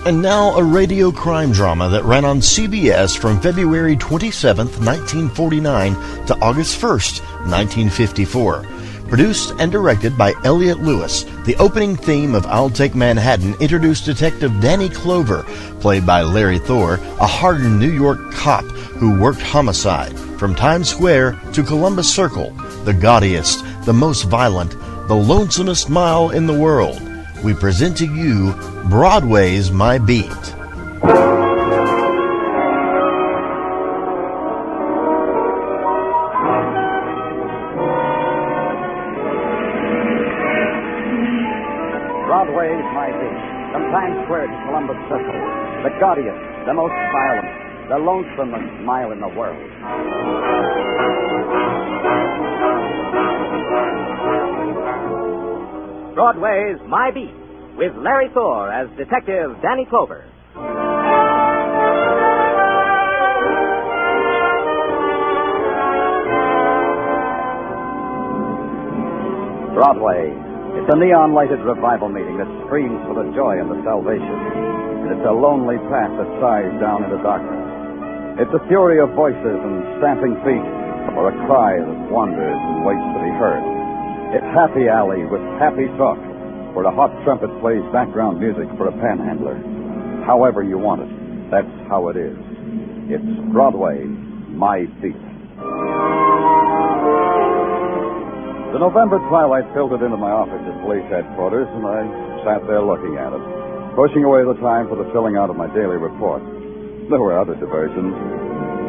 And now a radio crime drama that ran on CBS from February 27th, 1949 to August 1st, 1954. Produced and directed by Elliott Lewis, the opening theme of I'll Take Manhattan introduced Detective Danny Clover, played by Larry Thor, a hardened New York cop who worked homicide from Times Square to Columbus Circle, the gaudiest, the most violent, the lonesomest mile in the world. We present to you Broadway's My Beat. Broadway's My Beat. From Times Square to Columbus Circle, the gaudiest, the most violent, the lonesomest mile in the world. Broadway's My Beat, with Larry Thor as Detective Danny Clover. Broadway. It's a neon-lighted revival meeting that screams for the joy and the salvation. And it's a lonely path that sighs down into darkness. It's a fury of voices and stamping feet, or a cry that wanders and waits to be heard. It's Happy Alley with happy talk, where a hot trumpet plays background music for a panhandler. However you want it, that's how it is. It's Broadway, My Beat. The November twilight filtered into my office at police headquarters, and I sat there looking at it, pushing away the time for the filling out of my daily report. There were other diversions.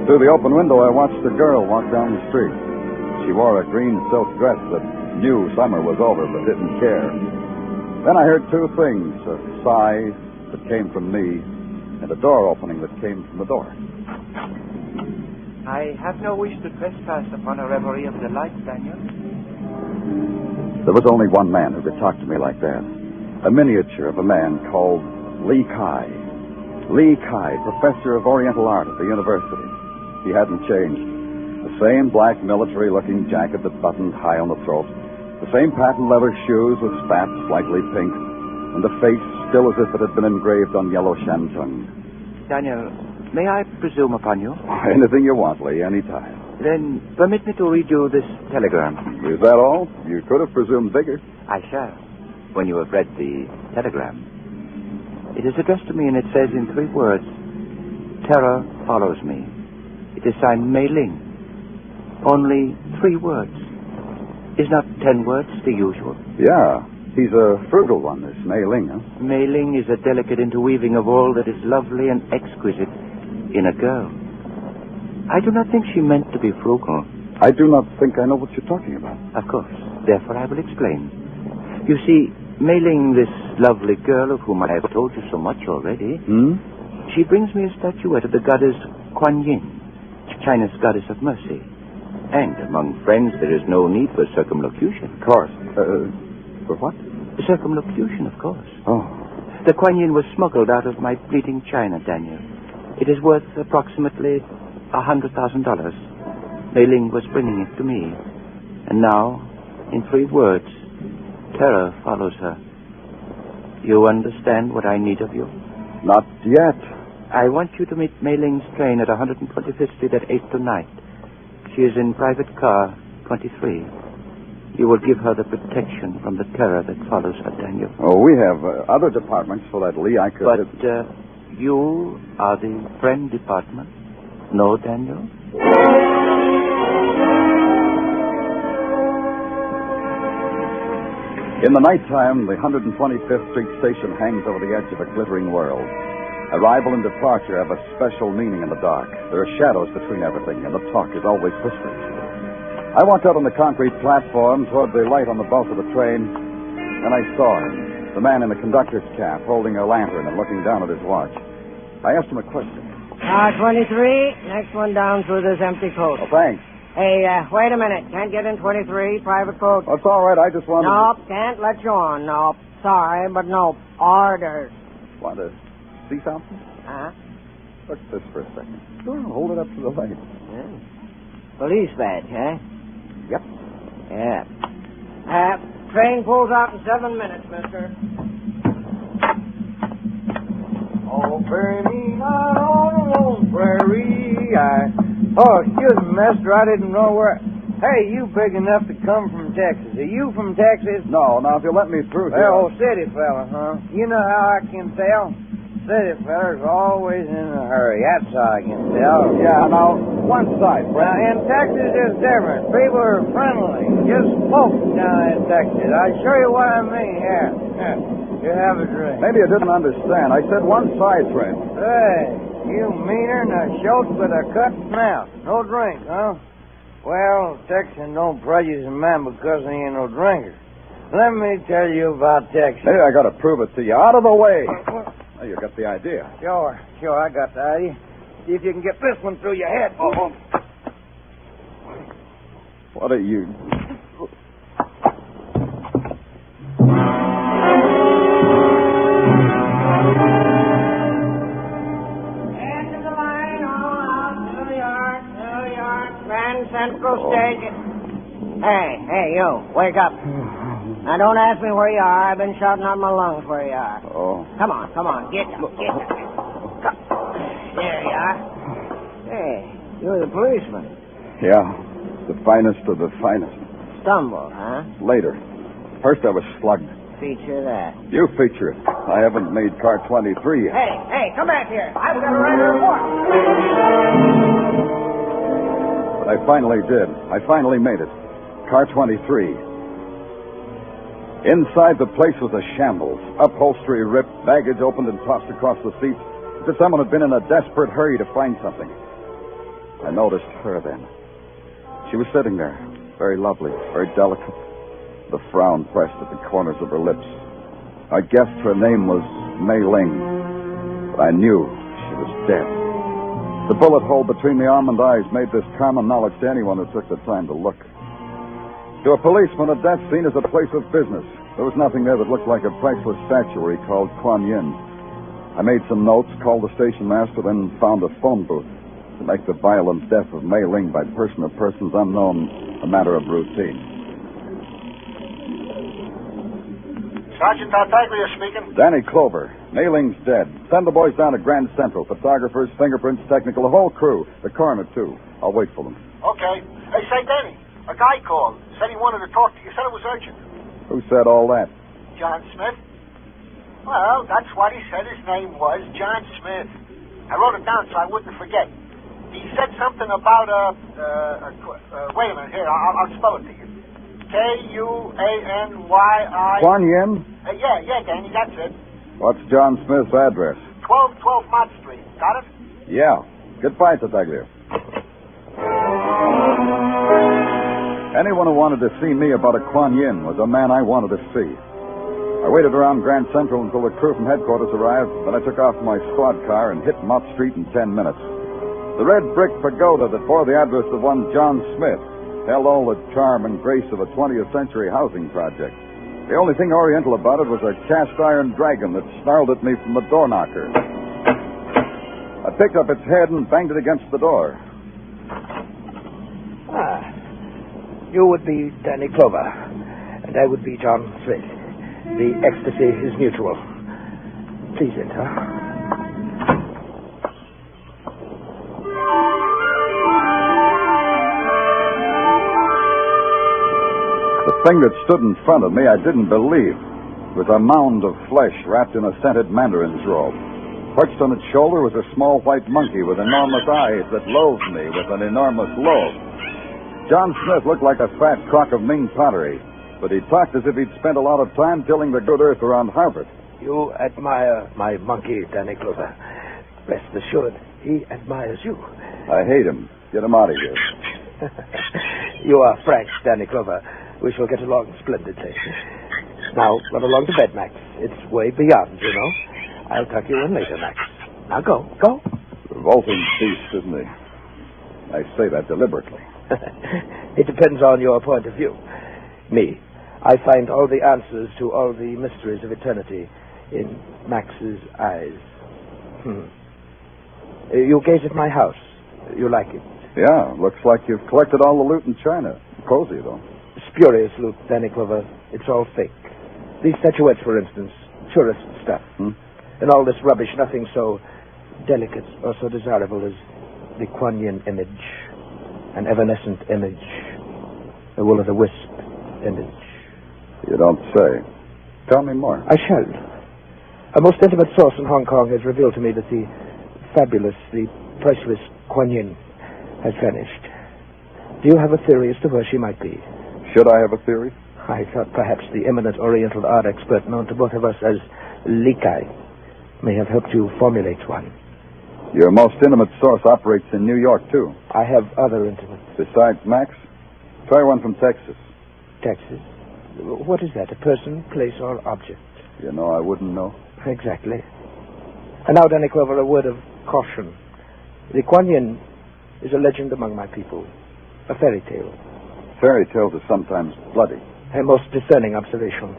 Through the open window, I watched a girl walk down the street. She wore a green silk dress that knew summer was over but didn't care. Then I heard two things, a sigh that came from me and a door opening that came from the door. I have no wish to trespass upon a reverie of delight, Daniel. There was only one man who could talk to me like that. A miniature of a man called Lee Kai. Lee Kai, professor of Oriental art at the university. He hadn't changed. The same black military-looking jacket that buttoned high on the throat. The same patent leather shoes with spats slightly pink. And a face still as if it had been engraved on yellow shantung. Daniel, may I presume upon you? Anything you want, Lee, any time. Then permit me to read you this telegram. Is that all? You could have presumed bigger. I shall, when you have read the telegram. It is addressed to me, and it says in 3 words, "Terror follows me." It is signed Mei Ling. Only 3 words. Is not 10 words the usual? Yeah, he's a frugal one, this Mei Ling, huh? Mei Ling is a delicate interweaving of all that is lovely and exquisite in a girl. I do not think she meant to be frugal. I do not think I know what you're talking about. Of course. Therefore, I will explain. You see, Mei Ling, this lovely girl of whom I have told you so much already, she brings me a statuette of the goddess Kuan Yin, China's goddess of mercy. And among friends, there is no need for circumlocution. Of course. For what? Circumlocution, of course. Oh. The Kuan Yin was smuggled out of my bleeding China, Daniel. It is worth approximately $100,000. Mei Ling was bringing it to me. And now, in 3 words, terror follows her. You understand what I need of you? Not yet. I want you to meet Mei Ling's train at 125th Street at 8 tonight. She is in private car 23. You will give her the protection from the terror that follows her, Daniel. Oh, we have other departments for that, Lee. I could... But you are the friend department. No, Daniel? In the nighttime, the 125th Street station hangs over the edge of a glittering world. Arrival and departure have a special meaning in the dark. There are shadows between everything, and the talk is always whispered. I walked out on the concrete platform toward the light on the bulk of the train, and I saw him, the man in the conductor's cap, holding a lantern and looking down at his watch. I asked him a question. 23, next one down through this empty coat. Oh, thanks. Hey, wait a minute. Can't get in 23, private coat. That's all right. I just wanted Nope, can't let you on. Nope. Sorry, but nope. Orders. Want to see something? Huh? Look at this for a second. Sure, hold it up to the light. Yeah. Police badge, huh? Yep. Yeah. Train pulls out in 7 minutes, mister. bury me not on a lone prairie. Excuse me, mister, I didn't know where... Hey, you big enough to come from Texas. Are you from Texas? No, now, if you let me through here... Well, city fella, huh? You know how I can tell? City fellas always in a hurry. That's how I can tell. Yeah, now, one side, Now, friend. in Texas, it's different. People are friendly. Just folks down in Texas. I'll show you what I mean here. You have a drink. Maybe you didn't understand. I said one side, friend. Hey, you meaner than a shoat with a cut mouth. No drink, huh? Well, Texan don't prejudice a man because he ain't no drinker. Let me tell you about Texas. Hey, I gotta prove it to you. Out of the way. Oh, you got the idea. Sure, I got the idea. See if you can get this one through your head. What are you... End of the line, all out, New York, Grand Central Station. Hey, you, wake up. Now, don't ask me where you are. I've been shouting out my lungs where you are. Oh. Come on, get up. Come. There you are. Hey, you're the policeman. Yeah, the finest of the finest. Stumble, huh? Later. First I was slugged. Feature that. You feature it. I haven't made car 23 yet. Hey, come back here. I've got to write a report. But I finally did. I finally made it. Car 23. Inside the place was a shambles. Upholstery ripped, baggage opened and tossed across the seats, as if someone had been in a desperate hurry to find something. I noticed her then. She was sitting there, very lovely, very delicate, the frown pressed at the corners of her lips. I guessed her name was Mei Ling, but I knew she was dead. The bullet hole between the almond eyes made this common knowledge to anyone who took the time to look. To a policeman, a death scene is a place of business. There was nothing there that looked like a priceless statuary called Kuan Yin. I made some notes, called the station master, then found a phone booth to make the violent death of Mei Ling by person or persons unknown a matter of routine. Sergeant Tartaglia speaking. Danny Clover. Mei Ling's dead. Send the boys down to Grand Central. Photographers, fingerprints, technical, the whole crew. The coroner, too. I'll wait for them. Okay. Hey, say, Danny, a guy called. Said he wanted to talk to you. Said it was urgent. Who said all that? John Smith? Well, that's what he said. His name was John Smith. I wrote it down so I wouldn't forget. He said something about wait a minute. Here, I'll spell it to you. Kuanyi. Kuan Yin? Yeah, Danny, that's it. What's John Smith's address? 1212 Mott Street. Got it? Yeah. Goodbye, Tartaglia. Anyone who wanted to see me about a Kuan Yin was a man I wanted to see. I waited around Grand Central until the crew from headquarters arrived, then I took off my squad car and hit Mott Street in 10 minutes. The red brick pagoda that bore the address of one John Smith held all the charm and grace of a 20th century housing project. The only thing oriental about it was a cast-iron dragon that snarled at me from the door knocker. I picked up its head and banged it against the door. You would be Danny Clover, and I would be John Smith. The ecstasy is mutual. Please enter. The thing that stood in front of me I didn't believe. It was a mound of flesh wrapped in a scented mandarin's robe. Perched on its shoulder was a small white monkey with enormous eyes that loathed me with an enormous loathe. John Smith looked like a fat crock of Ming pottery, but he talked as if he'd spent a lot of time tilling the good earth around Harvard. You admire my monkey, Danny Clover. Rest assured, he admires you. I hate him. Get him out of here. You are frank, Danny Clover. We shall get along splendidly. Now, run along to bed, Max. It's way beyond, you know. I'll tuck you in later, Max. Now go. Revolting beast, isn't he? I say that deliberately. It depends on your point of view. Me, I find all the answers to all the mysteries of eternity in Max's eyes. You gaze at my house. You like it? Yeah, looks like you've collected all the loot in China. Cozy, though. Spurious loot, Danny Clover. It's all fake. These statuettes, for instance, tourist stuff. And all this rubbish, nothing so delicate or so desirable as the Kuan Yin image, an evanescent image, a will-o'-the-wisp image. You don't say. Tell me more. I shall. A most intimate source in Hong Kong has revealed to me that the fabulous, the priceless Kuan Yin has vanished. Do you have a theory as to where she might be? Should I have a theory? I thought perhaps the eminent Oriental art expert known to both of us as Li Kai may have helped you formulate one. Your most intimate source operates in New York, too. I have other intimates. Besides Max? Try one from Texas. Texas? What is that, a person, place, or object? You know, I wouldn't know. Exactly. And now, Danny Clover, a word of caution. The Kuan Yin is a legend among my people, a fairy tale. Fairy tales are sometimes bloody. A most discerning observation.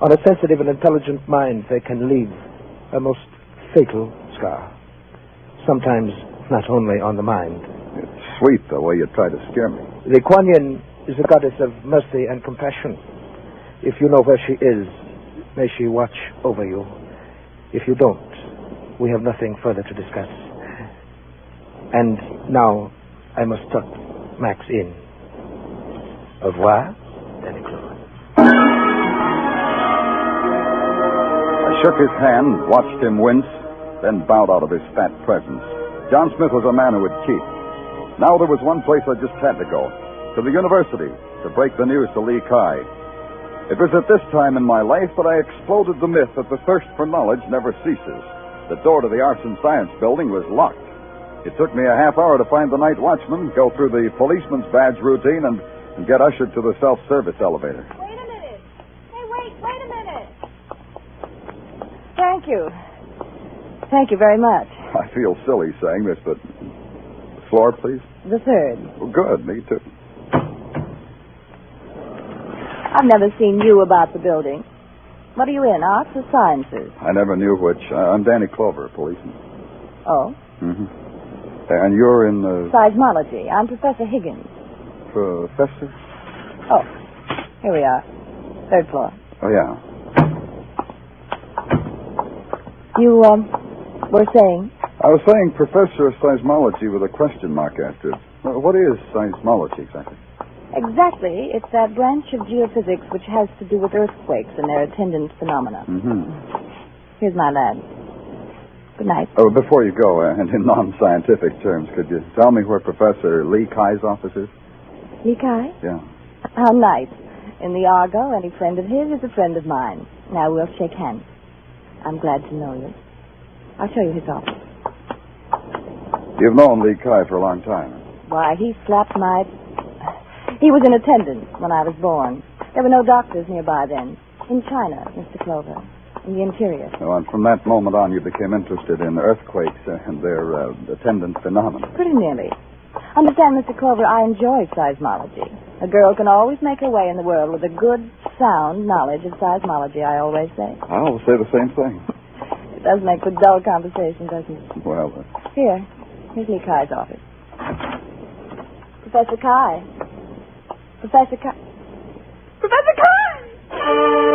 On a sensitive and intelligent mind, they can leave a most fatal scar. Sometimes not only on the mind. It's sweet the way you try to scare me. The Kuan Yin is a goddess of mercy and compassion. If you know where she is, may she watch over you. If you don't, we have nothing further to discuss. And now I must tuck Max in. Au revoir, Danny Clover. I shook his hand, watched him wince, then bowed out of his fat presence. John Smith was a man who would keep. Now there was one place I just had to go, to the university, to break the news to Li Kai. It was at this time in my life that I exploded the myth that the thirst for knowledge never ceases. The door to the Arts and Science building was locked. It took me a half hour to find the night watchman, go through the policeman's badge routine, and get ushered to the self-service elevator. Wait a minute. Hey, wait a minute. Thank you. Thank you very much. I feel silly saying this, but... Floor, please. The third. Well, good, me too. I've never seen you about the building. What are you in, arts or sciences? I never knew which. I'm Danny Clover, policeman. Oh? Mm-hmm. And you're in the... Seismology. I'm Professor Higgins. Professor? Oh, here we are. Third floor. Oh, yeah. You, were saying? I was saying Professor of Seismology with a question mark after it. What is seismology exactly? Exactly. It's that branch of geophysics which has to do with earthquakes and their attendant phenomena. Mm-hmm. Here's my lad. Good night. Oh, before you go, and in non-scientific terms, could you tell me where Professor Li Kai's office is? Li Kai? Yeah. How nice. In the Argo, any friend of his is a friend of mine. Now we'll shake hands. I'm glad to know you. I'll show you his office. You've known Li Kai for a long time. Why, he slapped my... He was in attendance when I was born. There were no doctors nearby then. In China, Mr. Clover. In the interior. Oh, and from that moment on, you became interested in earthquakes and their attendant phenomena. Pretty nearly. Understand, Mr. Clover, I enjoy seismology. A girl can always make her way in the world with a good, sound knowledge of seismology, I always say. I'll say the same thing. It does make for dull conversation, doesn't it? Well, Here's Li Kai's office. Professor Kai. Professor Kai. Professor Kai!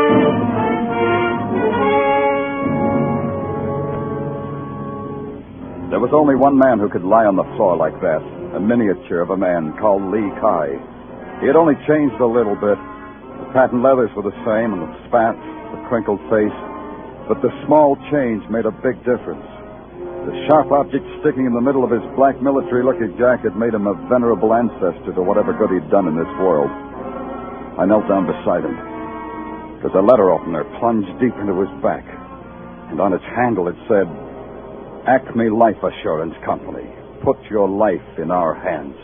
there was only one man who could lie on the floor like that, a miniature of a man called Li Kai. He had only changed a little bit. The patent leathers were the same, and the spats, the crinkled face. But the small change made a big difference. The sharp object sticking in the middle of his black military-looking jacket made him a venerable ancestor to whatever good he'd done in this world. I knelt down beside him. Because a letter opener plunged deep into his back. And on its handle it said, Acme Life Assurance Company. Put your life in our hands.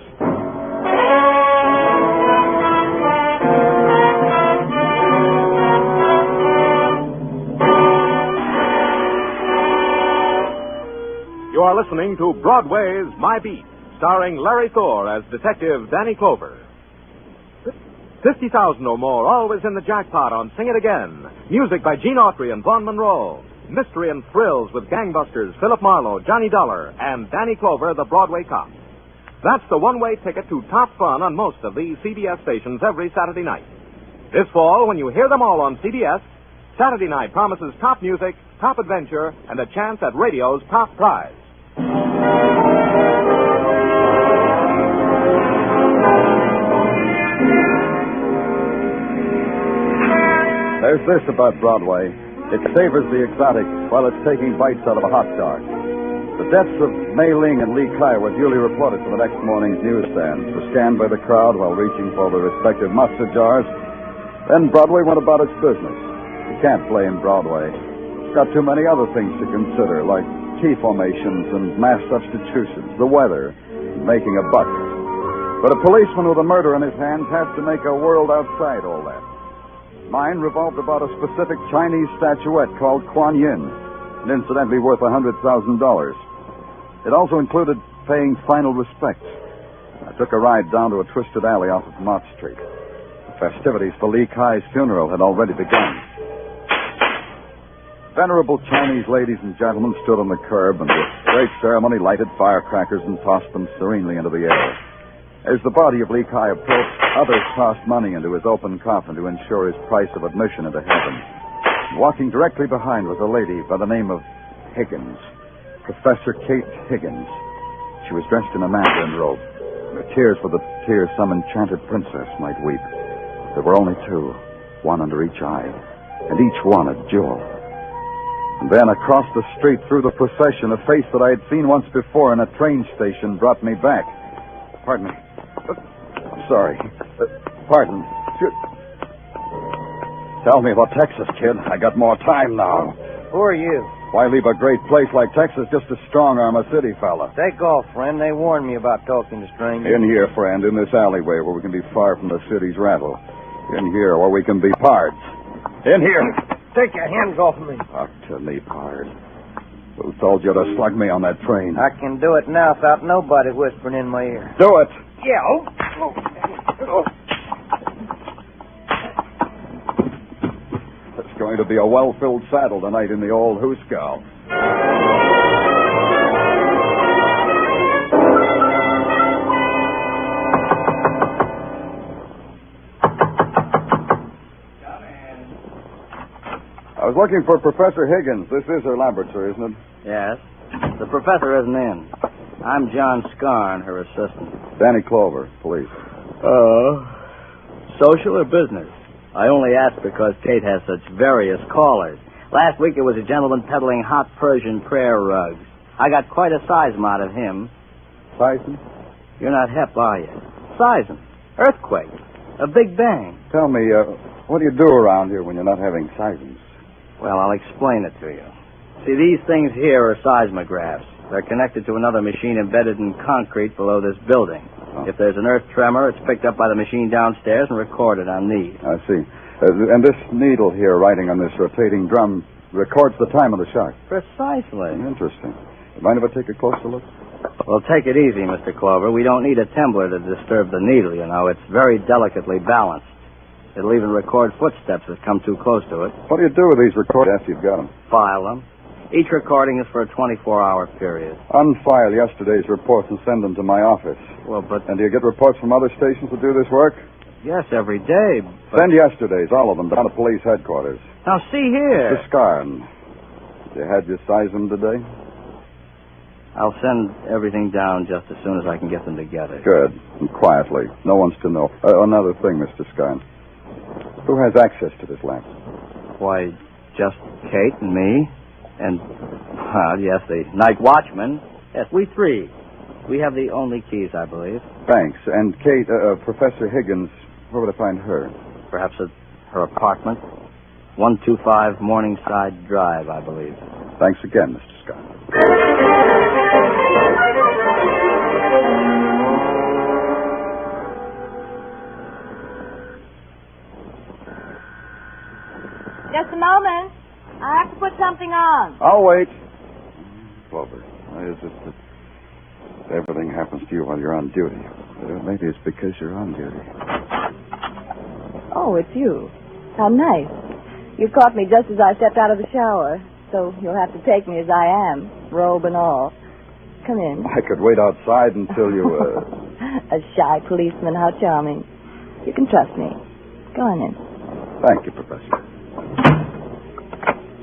You are listening to Broadway's My Beat, starring Larry Thor as Detective Danny Clover. 50,000 or more, always in the jackpot on Sing It Again. Music by Gene Autry and Vaughn Monroe. Mystery and thrills with gangbusters Philip Marlowe, Johnny Dollar, and Danny Clover, the Broadway cop. That's the one-way ticket to top fun on most of these CBS stations every Saturday night. This fall, when you hear them all on CBS, Saturday night promises top music, top adventure, and a chance at radio's top prize. There's this about Broadway. It savors the exotic while it's taking bites out of a hot dog. The deaths of Mei Ling and Li Kai were duly reported to the next morning's newsstands, were scanned by the crowd while reaching for their respective mustard jars. Then Broadway went about its business. You can't blame Broadway. It's got too many other things to consider, like key formations and mass substitutions, the weather, and making a buck. But a policeman with a murder in his hands has to make a world outside all that. Mine revolved about a specific Chinese statuette called Kuan Yin, and incidentally worth $100,000. It also included paying final respects. I took a ride down to a twisted alley off of Mott Street. The festivities for Li Kai's funeral had already begun. Venerable Chinese ladies and gentlemen stood on the curb and with great ceremony lighted firecrackers and tossed them serenely into the air. As the body of Li Kai approached, others tossed money into his open coffin to ensure his price of admission into heaven. Walking directly behind was a lady by the name of Higgins, Professor Kate Higgins. She was dressed in a mandarin robe. Her tears were the tears some enchanted princess might weep. There were only two, one under each eye, and each one a jewel. And then across the street through the procession, a face that I had seen once before in a train station brought me back. Pardon me. I'm sorry. Pardon. Tell me about Texas, kid. I got more time now. Who are you? Why leave a great place like Texas just to strong-arm a city fella? Take off, friend. They warned me about talking to strangers. In here, friend, in this alleyway where we can be far from the city's rattle. In here where we can be pards. In here. Take your hands off me. Talk to me, pard. Who told you to slug me on that train? I can do it now without nobody whispering in my ear. Do it. Yeah. It's going to be a well-filled saddle tonight in the old Hooskow. I was looking for Professor Higgins. This is her laboratory, isn't it? Yes. The professor isn't in. I'm John Scarn, her assistant. Danny Clover, police. Social or business? I only ask because Kate has such various callers. Last week it was a gentleman peddling hot Persian prayer rugs. I got quite a seism out of him. Seism? You're not hep, are you? Seism. Earthquake. A big bang. Tell me, what do you do around here when you're not having seisms? Well, I'll explain it to you. See, these things here are seismographs. They're connected to another machine embedded in concrete below this building. Oh. If there's an earth tremor, it's picked up by the machine downstairs and recorded on these. I see. And this needle here writing on this rotating drum records the time of the shock. Precisely. Interesting. Mind if I take a closer look? Well, take it easy, Mr. Clover. We don't need a temblor to disturb the needle, you know. It's very delicately balanced. It'll even record footsteps that come too close to it. What do you do with these recordings after you've got them? File them. Each recording is for a 24-hour period. Unfile yesterday's reports and send them to my office. Well, but... And do you get reports from other stations that do this work? Yes, every day, but... Send yesterday's, all of them, down to police headquarters. Now, see here. Mr. Scarn, you had your seism today? I'll send everything down just as soon as I can get them together. Good. And quietly. No one's to know. Another thing, Mr. Scarn. Who has access to this lab? Why, just Kate and me. And, yes, the night watchman. Yes, we three. We have the only keys, I believe. Thanks. And Kate, Professor Higgins, where would I find her? Perhaps at her apartment. 125 Morningside Drive, I believe. Thanks again, Mr. Scott. Just a moment. I have to put something on. I'll wait. Clover, why is it that everything happens to you while you're on duty? Maybe it's because you're on duty. Oh, it's you. How nice. You caught me just as I stepped out of the shower, so you'll have to take me as I am, robe and all. Come in. I could wait outside until you... A shy policeman, how charming. You can trust me. Go on in. Thank you, Professor.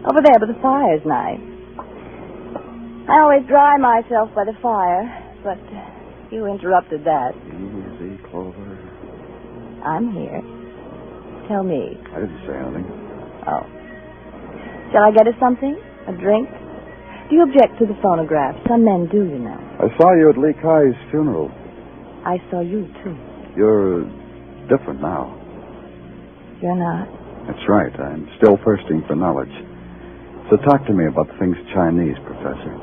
Over there, but the fire's nice. I always dry myself by the fire, but you interrupted that. Easy, Clover. I'm here. Tell me. I didn't say anything. Oh. Shall I get us something? A drink? Do you object to the phonograph? Some men do, you know. I saw you at Lee Kai's funeral. I saw you, too. You're different now. You're not. That's right. I'm still thirsting for knowledge. So talk to me about things Chinese, Professor.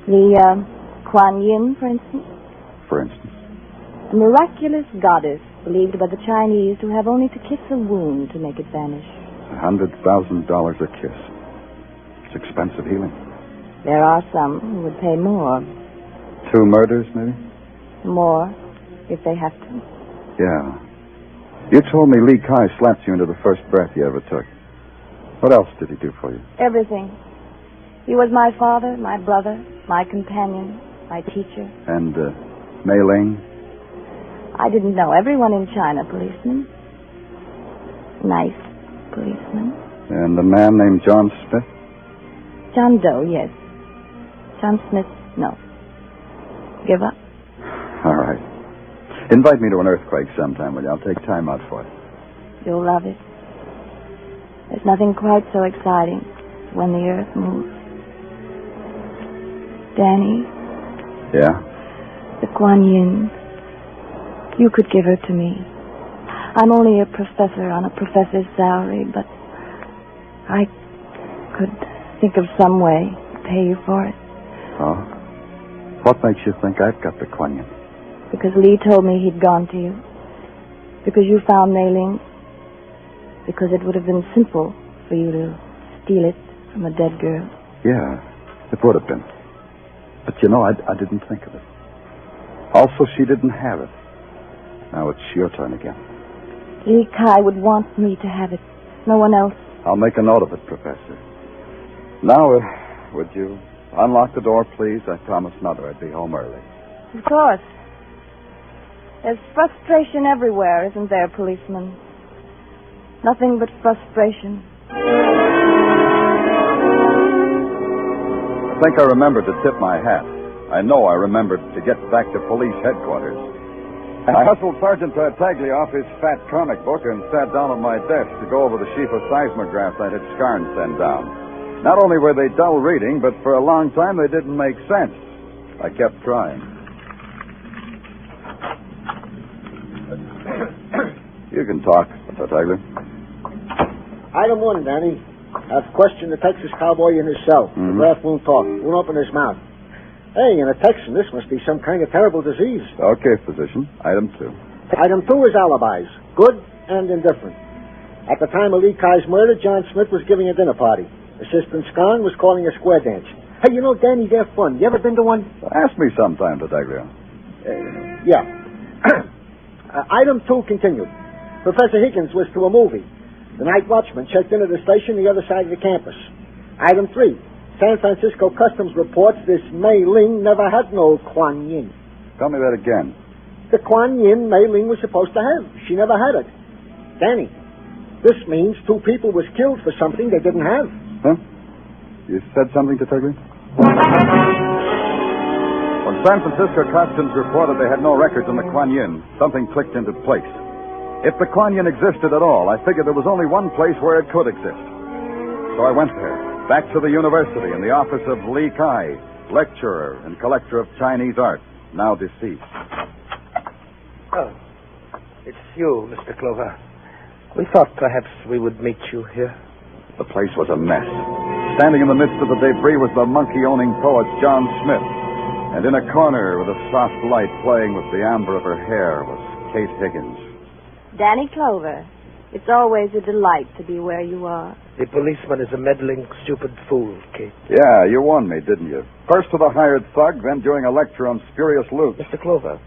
The, Kuan Yin, for instance? For instance? A miraculous goddess believed by the Chinese to have only to kiss a wound to make it vanish. $100,000 a kiss. It's expensive healing. There are some who would pay more. 2 murders, maybe? More, if they have to. Yeah. You told me Lee Kai slapped you into the first breath you ever took. What else did he do for you? Everything. He was my father, my brother, my companion, my teacher. And, Mei Ling? I didn't know everyone in China, policeman. Nice policeman. And a man named John Smith? John Doe, yes. John Smith, no. Give up? All right. Invite me to an earthquake sometime, will you? I'll take time out for it. You'll love it. There's nothing quite so exciting as when the earth moves. Danny, Yeah? the Kuan Yin, you could give her to me. I'm only a professor on a professor's salary, but I could think of some way to pay you for it. Oh? What makes you think I've got the Kuan Yin? Because Lee told me he'd gone to you. Because you found Mei Ling. Because it would have been simple for you to steal it from a dead girl. Yeah, it would have been. But you know, I didn't think of it. Also, she didn't have it. Now it's your turn again. Lee Kai would want me to have it. No one else. I'll make a note of it, Professor. Now, would you unlock the door, please? I promised Mother I'd be home early. Of course. There's frustration everywhere, isn't there, policeman? Nothing but frustration. I think I remembered to tip my hat. I know I remembered to get back to police headquarters. I hustled Sergeant Tartaglia off his fat comic book and sat down at my desk to go over the sheaf of seismographs I had Scarn send down. Not only were they dull reading, but for a long time they didn't make sense. I kept trying. You can talk, Tartaglia. Item 1, Danny. I've questioned the Texas cowboy in his cell. The graph won't talk. Won't open his mouth. Hey, in a Texan, this must be some kind of terrible disease. Okay, physician. Item 2. Item 2 is alibis. Good and indifferent. At the time of Lee Kai's murder, John Smith was giving a dinner party. Assistant Scarn was calling a square dance. Hey, you know, Danny, they're fun. You ever been to one? Ask me sometime, Tartaglia. Yeah. Item 2 continued. Professor Higgins was to a movie. The night watchman checked into the station the other side of the campus. Item 3. San Francisco Customs reports this Mei Ling never had no Kuan Yin. Tell me that again. The Kuan Yin Mei Ling was supposed to have. She never had it. Danny, this means 2 people was killed for something they didn't have. Huh? You said something, Tartaglia? When San Francisco Customs reported they had no records on the Kuan Yin, something clicked into place. If the Kuan Yin existed at all, I figured there was only one place where it could exist. So I went there, back to the university in the office of Lee Kai, lecturer and collector of Chinese art, now deceased. Oh, it's you, Mr. Clover. We thought perhaps we would meet you here. The place was a mess. Standing in the midst of the debris was the monkey-owning poet John Smith. And in a corner with a soft light playing with the amber of her hair was Kate Higgins. Danny Clover, it's always a delight to be where you are. The policeman is a meddling, stupid fool, Kate. Yeah, you won me, didn't you? First to the hired thug, then during a lecture on spurious loot. Mr. Clover,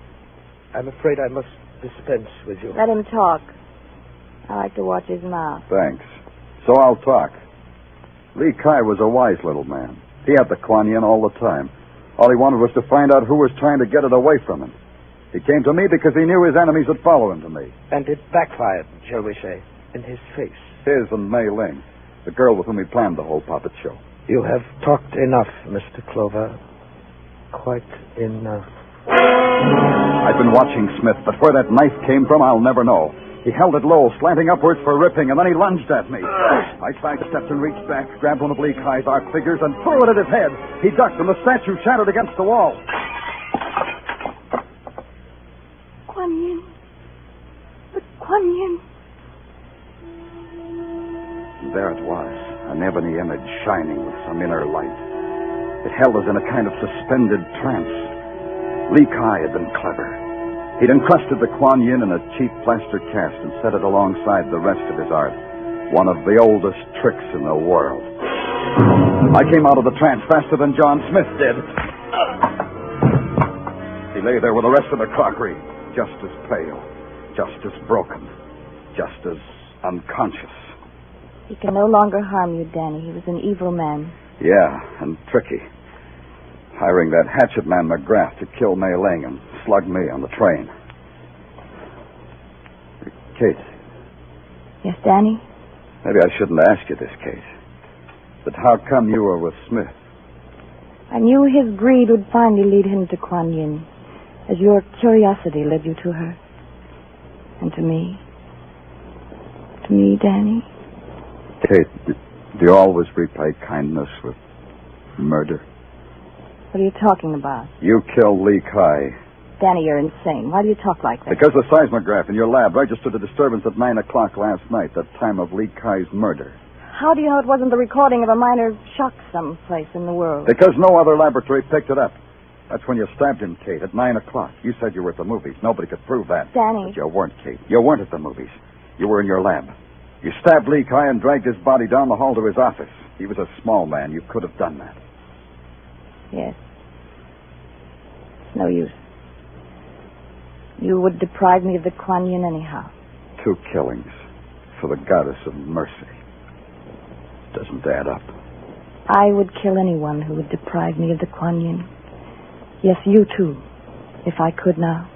I'm afraid I must dispense with you. Let him talk. I like to watch his mouth. Thanks. So I'll talk. Lee Kai was a wise little man. He had the Kuan Yin all the time. All he wanted was to find out who was trying to get it away from him. He came to me because he knew his enemies would follow him to me. And it backfired, shall we say, in his face. His and Mei Ling. The girl with whom he planned the whole puppet show. You have talked enough, Mr. Clover. Quite enough. I've been watching Smith, but where that knife came from, I'll never know. He held it low, slanting upwards for ripping, and then he lunged at me. I sidestepped and reached back, grabbed one of Lee Kai's arc figures, and threw it at his head. He ducked, and the statue shattered against the wall. Kuan Yin. But Kuan Yin. And there it was, an ebony image shining with some inner light. It held us in a kind of suspended trance. Lee Kai had been clever. He'd encrusted the Kuan Yin in a cheap plaster cast and set it alongside the rest of his art. One of the oldest tricks in the world. I came out of the trance faster than John Smith did. He lay there with the rest of the crockery, just as pale, just as broken, just as unconscious. He can no longer harm you, Danny. He was an evil man. Yeah, and tricky. Hiring that hatchet man McGrath to kill May Ling and slug me on the train. Kate. Yes, Danny? Maybe I shouldn't ask you this, Kate. But how come you were with Smith? I knew his greed would finally lead him to Kuan Yin, as your curiosity led you to her. And to me. To me, Danny. Kate, do you always repay kindness with murder? What are you talking about? You killed Lee Kai. Danny, you're insane. Why do you talk like that? Because the seismograph in your lab registered a disturbance at 9 o'clock last night, the time of Lee Kai's murder. How do you know it wasn't the recording of a minor shock someplace in the world? Because no other laboratory picked it up. That's when you stabbed him, Kate, at 9 o'clock. You said you were at the movies. Nobody could prove that. Danny. But you weren't, Kate. You weren't at the movies. You were in your lab. You stabbed Lee Kai and dragged his body down the hall to his office. He was a small man. You could have done that. Yes. It's no use. You would deprive me of the Kuan Yin anyhow. 2 killings for the goddess of mercy. Doesn't add up. I would kill anyone who would deprive me of the Kuan Yin. Yes, you too, if I could now.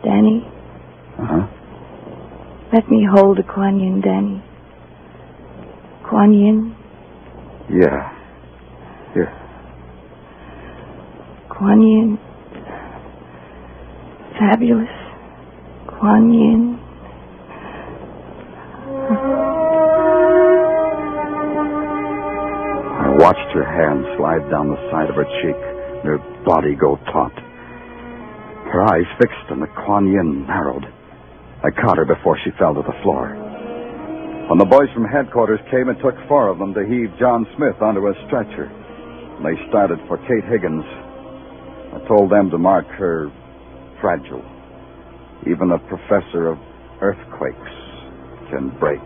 Danny? Uh-huh. Let me hold the Kuan Yin, Danny. Kuan Yin? Yeah. Here. Kuan Yin. Fabulous. Kuan Yin. I watched her hand slide down the side of her cheek, and her body go taut. Her eyes fixed and the Kuan Yin narrowed. I caught her before she fell to the floor. When the boys from headquarters came, it took 4 of them to heave John Smith onto a stretcher. And they started for Kate Higgins. I told them to mark her fragile. Even a professor of earthquakes can break.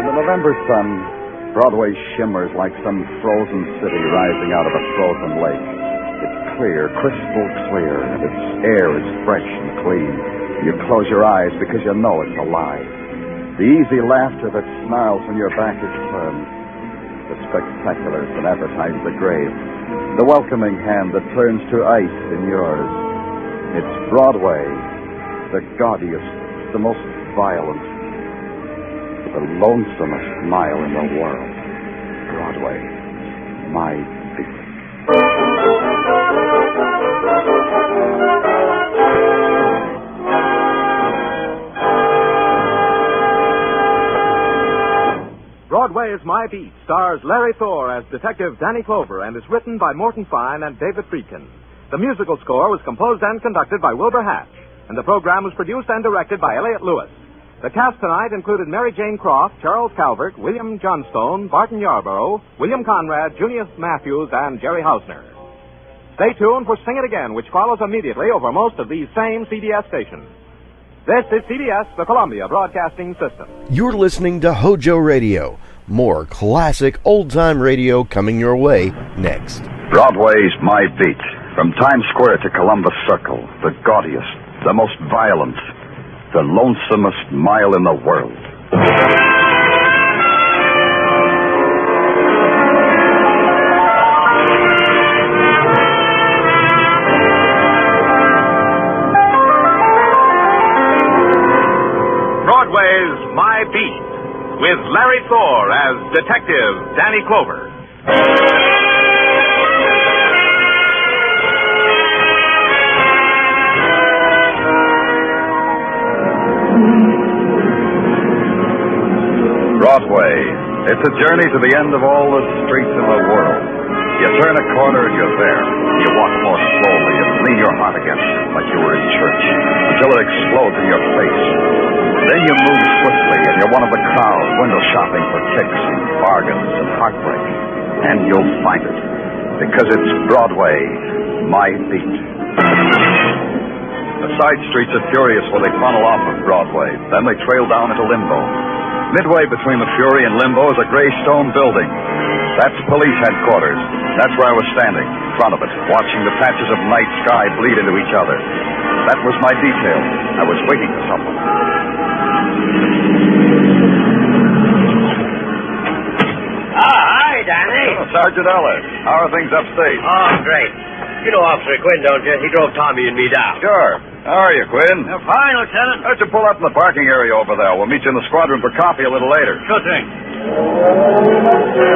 In the November sun, Broadway shimmers like some frozen city rising out of a frozen lake. It's clear, crystal clear, and its air is fresh and clean. You close your eyes because you know it's alive. The easy laughter that snarls when your back is turned. The spectaculars that advertise the grave. The welcoming hand that turns to ice in yours. It's Broadway, the gaudiest, the most violent, the lonesomest mile in the world. Broadway, my feet. Broadway is My Beat stars Larry Thor as Detective Danny Clover and is written by Morton Fine and David Friedkin. The musical score was composed and conducted by Wilbur Hatch, and the program was produced and directed by Elliott Lewis. The cast tonight included Mary Jane Croft, Charles Calvert, William Johnstone, Barton Yarborough, William Conrad, Junius Matthews, and Jerry Hausner. Stay tuned for Sing It Again, which follows immediately over most of these same CBS stations. This is CBS, the Columbia Broadcasting System. You're listening to HOJO Radio. More classic old-time radio coming your way next. Broadway's My Beat. From Times Square to Columbus Circle, the gaudiest, the most violent, the lonesomest mile in the world. My Beat, with Larry Thor as Detective Danny Clover. Broadway. It's a journey to the end of all the streets in the world. You turn a corner and you're there. You walk more slowly and lean your heart against it like you were in church until it explodes in your face. Then you move swiftly and you're one of the crowd window shopping for kicks and bargains and heartbreak. And you'll find it because it's Broadway, My Beat. The side streets are furious where they funnel off of Broadway. Then they trail down into limbo. Midway between the Fury and Limbo is a gray stone building. That's police headquarters. That's where I was standing, in front of it, watching the patches of night sky bleed into each other. That was my detail. I was waiting for someone. Hi, Danny. Oh, Sergeant Ellis. How are things upstate? Oh, great. You know Officer Quinn, don't you? He drove Tommy and me down. Sure. How are you, Quinn? Fine, Lieutenant. Why don't you pull up in the parking area over there? We'll meet you in the squadron for coffee a little later. Sure thing.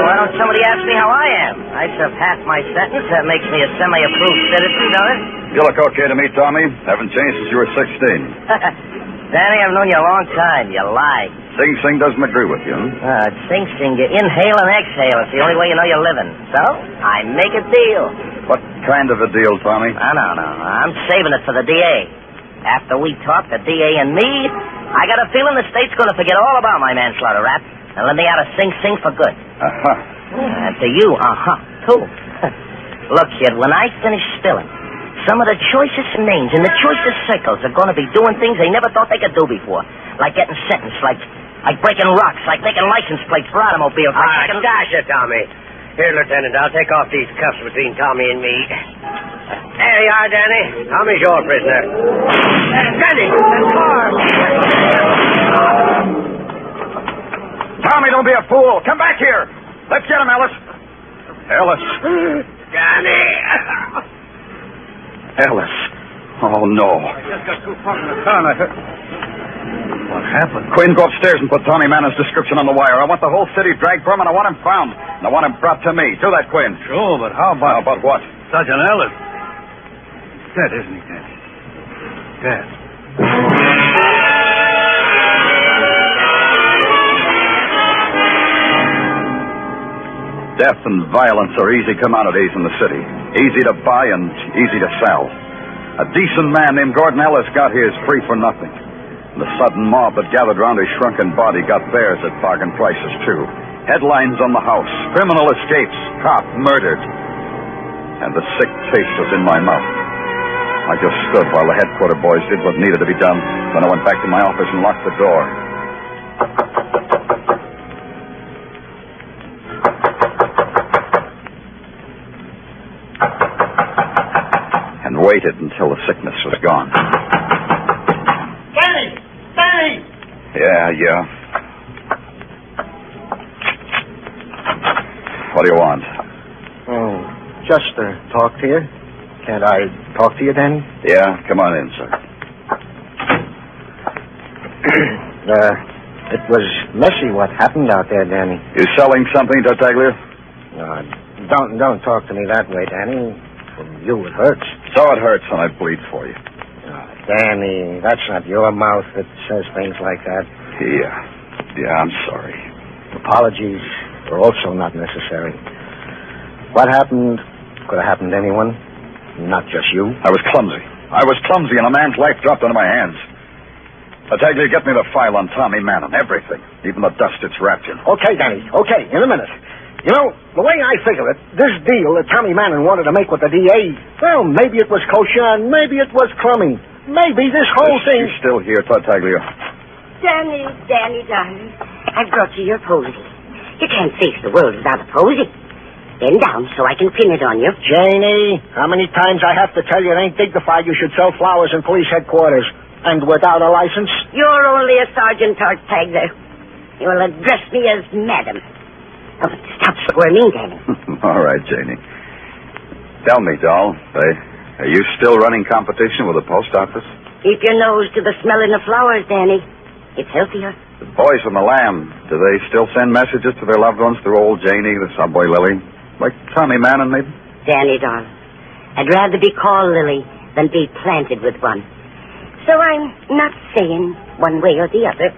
Why don't somebody ask me how I am? I surpassed my sentence. That makes me a semi-approved citizen, don't it? You look okay to me, Tommy. Haven't changed since you were 16. Danny, I've known you a long time. You lie. Sing Sing doesn't agree with you, huh? Sing Sing, you inhale and exhale. It's the only way you know you're living. So, I make a deal. What kind of a deal, Tommy? No. I'm saving it for the DA. After we talk, the DA and me, I got a feeling the state's going to forget all about my manslaughter rap and let me out of Sing Sing for good. Uh-huh. And to you, too. Look, kid, when I finish spilling, some of the choicest names in the choicest circles are going to be doing things they never thought they could do before. Like getting sentenced, like breaking rocks, like making license plates for automobiles. Gosh, Tommy. Here, Lieutenant, I'll take off these cuffs between Tommy and me. There you are, Danny. Tommy's your prisoner. Danny, that's far. Tommy, don't be a fool. Come back here. Let's get him, Ellis. Ellis. Danny. Ellis. Oh, no. I just got too far from the car and I heard... What happened? Quinn, go upstairs and put Tommy Mannon's description on the wire. I want the whole city dragged for him, and I want him found. And I want him brought to me. Do that, Quinn. Sure, but how about... How about what? Sergeant Ellis. Dead, isn't he, Danny? Dead. Death and violence are easy commodities in the city. Easy to buy and easy to sell. A decent man named Gordon Ellis got his free for nothing. The sudden mob that gathered round his shrunken body got theirs at bargain prices, too. Headlines on the house. Criminal escapes. Cop murdered. And the sick taste was in my mouth. I just stood while the headquarter boys did what needed to be done. Then I went back to my office and locked the door. And waited until the sickness was gone. Yeah. What do you want? Oh, just to talk to you. Can't I talk to you, Danny? Yeah, come on in, sir. It was messy what happened out there, Danny. You selling something, Tartaglia? Don't talk to me that way, Danny. From you, it hurts. So it hurts when I bleed for you. Danny, that's not your mouth that says things like that. Yeah, I'm sorry. Apologies are also not necessary. What happened could have happened to anyone, not just you. I was clumsy, and a man's life dropped into my hands. Tartaglia, get me the file on Tommy Mannon, everything, even the dust it's wrapped in. Okay, Danny, okay, in a minute. You know, the way I figure it, this deal that Tommy Mannon wanted to make with the DA, well, maybe it was kosher and maybe it was crummy. Maybe this whole thing... You still here, Tartaglia? Danny, darling, I've brought you your posy. You can't face the world without a posy. Bend down so I can pin it on you. Janie, how many times I have to tell you it ain't dignified you should sell flowers in police headquarters and without a license? You're only a Sergeant Tartaglia. You will address me as Madam. Oh, but stop squirming, Danny. All right, Janie. Tell me, doll, are you still running competition with the post office? Keep your nose to the smelling of flowers, Danny. It's healthier. The boys from the Lamb, do they still send messages to their loved ones through old Janie, the subway Lily? Like Tommy Manning, maybe? Danny, darling, I'd rather be called Lily than be planted with one. So I'm not saying one way or the other.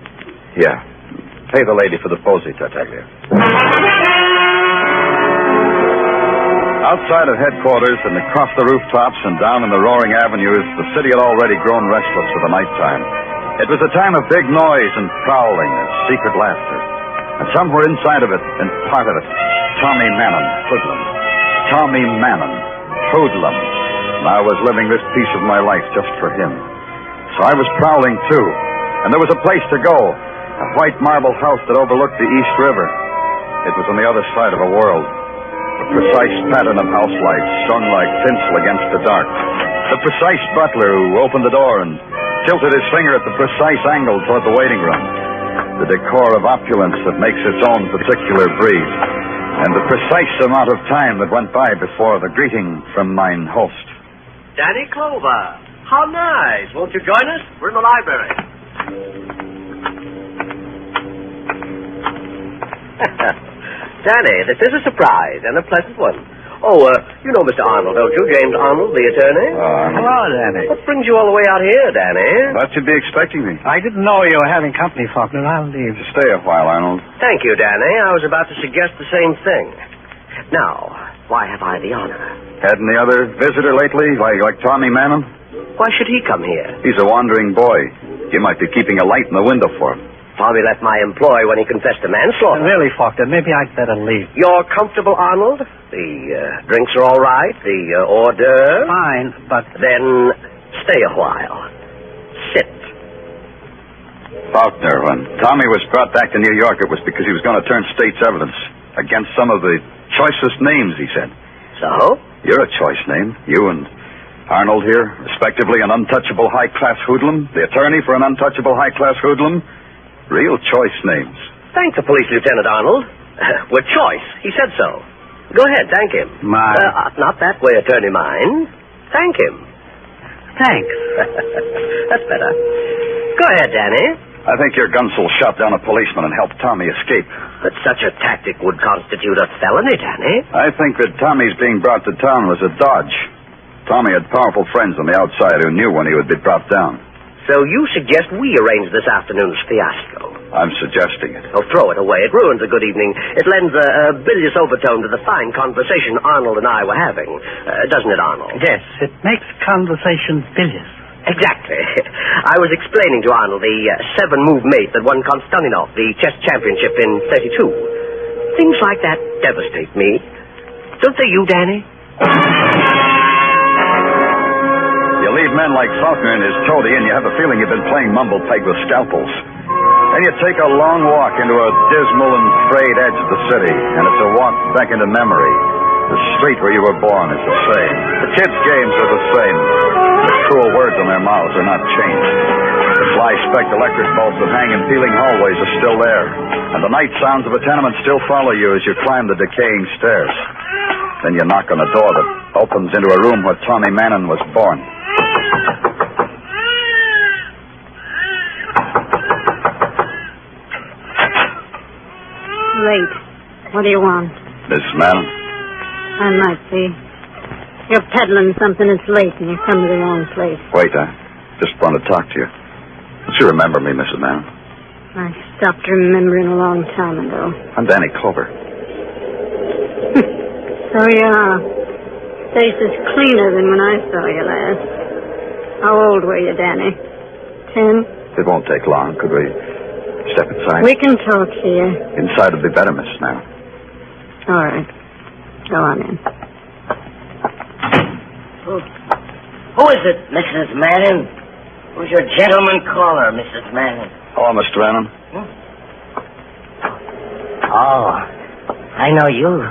Yeah. Pay the lady for the posy, Tartaglia. Outside of headquarters and across the rooftops and down in the roaring avenues, the city had already grown restless for the nighttime. It was a time of big noise and prowling and secret laughter. And somewhere inside of it, and part of it, Tommy Manning, hoodlum. Tommy Manning, hoodlum. And I was living this piece of my life just for him. So I was prowling, too. And there was a place to go, a white marble house that overlooked the East River. It was on the other side of a world. The precise pattern of house lights shone like tinsel against the dark. The precise butler who opened the door and tilted his finger at the precise angle toward the waiting room. The decor of opulence that makes its own particular breed. And the precise amount of time that went by before the greeting from mine host. Danny Clover. How nice. Won't you join us? We're in the library. Danny, this is a surprise and a pleasant one. Oh, you know Mr. Arnold, don't you? James Arnold, the attorney? Hello, Danny. What brings you all the way out here, Danny? Thought you'd be expecting me. I didn't know you were having company, Faulkner. I'll leave. Stay a while, Arnold. Thank you, Danny. I was about to suggest the same thing. Now, why have I the honor? Had any other visitor lately, like Tommy Manning? Why should he come here? He's a wandering boy. You might be keeping a light in the window for him. Tommy left my employ when he confessed to manslaughter. Really, Faulkner, maybe I'd better leave. You're comfortable, Arnold? The drinks are all right? The hors d'oeuvres? Fine, but... Then stay a while. Sit. Faulkner, when Tommy was brought back to New York, it was because he was going to turn state's evidence against some of the choicest names, he said. So? You're a choice name. You and Arnold here, respectively an untouchable high-class hoodlum, the attorney for an untouchable high-class hoodlum. Real choice names. Thank the police lieutenant, Arnold. We're choice. He said so. Go ahead, thank him. Not that way, attorney mine. Thank him. Thanks. That's better. Go ahead, Danny. I think your gunsel shot down a policeman and helped Tommy escape. But such a tactic would constitute a felony, Danny. I think that Tommy's being brought to town was a dodge. Tommy had powerful friends on the outside who knew when he would be brought down. So you suggest we arrange this afternoon's fiasco? I'm suggesting it. Oh, throw it away. It ruins a good evening. It lends a bilious overtone to the fine conversation Arnold and I were having. Doesn't it, Arnold? Yes, it makes conversation bilious. Exactly. I was explaining to Arnold the 7-move mate that won Konstantinov, the chess championship in 32. Things like that devastate me. Don't they you, Danny? You leave men like Faulkner and his toady and you have a feeling you've been playing mumble peg with scalpels. Then you take a long walk into a dismal and frayed edge of the city, and it's a walk back into memory. The street where you were born is the same. The kids' games are the same. The cruel words on their mouths are not changed. The fly-specked electric bulbs that hang in peeling hallways are still there. And the night sounds of a tenement still follow you as you climb the decaying stairs. Then you knock on a door that opens into a room where Tommy Manning was born. Late. What do you want? Miss Manning? I might be. You're peddling something that's late and you've come to the wrong place. Wait, I just want to talk to you. Don't you remember me, Mrs. Manning? I stopped remembering a long time ago. I'm Danny Clover. So you are. Face is cleaner than when I saw you last. How old were you, Danny? 10? It won't take long. Could we step inside? We can talk here. Inside would be better, Mrs. Manning. All right. Go on in. Who is it, Mrs. Manning? Who's your gentleman caller, Mrs. Manning? Hello, Mr. Manning. Oh, I know you.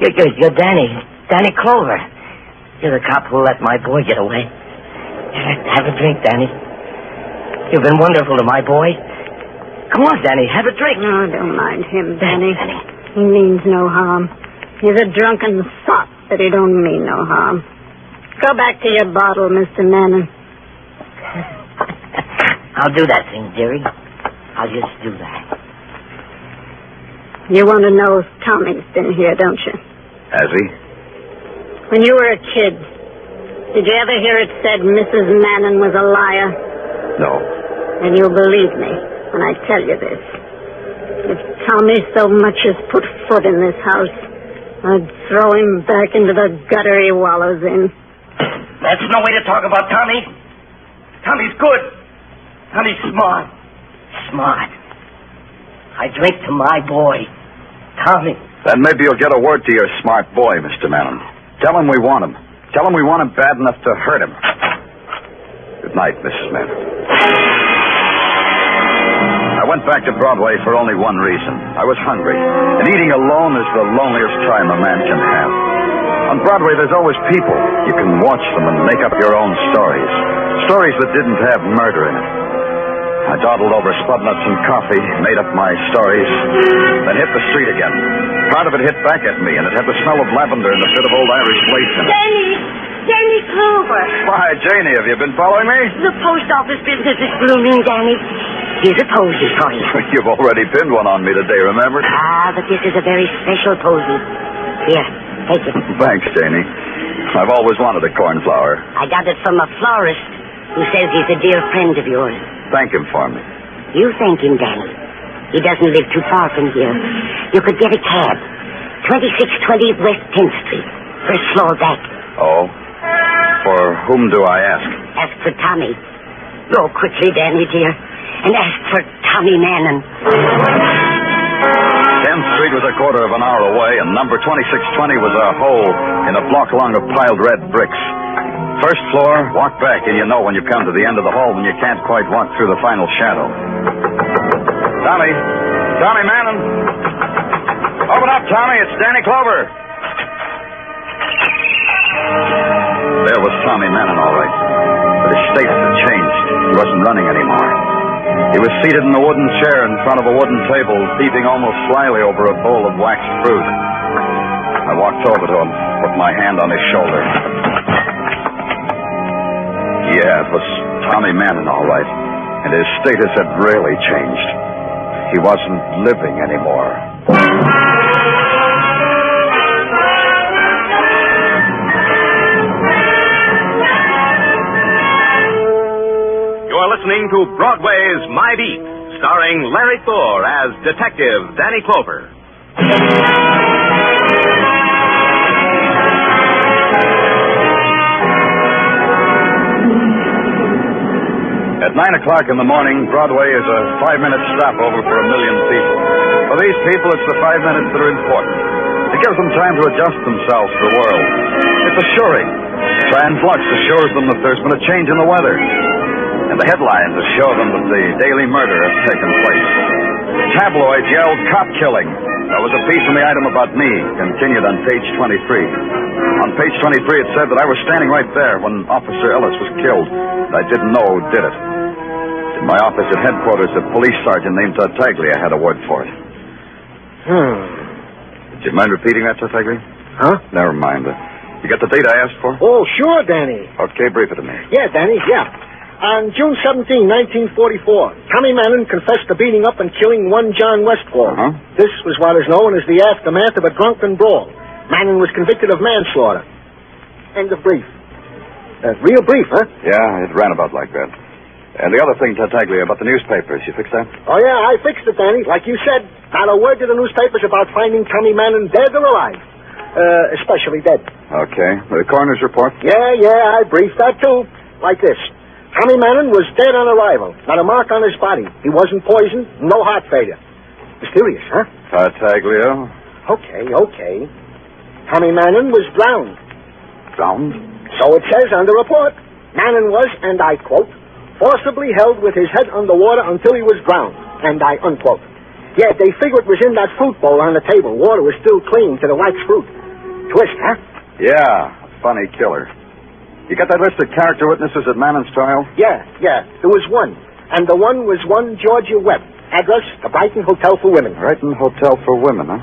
You're Danny Clover. You're the cop who let my boy get away. Have a drink, Danny. You've been wonderful to my boy. Come on, Danny, have a drink. No, don't mind him, Danny. He means no harm. He's a drunken sot, but he don't mean no harm. Go back to your bottle, Mr. Manning. I'll do that thing, dearie. I'll just do that. You want to know if Tommy's been here, don't you? Has he? When you were a kid, did you ever hear it said Mrs. Mannon was a liar? No. And you'll believe me when I tell you this. If Tommy so much as put foot in this house, I'd throw him back into the gutter he wallows in. That's no way to talk about Tommy. Tommy's good. Tommy's smart. Smart. I drink to my boy, Tommy. Then maybe you'll get a word to your smart boy, Mr. Mannon. Tell him we want him. Tell him we want him bad enough to hurt him. Good night, Mrs. Mannon. I went back to Broadway for only one reason. I was hungry. And eating alone is the loneliest time a man can have. On Broadway, there's always people. You can watch them and make up your own stories. Stories that didn't have murder in it. I dawdled over spudnuts and coffee, made up my stories, then hit the street again. Part of it hit back at me, and it had the smell of lavender and a bit of old Irish lace in it. Danny Clover. Why, Janie, have you been following me? The post office business is blooming, Danny. Here's a posy for you. You've already pinned one on me today, remember? Ah, but this is a very special posy. Here, take it. Thanks, Janie. I've always wanted a cornflower. I got it from a florist who says he's a dear friend of yours. Thank him for me. You thank him, Danny. He doesn't live too far from here. You could get a cab. 2620 West 10th Street. First floor back. Oh? For whom do I ask? Ask for Tommy. Go quickly, Danny, dear, and ask for Tommy Mannon. 10th Street was a quarter of an hour away, and number 2620 was a hole in a block long of piled red bricks. First floor, walk back, and you know when you come to the end of the hall when you can't quite walk through the final shadow. Tommy! Tommy Mannon! Open up, Tommy. It's Danny Clover. There was Tommy Mannon, all right. But his state had changed. He wasn't running anymore. He was seated in a wooden chair in front of a wooden table, peeping almost slyly over a bowl of waxed fruit. I walked over to him, put my hand on his shoulder. Yeah, it was Tommy Mannon, all right. And his status had really changed. He wasn't living anymore. You're listening to Broadway's My Beat, starring Larry Thor as Detective Danny Clover. At 9 o'clock in the morning, Broadway is a 5-minute stopover for 1 million people. For these people, it's the 5 minutes that are important. It gives them time to adjust themselves to the world. It's assuring. Transflux assures them that there's been a change in the weather. And the headlines assure them that the daily murder has taken place. Tabloids yelled, "Cop killing." There was a piece in the item about me, continued on page 23. On page 23, it said that I was standing right there when Officer Ellis was killed. I didn't know who did it. In my office at headquarters, a police sergeant named Tartaglia had a word for it. Do you mind repeating that, Tartaglia? Huh? Never mind. You got the date I asked for? Oh, sure, Danny. Okay, brief it to me. Yeah, Danny, yeah. On June 17, 1944, Tommy Mannon confessed to beating up and killing one John Westfall. This was what is known as the aftermath of a drunken brawl. Mannon was convicted of manslaughter. End of brief. Real brief, huh? Yeah, it ran about like that. And the other thing, Tartaglia, about the newspapers, you fixed that? Oh, yeah, I fixed it, Danny. Like you said, not a word to the newspapers about finding Tommy Mannon dead or alive. Especially dead. Okay. The coroner's report? Yeah, I briefed that, too. Like this. Tommy Mannon was dead on arrival. Not a mark on his body. He wasn't poisoned. No heart failure. Mysterious, huh? Tartaglia? Okay. Tommy Mannon was drowned. Drowned? So it says on the report. Mannon was, and I quote, forcibly held with his head underwater until he was drowned, and I unquote. Yeah, they figure it was in that fruit bowl on the table. Water was still clinging to the waxed fruit. Twist, huh? Yeah, funny killer. You got that list of character witnesses at Mannon's trial? Yeah. There was one. And the one was one Georgia Webb. Address, the Brighton Hotel for Women. Brighton Hotel for Women, huh?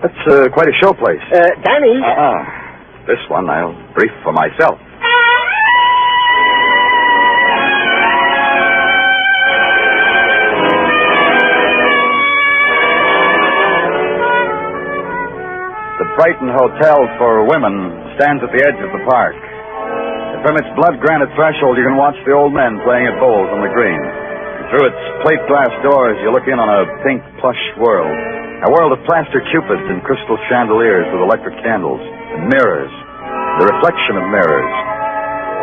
That's quite a showplace. Danny. This one I'll brief for myself. Brighton Hotel for Women stands at the edge of the park. And from its blood-granite threshold, you can watch the old men playing at bowls on the green. And through its plate glass doors, you look in on a pink plush world. A world of plaster cupids and crystal chandeliers with electric candles and mirrors. The reflection of mirrors.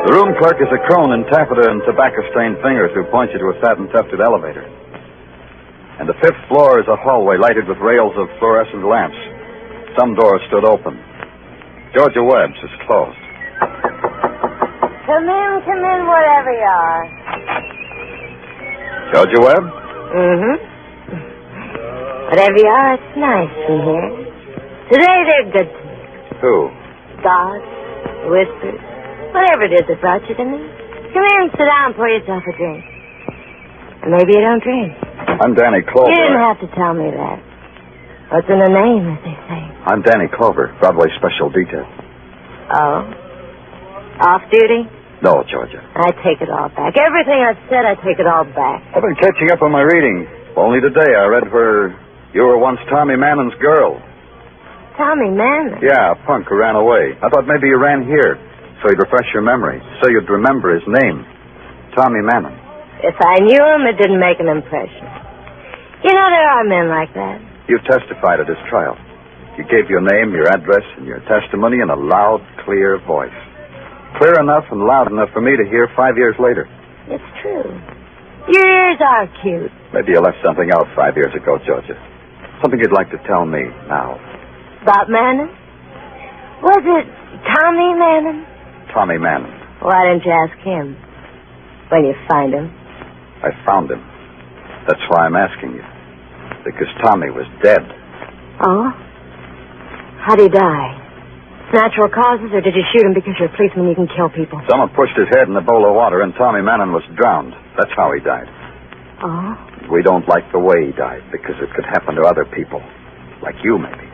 The room clerk is a crone in taffeta and tobacco-stained fingers who points you to a satin-tufted elevator. And the 5th floor is a hallway lighted with rails of fluorescent lamps. Some doors stood open. Georgia Webb's is closed. Come in, wherever you are. Georgia Webb? Mm-hmm. Whatever you are, it's nice in here. Today they're good to me. Who? God, whispers, whatever it is that brought you to me. Come here and sit down and pour yourself a drink. And maybe you don't drink. I'm Danny Clover. You didn't have to tell me that. What's in the name, as they say? I'm Danny Clover, Broadway Special Detail. Oh? Off duty? No, Georgia. I take it all back. Everything I've said, I take it all back. I've been catching up on my reading. Only today I read where you were once Tommy Mannon's girl. Tommy Mannon? Yeah, a punk who ran away. I thought maybe you ran here, so you'd refresh your memory, so you'd remember his name. Tommy Mannon. If I knew him, it didn't make an impression. You know, there are men like that. You testified at his trial. You gave your name, your address, and your testimony in a loud, clear voice. Clear enough and loud enough for me to hear 5 years later. It's true. Your ears are cute. Maybe you left something out 5 years ago, Georgia. Something you'd like to tell me now. About Mannon? Was it Tommy Mannon? Tommy Mannon. Why didn't you ask him when you find him? I found him. That's why I'm asking you. Because Tommy was dead. Oh? How'd he die? Natural causes, or did you shoot him because you're a policeman and you can kill people? Someone pushed his head in a bowl of water and Tommy Mannon was drowned. That's how he died. Oh? We don't like the way he died because it could happen to other people. Like you, maybe.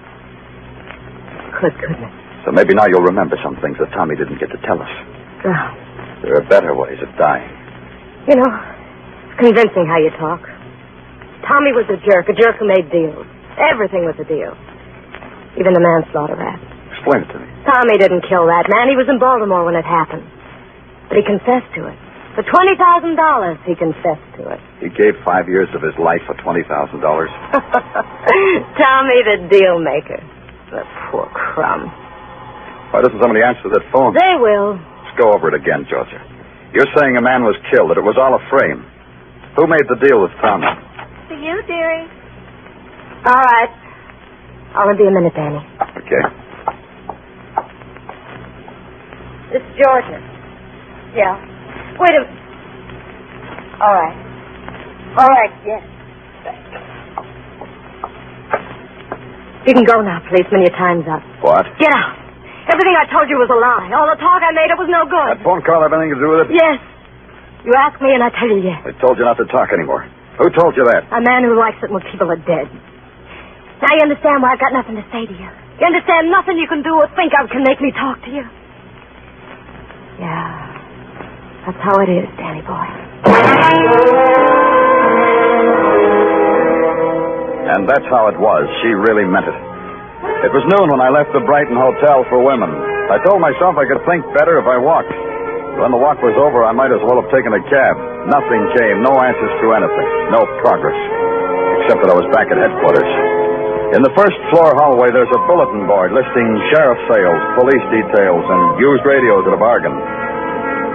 Good goodness. So maybe now you'll remember some things that Tommy didn't get to tell us. Oh. There are better ways of dying. You know, it's convincing how you talk. Tommy was a jerk who made deals. Everything was a deal. Even the manslaughter rap. Explain it to me. Tommy didn't kill that man. He was in Baltimore when it happened. But he confessed to it. For $20,000, he confessed to it. He gave 5 years of his life for $20,000. Tommy the deal maker. The poor crumb. Why doesn't somebody answer that phone? They will. Let's go over it again, Georgia. You're saying a man was killed, that it was all a frame. Who made the deal with Tommy? To you, dearie. All right. I'll be a minute, Danny. Okay. It's Georgia. Yeah. Wait a minute. All right. All right, yes. You can go now, policeman. Your time's up. What? Get out. Everything I told you was a lie. All the talk I made, it was no good. That phone call have anything to do with it? Yes. You ask me, and I tell you yes. I told you not to talk anymore. Who told you that? A man who likes it when people are dead. Now you understand why I've got nothing to say to you. You understand nothing you can do or think of can make me talk to you. Yeah. That's how it is, Danny boy. And that's how it was. She really meant it. It was noon when I left the Brighton Hotel for Women. I told myself I could think better if I walked. When the walk was over, I might as well have taken a cab. Nothing came, no answers to anything, no progress. Except that I was back at headquarters. In the first floor hallway, there's a bulletin board listing sheriff sales, police details, and used radios at a bargain.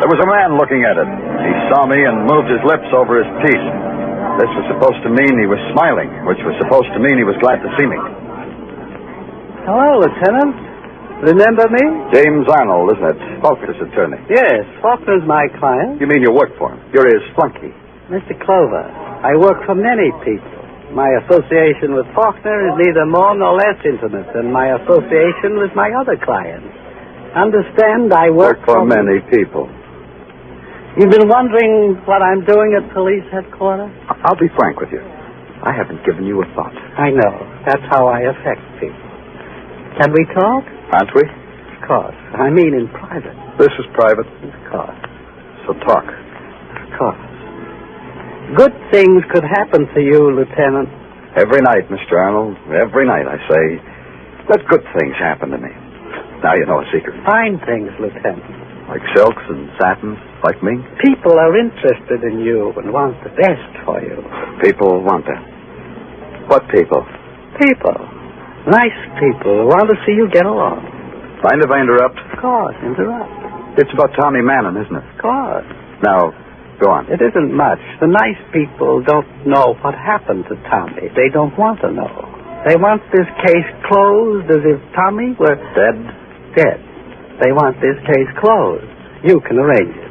There was a man looking at it. He saw me and moved his lips over his teeth. This was supposed to mean he was smiling, which was supposed to mean he was glad to see me. Hello, Lieutenant. Remember me? James Arnold, isn't it? Faulkner's attorney. Yes, Faulkner's my client. You mean you work for him? You're his flunky. Mr. Clover, I work for many people. My association with Faulkner is neither more nor less intimate than my association with my other clients. Understand, I work for many people. You've been wondering what I'm doing at police headquarters? I'll be frank with you. I haven't given you a thought. I know. That's how I affect people. Can we talk? Aren't we? Of course. I mean in private. This is private. Of course. So talk. Of course. Good things could happen to you, Lieutenant. Every night, Mr. Arnold. Every night, I say. Let good things happen to me. Now you know a secret. Fine things, Lieutenant. Like silks and satins, like me? People are interested in you and want the best for you. People want that. What people? People. Nice people who want to see you get along. Mind if I interrupt? Of course, interrupt. It's about Tommy Mannon, isn't it? Of course. Now, go on. It isn't much. The nice people don't know what happened to Tommy. They don't want to know. They want this case closed as if Tommy were... Dead. They want this case closed. You can arrange it.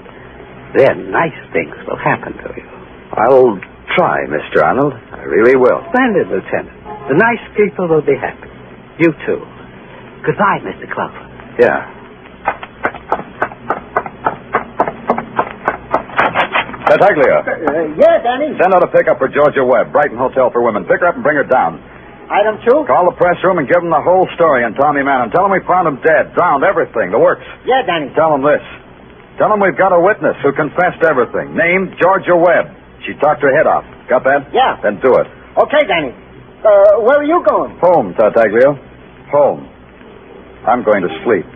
Then nice things will happen to you. I'll try, Mr. Arnold. I really will. Splendid, Lieutenant. The nice people will be happy. You too. Goodbye, Mr. Clover. Yeah. Tartaglia. Yeah, Danny. Send out a pickup for Georgia Webb, Brighton Hotel for Women. Pick her up and bring her down. Item 2? Call the press room and give them the whole story on Tommy Mannon. Tell them we found him dead, drowned, everything, the works. Yeah, Danny. Tell them this. Tell them we've got a witness who confessed everything. Named Georgia Webb. She talked her head off. Got that? Yeah. Then do it. Okay, Danny. Where are you going? Home, Tartaglia. Home. I'm going to sleep.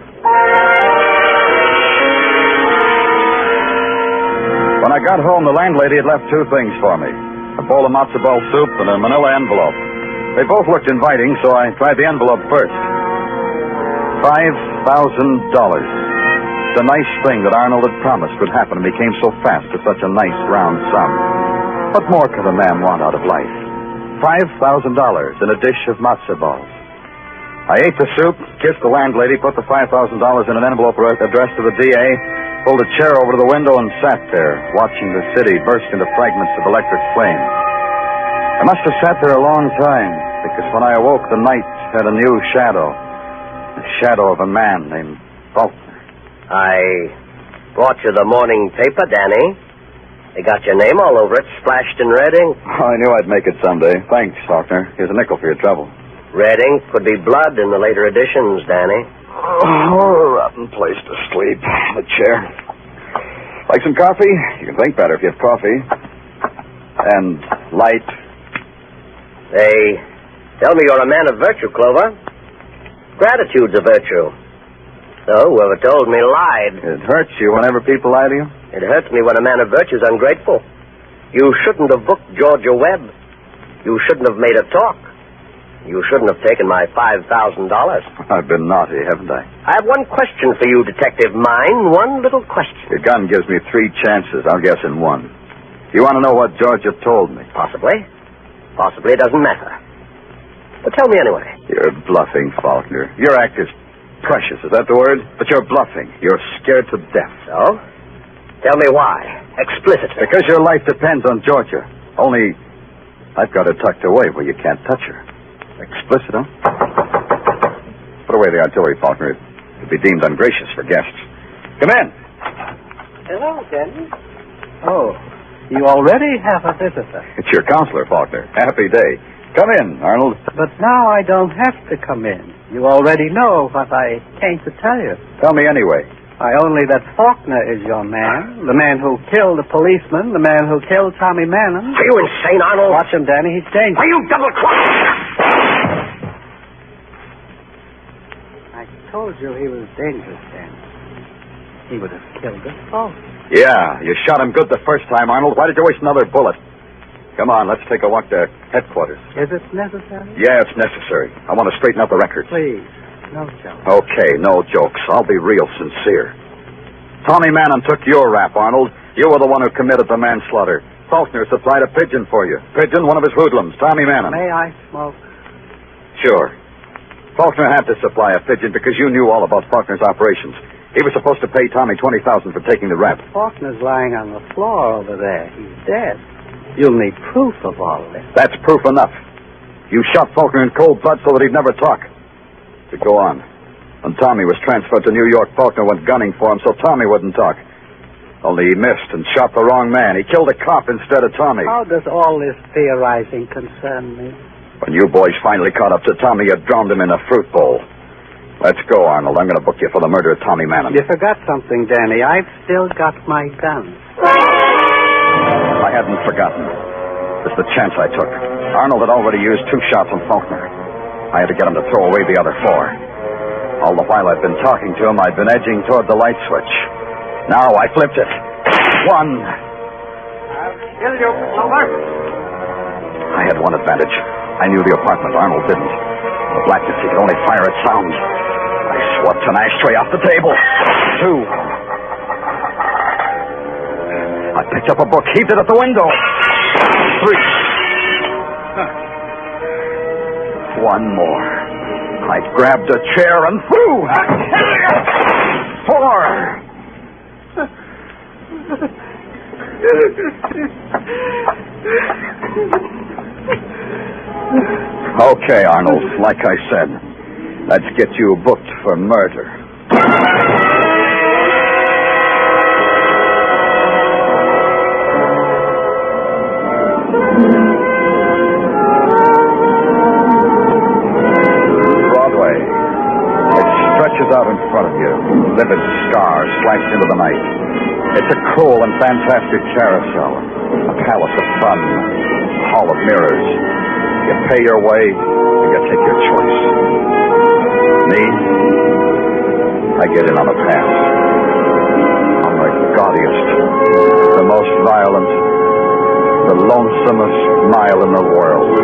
When I got home, the landlady had left 2 things for me. A bowl of matzo ball soup and a manila envelope. They both looked inviting, so I tried the envelope first. $5,000. The nice thing that Arnold had promised would happen to me came so fast to such a nice round sum. What more could a man want out of life? $5,000 in a dish of matzo balls. I ate the soup, kissed the landlady, put the $5,000 in an envelope addressed to the DA, pulled a chair over to the window and sat there, watching the city burst into fragments of electric flame. I must have sat there a long time, because when I awoke, the night had a new shadow. The shadow of a man named Faulkner. I brought you the morning paper, Danny. They got your name all over it, splashed in red ink. Oh, I knew I'd make it someday. Thanks, Faulkner. Here's a nickel for your trouble. Red ink could be blood in the later editions, Danny. Oh, rotten place to sleep. The chair. Like some coffee? You can think better if you have coffee. And light. They tell me you're a man of virtue, Clover. Gratitude's a virtue. So whoever told me lied. It hurts you whenever people lie to you? It hurts me when a man of virtue is ungrateful. You shouldn't have booked Georgia Webb. You shouldn't have made her talk. You shouldn't have taken my $5,000. I've been naughty, haven't I? I have one question for you, Detective Mine. One little question. Your gun gives me 3 chances. I'll guess in 1. You want to know what Georgia told me? Possibly. Possibly. It doesn't matter. But tell me anyway. You're bluffing, Faulkner. Your act is precious. Is that the word? But you're bluffing. You're scared to death. So? Tell me why. Explicitly. Because your life depends on Georgia. Only I've got her tucked away where you can't touch her. Explicit, huh? Put away the artillery, Faulkner. It'd be deemed ungracious for guests. Come in. Hello, Danny. Oh, you already have a visitor. It's your counselor, Faulkner. Happy day. Come in, Arnold. But now I don't have to come in. You already know what I came to tell you. Tell me anyway. Only that Faulkner is your man. The man who killed the policeman. The man who killed Tommy Mannon. Are you insane, Arnold? Watch him, Danny. He's dangerous. Are you double-crossing? I told you he was dangerous, Danny. He would have killed us both. Yeah, you shot him good the first time, Arnold. Why did you waste another bullet? Come on, let's take a walk to headquarters. Is it necessary? Yeah, it's necessary. I want to straighten out the records. Please, no jokes. Okay, no jokes. I'll be real sincere. Tommy Mannon took your rap, Arnold. You were the one who committed the manslaughter. Faulkner supplied a pigeon for you. Pigeon, one of his hoodlums, Tommy Mannon. May I smoke? Sure. Faulkner had to supply a pigeon because you knew all about Faulkner's operations. He was supposed to pay Tommy $20,000 for taking the rap. Faulkner's lying on the floor over there. He's dead. You'll need proof of all this. That's proof enough. You shot Faulkner in cold blood so that he'd never talk. To go on. When Tommy was transferred to New York, Faulkner went gunning for him so Tommy wouldn't talk. Only he missed and shot the wrong man. He killed a cop instead of Tommy. How does all this theorizing concern me? When you boys finally caught up to Tommy, you drowned him in a fruit bowl. Let's go, Arnold. I'm going to book you for the murder of Tommy Mannon. You forgot something, Danny. I've still got my gun. I hadn't forgotten. It's the chance I took. Arnold had already used 2 shots on Faulkner. I had to get him to throw away the other 4. All the while I'd been talking to him, I'd been edging toward the light switch. Now I flipped it. 1. I'll kill you, Clover. I had one advantage. I knew the apartment. Arnold didn't. The black he could only fire at sound. I swept an ashtray off the table. 2. I picked up a book, heaved it at the window. 3. One more. I grabbed a chair and threw. 4. Okay, Arnold, like I said, let's get you booked for murder. Broadway. It stretches out in front of you, livid scars slashed into the night. It's a cruel and fantastic carousel, a palace of fun, a hall of mirrors. You pay your way, and you take your choice. Me, I get in on a pass. I'm the gaudiest, the most violent, the lonesomest mile in the world.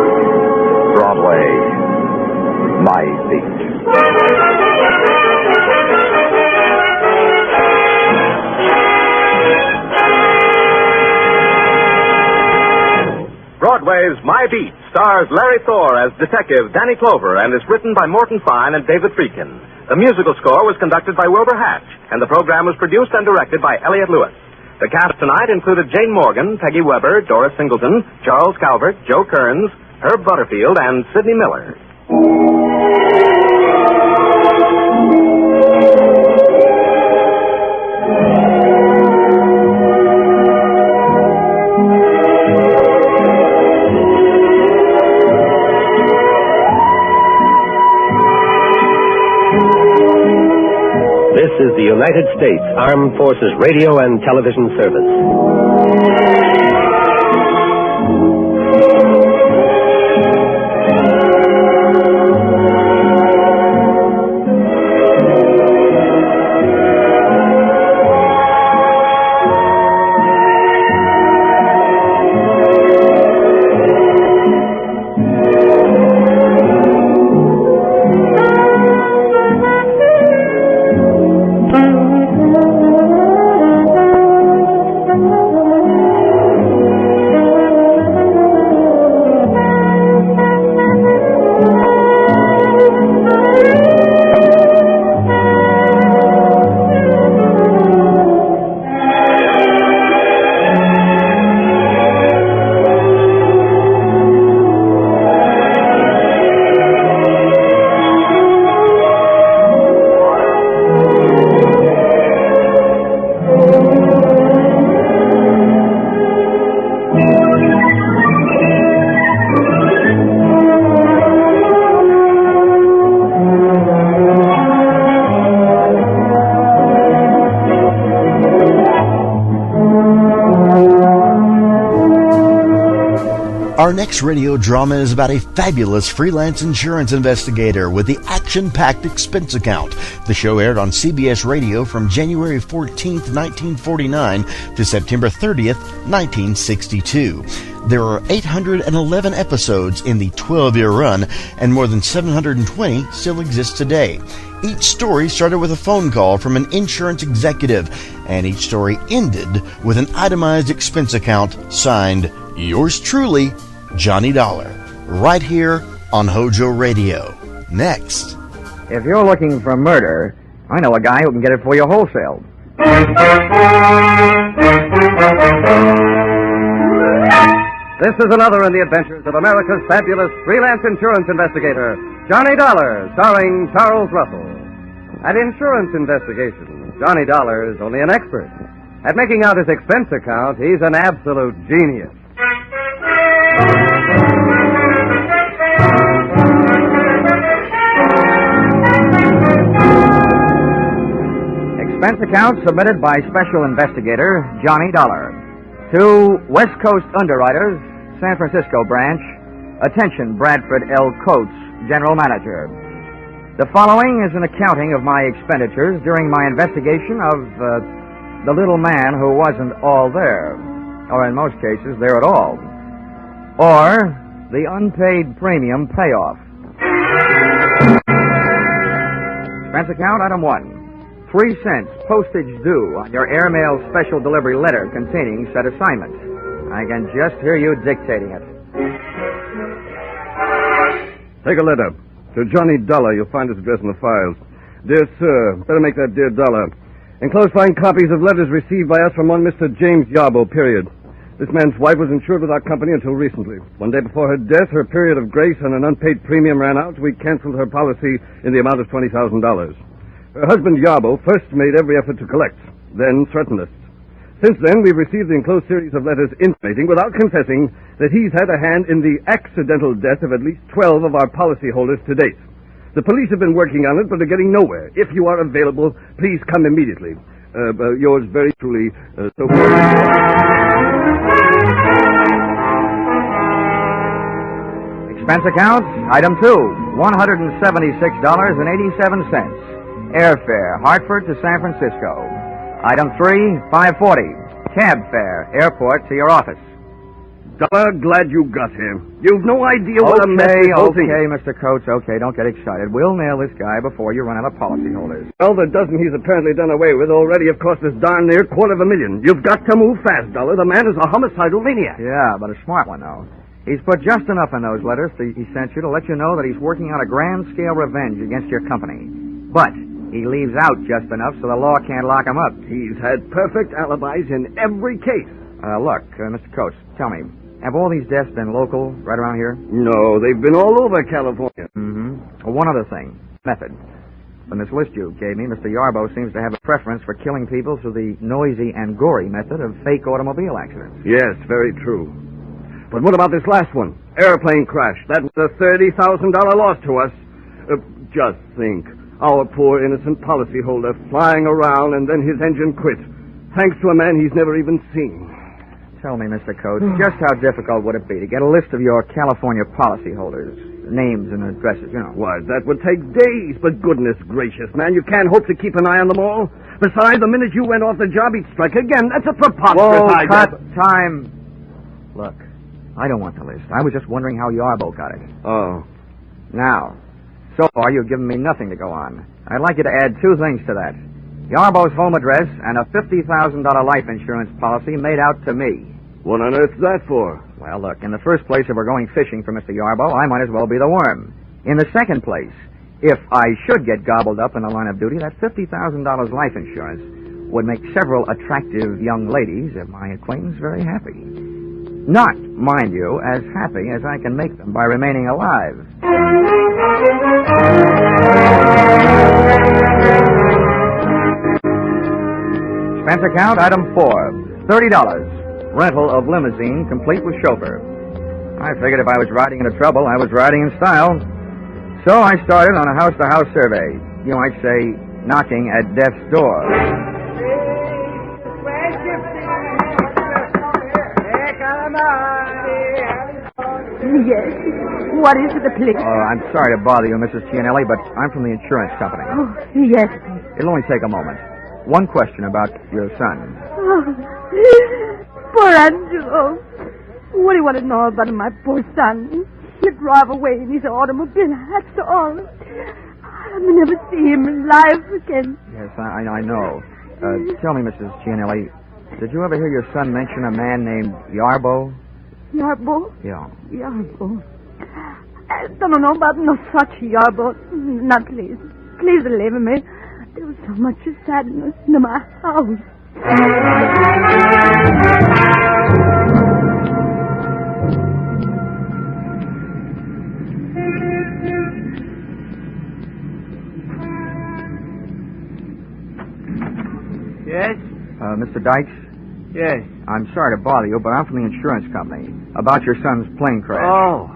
Broadway, my beat. Broadway's My Beat stars Larry Thor as Detective Danny Clover and is written by Morton Fine and David Friedkin. The musical score was conducted by Wilbur Hatch, and the program was produced and directed by Elliott Lewis. The cast tonight included Jane Morgan, Peggy Weber, Doris Singleton, Charles Calvert, Joe Kearns, Herb Butterfield, and Sidney Miller. This is the United States Armed Forces Radio and Television Service. Our next radio drama is about a fabulous freelance insurance investigator with the action-packed expense account. The show aired on CBS Radio from January 14th, 1949 to September 30th, 1962. There are 811 episodes in the 12-year run, and more than 720 still exist today. Each story started with a phone call from an insurance executive, and each story ended with an itemized expense account signed, Yours truly, Johnny Dollar, right here on HOJO Radio. Next. If you're looking for murder, I know a guy who can get it for you wholesale. This is another in the adventures of America's fabulous freelance insurance investigator, Johnny Dollar, starring Charles Russell. At insurance investigations, Johnny Dollar is only an expert. At making out his expense account, he's an absolute genius. Expense account submitted by Special Investigator Johnny Dollar to West Coast Underwriters, San Francisco branch, Attention, Bradford L. Coates, General Manager. The following is an accounting of my expenditures during my investigation of the little man who wasn't all there, or in most cases, there at all, or the unpaid premium payoff. Expense account, item 1. 3 cents postage due on your airmail special delivery letter containing said assignment. I can just hear you dictating it. Take a letter. To Johnny Dollar. You'll find his address in the files. Dear Sir, better make that Dear Dollar. Enclosed find copies of letters received by us from one Mr. James Yarbo, period. This man's wife was insured with our company until recently. One day before her death, her period of grace on an unpaid premium ran out. We canceled her policy in the amount of $20,000. Her husband, Yarbo, first made every effort to collect, then threatened us. Since then, we've received the enclosed series of letters intimating, without confessing, that he's had a hand in the accidental death of at least 12 of our policyholders to date. The police have been working on it, but are getting nowhere. If you are available, please come immediately. Yours very truly, Sophie. Expense account, item 2, $176.87. Airfare, Hartford to San Francisco. Item 3, $5.40. Cab fare, airport to your office. Dollar, glad you got here. You've no idea what a mess this whole thing is. Okay, Mr. Coates, okay, don't get excited. We'll nail this guy before you run out of policyholders. Well, the dozen he's apparently done away with already have cost us darn near $250,000. You've got to move fast, Dollar. The man is a homicidal maniac. Yeah, but a smart one, though. He's put just enough in those letters he sent you to let you know that he's working out a grand-scale revenge against your company. But he leaves out just enough so the law can't lock him up. He's had perfect alibis in every case. Look, Mr. Coates, tell me, have all these deaths been local, right around here? No, they've been all over California. Mm-hmm. Well, one other thing, method. On this list you gave me, Mr. Yarbo seems to have a preference for killing people through the noisy and gory method of fake automobile accidents. Yes, very true. But what about this last one? Airplane crash. That was a $30,000 loss to us. Just think. Our poor innocent policyholder flying around and then his engine quit. Thanks to a man he's never even seen. Tell me, Mr. Coates, just how difficult would it be to get a list of your California policyholders? Names and addresses, you know. Why, that would take days. But goodness gracious, man, you can't hope to keep an eye on them all. Besides, the minute you went off the job, he'd strike again. That's a preposterous idea. Cut time. Look, I don't want the list. I was just wondering how Yarbo got it. Oh. Now, so far you've given me nothing to go on. I'd like you to add 2 things to that. Yarbo's home address and a $50,000 life insurance policy made out to me. What on earth's that for? Well, look, in the first place, if we're going fishing for Mr. Yarbo, I might as well be the worm. In the second place, if I should get gobbled up in the line of duty, that $50,000 life insurance would make several attractive young ladies of my acquaintance very happy. Not, mind you, as happy as I can make them by remaining alive. Expense account, item 4, $30. Rental of limousine, complete with chauffeur. I figured if I was riding into trouble, I was riding in style. So I started on a house-to-house survey. You might say, knocking at death's door. Yes. What is it, please? I'm sorry to bother you, Mrs. Cianelli, but I'm from the insurance company. Oh, yes. It'll only take a moment. One question about your son. Oh, poor Angelo. What do you want to know about my poor son? He drove away in his automobile, that's all. I'll never see him alive again. Yes, I know. Tell me, Mrs. Cianelli, did you ever hear your son mention a man named Yarbo? Yarbo? Yeah. Yarbo. I don't know about no such Yarbo. Not please. Please believe me. There was so much sadness in my house. Yes? Mr. Dykes? Yes. I'm sorry to bother you, but I'm from the insurance company. About your son's plane crash. Oh. I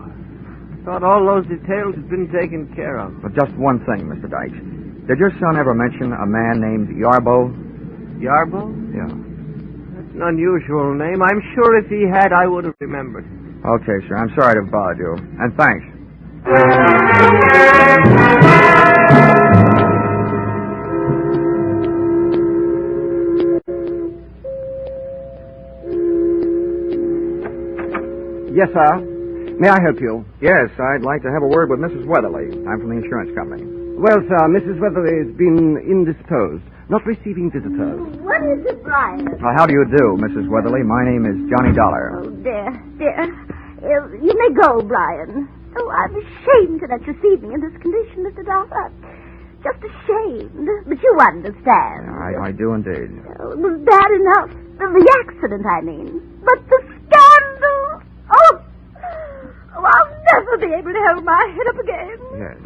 thought all those details had been taken care of. But just one thing, Mr. Dykes. Did your son ever mention a man named Yarbo? Yarbo? Yeah. That's an unusual name. I'm sure if he had, I would have remembered. Okay, sir. I'm sorry to have bothered you. And thanks. Yes, sir. May I help you? Yes, I'd like to have a word with Mrs. Weatherly. I'm from the insurance company. Well, sir, Mrs. Weatherly has been indisposed, not receiving visitors. What is it, Brian? How do you do, Mrs. Weatherly? My name is Johnny Dollar. Oh, dear. You may go, Brian. Oh, I'm ashamed to let you see me in this condition, Mr. Dollar. Just ashamed. But you understand. I do indeed. Oh, it was bad enough. The accident, I mean. But the scandal. Oh, I'll never be able to hold my head up again. Yes.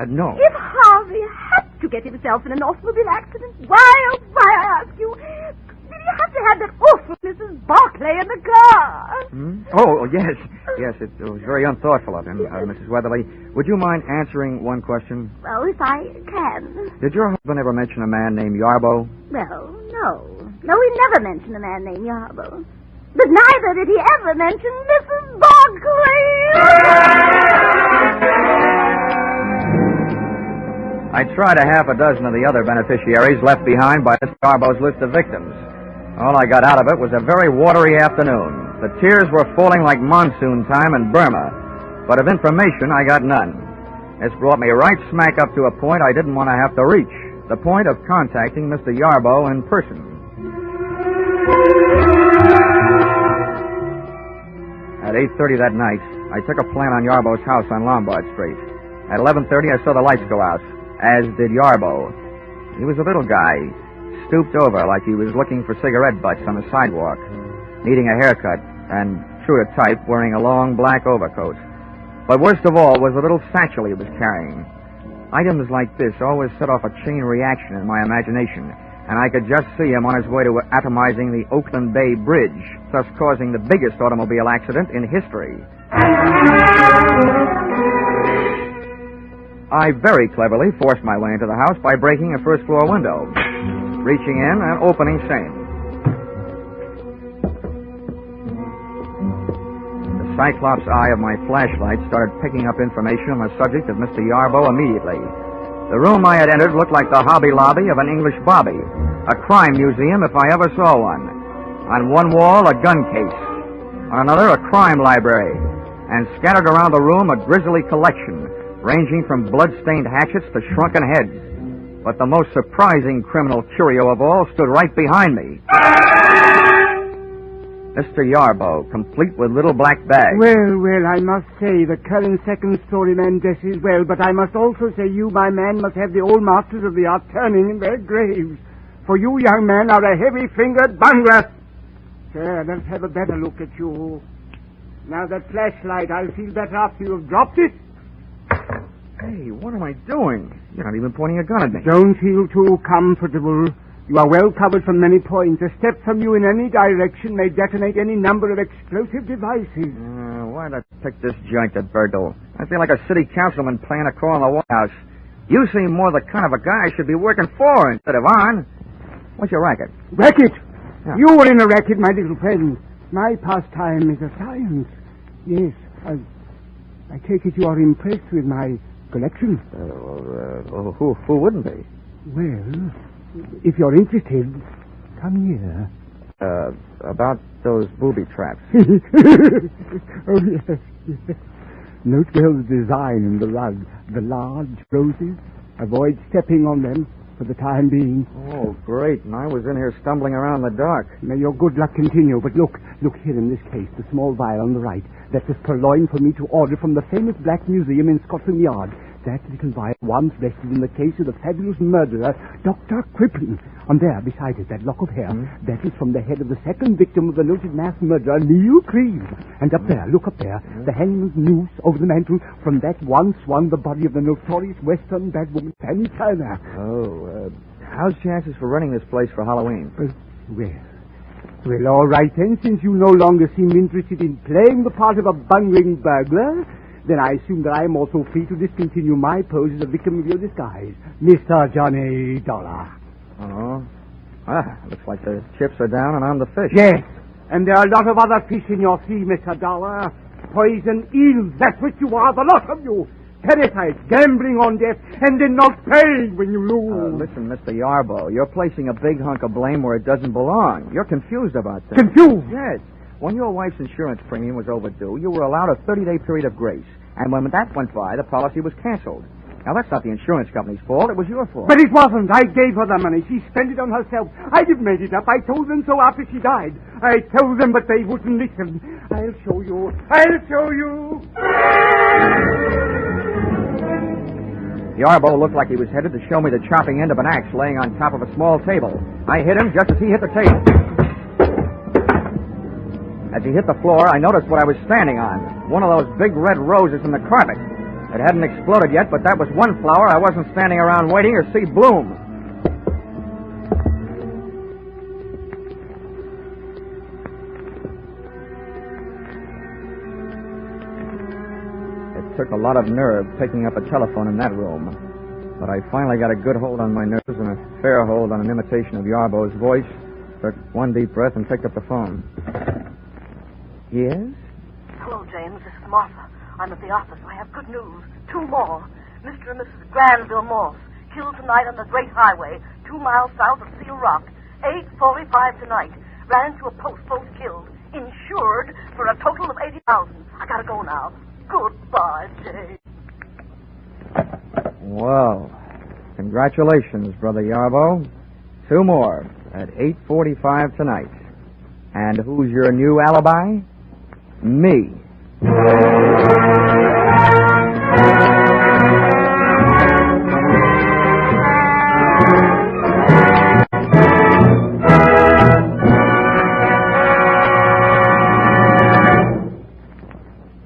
No. If Harvey had to get himself in an automobile accident, why, I ask you, did he have to have that awful Mrs. Barclay in the car? Oh, yes. Yes, it was very unthoughtful of him, Mrs. Weatherly. Would you mind answering one question? Well, if I can. Did your husband ever mention a man named Yarbo? Well, no. No, he never mentioned a man named Yarbo. But neither did he ever mention Mrs. Barclay. I tried a half a dozen of the other beneficiaries left behind by Mr. Yarbo's list of victims. All I got out of it was a very watery afternoon. The tears were falling like monsoon time in Burma. But of information, I got none. This brought me right smack up to a point I didn't want to have to reach. The point of contacting Mr. Yarbo in person. At 8:30 that night, I took a plan on Yarbo's house on Lombard Street. At 11:30, I saw the lights go out, as did Yarbo. He was a little guy, stooped over like he was looking for cigarette butts on the sidewalk, needing a haircut, and, true to type, wearing a long black overcoat. But worst of all was the little satchel he was carrying. Items like this always set off a chain reaction in my imagination, and I could just see him on his way to atomizing the Oakland Bay Bridge, thus causing the biggest automobile accident in history. I very cleverly forced my way into the house by breaking a first-floor window, reaching in and opening same. The cyclops eye of my flashlight started picking up information on the subject of Mr. Yarbo immediately. The room I had entered looked like the Hobby Lobby of an English bobby, a crime museum if I ever saw one. On one wall, a gun case. On another, a crime library. And scattered around the room, a grisly collection, ranging from blood-stained hatchets to shrunken heads. But the most surprising criminal curio of all stood right behind me. Mr. Yarbo, complete with little black bags. Well, I must say, the current second-story man dresses well, but I must also say you, my man, must have the old masters of the art turning in their graves. For you, young man, are a heavy-fingered bungler. There, let's have a better look at you. Now, that flashlight, I'll feel better after you've dropped it. Hey, what am I doing? You're not even pointing a gun at me. Don't feel too comfortable. You are well covered from many points. A step from you in any direction may detonate any number of explosive devices. Why did I pick this joint to burgle? I feel like a city councilman playing a call in the White House. You seem more the kind of a guy I should be working for instead of on. What's your racket? Racket? Yeah. You were in a racket, my little friend. My pastime is a science. Yes, I take it you are impressed with my collection. Who wouldn't be? Well, if you're interested, come here. About those booby traps. Oh, yes. Note well the design in the rug. The large roses. Avoid stepping on them for the time being. Oh, great. And I was in here stumbling around in the dark. May your good luck continue. But look here in this case, the small vial on the right. That was purloined for me to order from the famous Black Museum in Scotland Yard. That little vial once rested in the case of the fabulous murderer, Dr. Crippen. On there, beside it, that lock of hair, that is from the head of the second victim of the noted mass murderer, Neil Creed. And up there, look up there, the hangman's noose over the mantel. From that once swung the body of the notorious Western bad woman, Fanny Turner. How's chances for running this place for Halloween? Well, all right then, since you no longer seem interested in playing the part of a bungling burglar, then I assume that I am also free to discontinue my pose as a victim of your disguise, Mr. Johnny Dollar. Oh? Looks like the chips are down and I'm the fish. Yes, and there are a lot of other fish in your sea, Mr. Dollar. poison eels. That's what you are, the lot of you. Parasites, gambling on death, and then not paying when you lose. Listen, Mr. Yarbo, you're placing a big hunk of blame where it doesn't belong. You're confused about things. Confused? Yes. When your wife's insurance premium was overdue, you were allowed a 30-day period of grace. And when that went by, the policy was canceled. Now, that's not the insurance company's fault. It was your fault. But it wasn't. I gave her the money. She spent it on herself. I didn't make it up. I told them so after she died. I told them, but they wouldn't listen. I'll show you. I'll show you. Yarbo looked like he was headed to show me the chopping end of an axe laying on top of a small table. I hit him just as he hit the table. As he hit the floor, I noticed what I was standing on. One of those big red roses in the carpet. It hadn't exploded yet, but that was one flower I wasn't standing around waiting to see bloom. It took a lot of nerve picking up a telephone in that room. But I finally got a good hold on my nerves and a fair hold on an imitation of Yarbo's voice. Took one deep breath and picked up the phone. Yes? Hello, James. This is Martha. I'm at the office. I have good news. 2 more. Mr. and Mrs. Granville Morse, killed tonight on the Great Highway, 2 miles south of Seal Rock. 8:45 tonight. Ran into a post, both killed. Insured for a total of $80,000. I gotta go now. Goodbye, James. Well, congratulations, Brother Yarbo. 2 more at 8:45 tonight. And who's your new alibi? Me.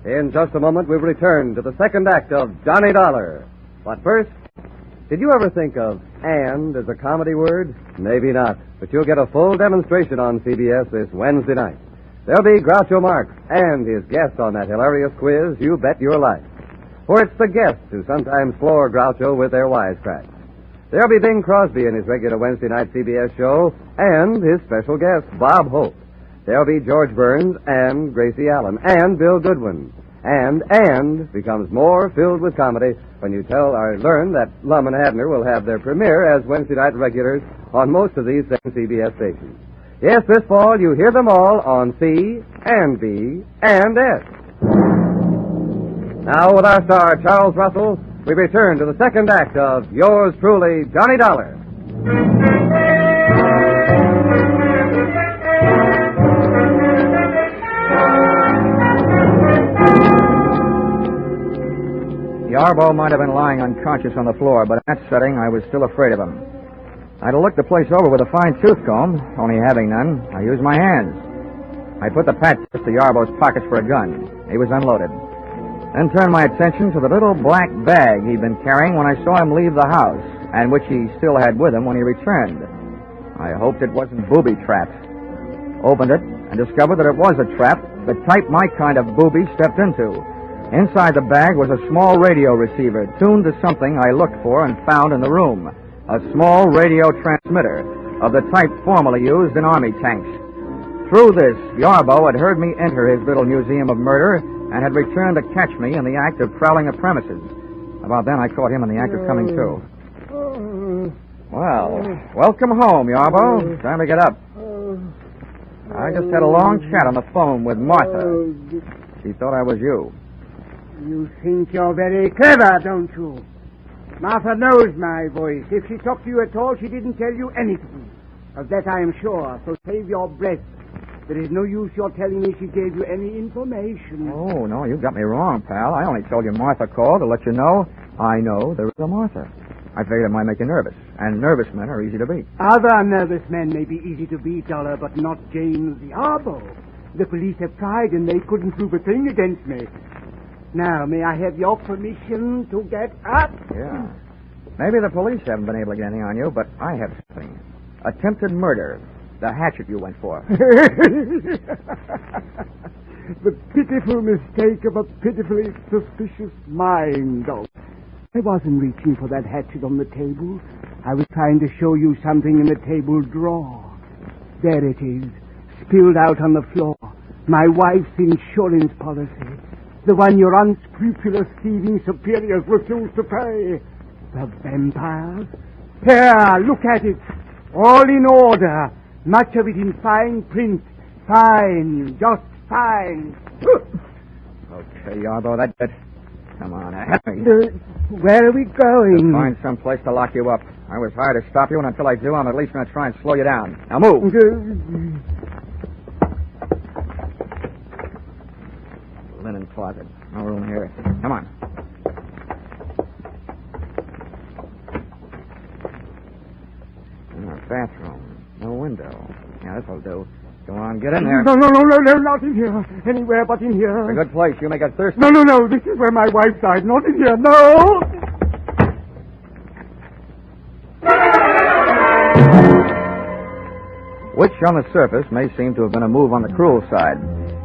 In just a moment, we return to the second act of Johnny Dollar. But first, did you ever think of "and" as a comedy word? Maybe not, but you'll get a full demonstration on CBS this Wednesday night. There'll be Groucho Marx and his guest on that hilarious quiz, You Bet Your Life. For it's the guests who sometimes floor Groucho with their wisecracks. There'll be Bing Crosby in his regular Wednesday night CBS show and his special guest, Bob Hope. There'll be George Burns and Gracie Allen and Bill Goodwin. And becomes more filled with comedy when you learn that Lum and Abner will have their premiere as Wednesday night regulars on most of these same CBS stations. Yes, this fall you hear them all on C and B and S. Now, with our star, Charles Russell, we return to the second act of Yours Truly, Johnny Dollar. Yarbo might have been lying unconscious on the floor, but in that setting, I was still afraid of him. I'd have looked the place over with a fine tooth comb, only having none. I used my hands. I put the patch to Yarbo's pockets for a gun. He was unloaded. Then turned my attention to the little black bag he'd been carrying when I saw him leave the house, and which he still had with him when he returned. I hoped it wasn't booby-trapped. Opened it and discovered that it was a trap, the type my kind of booby stepped into. Inside the bag was a small radio receiver tuned to something I looked for and found in the room. A small radio transmitter of the type formerly used in army tanks. Through this, Yarbo had heard me enter his little museum of murder and had returned to catch me in the act of prowling the premises. About then, I caught him in the act of coming to. Well, welcome home, Yarbo. Time to get up. I just had a long chat on the phone with Martha. She thought I was you. You think you're very clever, don't you? Martha knows my voice. If she talked to you at all, she didn't tell you anything. Of that I am sure, so save your breath. There is no use your telling me she gave you any information. Oh, no, you got me wrong, pal. I only told you Martha called to let you know I know there is a Martha. I figured it might make you nervous, and nervous men are easy to beat. Other nervous men may be easy to beat, Dollar, but not James Yarbo. The police have tried, and they couldn't prove a thing against me. Now, may I have your permission to get up? Yeah. Maybe the police haven't been able to get anything on you, but I have something. Attempted murder. The hatchet you went for. The pitiful mistake of a pitifully suspicious mind, Dollar. I wasn't reaching for that hatchet on the table. I was trying to show you something in the table drawer. There it is, spilled out on the floor. My wife's insurance policy. The one your unscrupulous thieving superiors refuse to pay. The vampires? Here, look at it. All in order. Much of it in fine print. Fine. Just fine. Okay, Yarbo, that's it. Come on, Henry. Where are we going? Find some place to lock you up. I was hired to stop you, and until I do, I'm at least going to try and slow you down. Now move. Linen closet. No room here. Come on. Bathroom. No window. Yeah, this'll do. Go on, get in there. No, not in here. Anywhere but in here. It's a good place. You may get thirsty. No. This is where my wife died. Not in here. No! Which, on the surface, may seem to have been a move on the cruel side.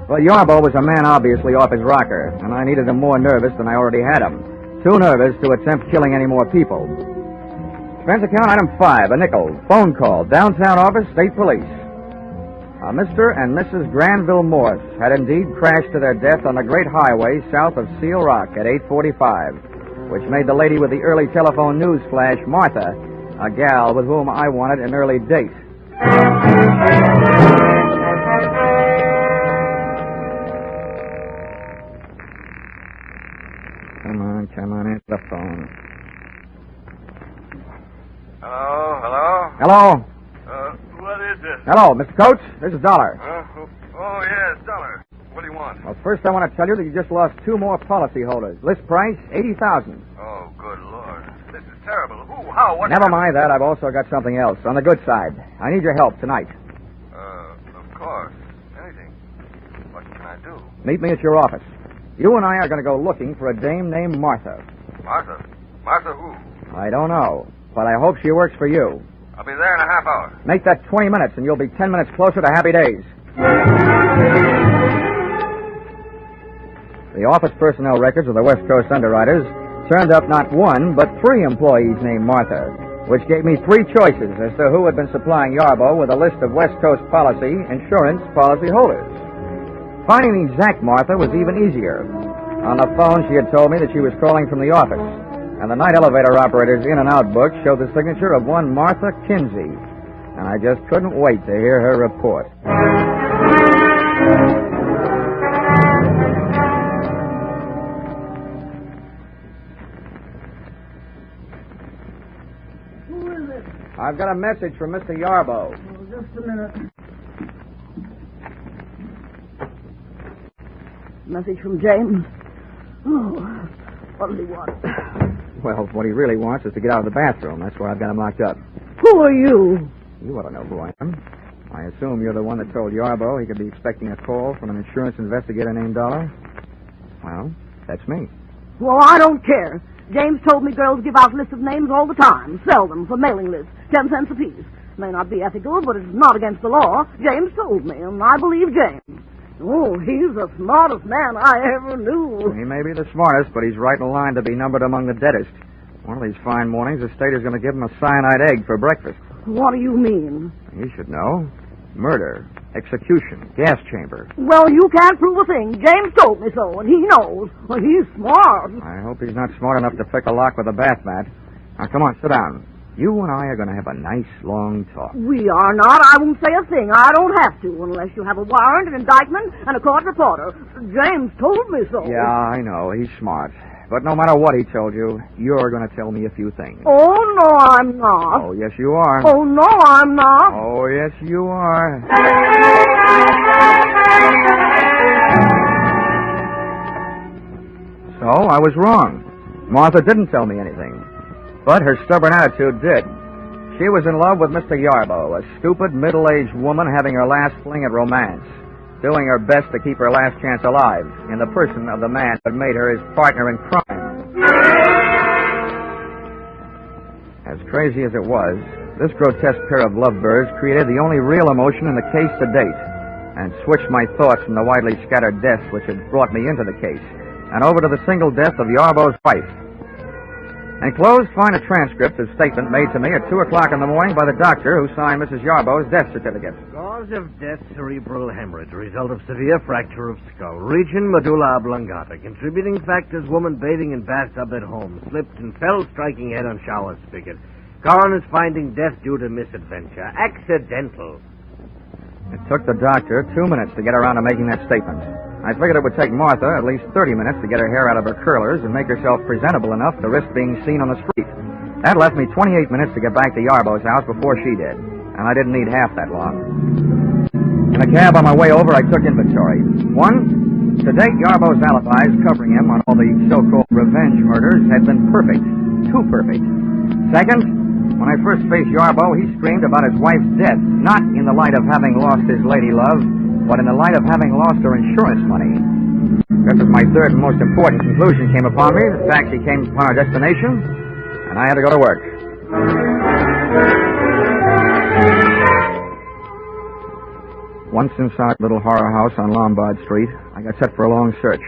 Well, Yarbo was a man obviously off his rocker, and I needed him more nervous than I already had him. Too nervous to attempt killing any more people. Expense account item 5, a nickel. Phone call. Downtown office, state police. Mr. and Mrs. Granville Morse had indeed crashed to their death on the great highway south of Seal Rock at 8:45, which made the lady with the early telephone news flash Martha, a gal with whom I wanted an early date. Come on, answer the phone. Hello? What is this? Hello, Mr. Coates. This is Dollar. Oh, yes, Dollar. What do you want? Well, first I want to tell you that you just lost 2 more policy holders. List price, $80,000. Oh, good Lord. This is terrible. Who? How? What? Never mind that. I've also got something else. On the good side. I need your help tonight. Of course. Anything. What can I do? Meet me at your office. You and I are going to go looking for a dame named Martha. Martha? Martha who? I don't know, but I hope she works for you. I'll be there in a half hour. Make that 20 minutes, and you'll be 10 minutes closer to happy days. The office personnel records of the West Coast underwriters turned up not 1, but 3 employees named Martha, which gave me 3 choices as to who had been supplying Yarbo with a list of West Coast insurance policy holders. Finding the exact Martha was even easier. On the phone, she had told me that she was calling from the office, and the night elevator operator's in and out book showed the signature of one Martha Kinsey, and I just couldn't wait to hear her report. Who is it? I've got a message from Mr. Yarbo. Oh, just a minute. Message from James. Oh, what does he want? Well, what he really wants is to get out of the bathroom. That's why I've got him locked up. Who are you? You ought to know who I am. I assume you're the one that told Yarbo he could be expecting a call from an insurance investigator named Dollar. Well, that's me. Well, I don't care. James told me girls give out lists of names all the time. Sell them for mailing lists. 10 cents apiece. May not be ethical, but it's not against the law. James told me, and I believe James. Oh, he's the smartest man I ever knew. He may be the smartest, but he's right in line to be numbered among the deadest. One of these fine mornings, the state is going to give him a cyanide egg for breakfast. What do you mean? You should know. Murder, execution, gas chamber. Well, you can't prove a thing. James told me so, and he knows. Well, he's smart. I hope he's not smart enough to pick a lock with a bath mat. Now, come on, sit down. You and I are going to have a nice, long talk. We are not. I won't say a thing. I don't have to, unless you have a warrant, an indictment, and a court reporter. James told me so. Yeah, I know. He's smart. But no matter what he told you, you're going to tell me a few things. Oh, no, I'm not. Oh, yes, you are. Oh, no, I'm not. Oh, yes, you are. So, I was wrong. Martha didn't tell me anything. But her stubborn attitude did. She was in love with Mr. Yarbo, a stupid, middle-aged woman having her last fling at romance, doing her best to keep her last chance alive in the person of the man who had made her his partner in crime. As crazy as it was, this grotesque pair of lovebirds created the only real emotion in the case to date, and switched my thoughts from the widely scattered deaths which had brought me into the case, and over to the single death of Yarbo's wife. Enclosed, find a transcript of statement made to me at 2 o'clock in the morning by the doctor who signed Mrs. Yarbo's death certificate. Cause of death, cerebral hemorrhage. Result of severe fracture of skull. Region, medulla oblongata. Contributing factors, woman bathing in bathtub at home. Slipped and fell, striking head on shower spigot. Coroner's finding death due to misadventure. Accidental. It took the doctor 2 minutes to get around to making that statement. I figured it would take Martha at least 30 minutes to get her hair out of her curlers and make herself presentable enough to risk being seen on the street. That left me 28 minutes to get back to Yarbo's house before she did, and I didn't need half that long. In a cab on my way over, I took inventory. 1, to date, Yarbo's alibis covering him on all the so-called revenge murders had been perfect. Too perfect. 2nd, when I first faced Yarbo, he screamed about his wife's death, not in the light of having lost his lady love, but in the light of having lost her insurance money. Just as my 3rd and most important conclusion came upon me, the taxi came upon our destination, and I had to go to work. Once inside the little horror house on Lombard Street, I got set for a long search.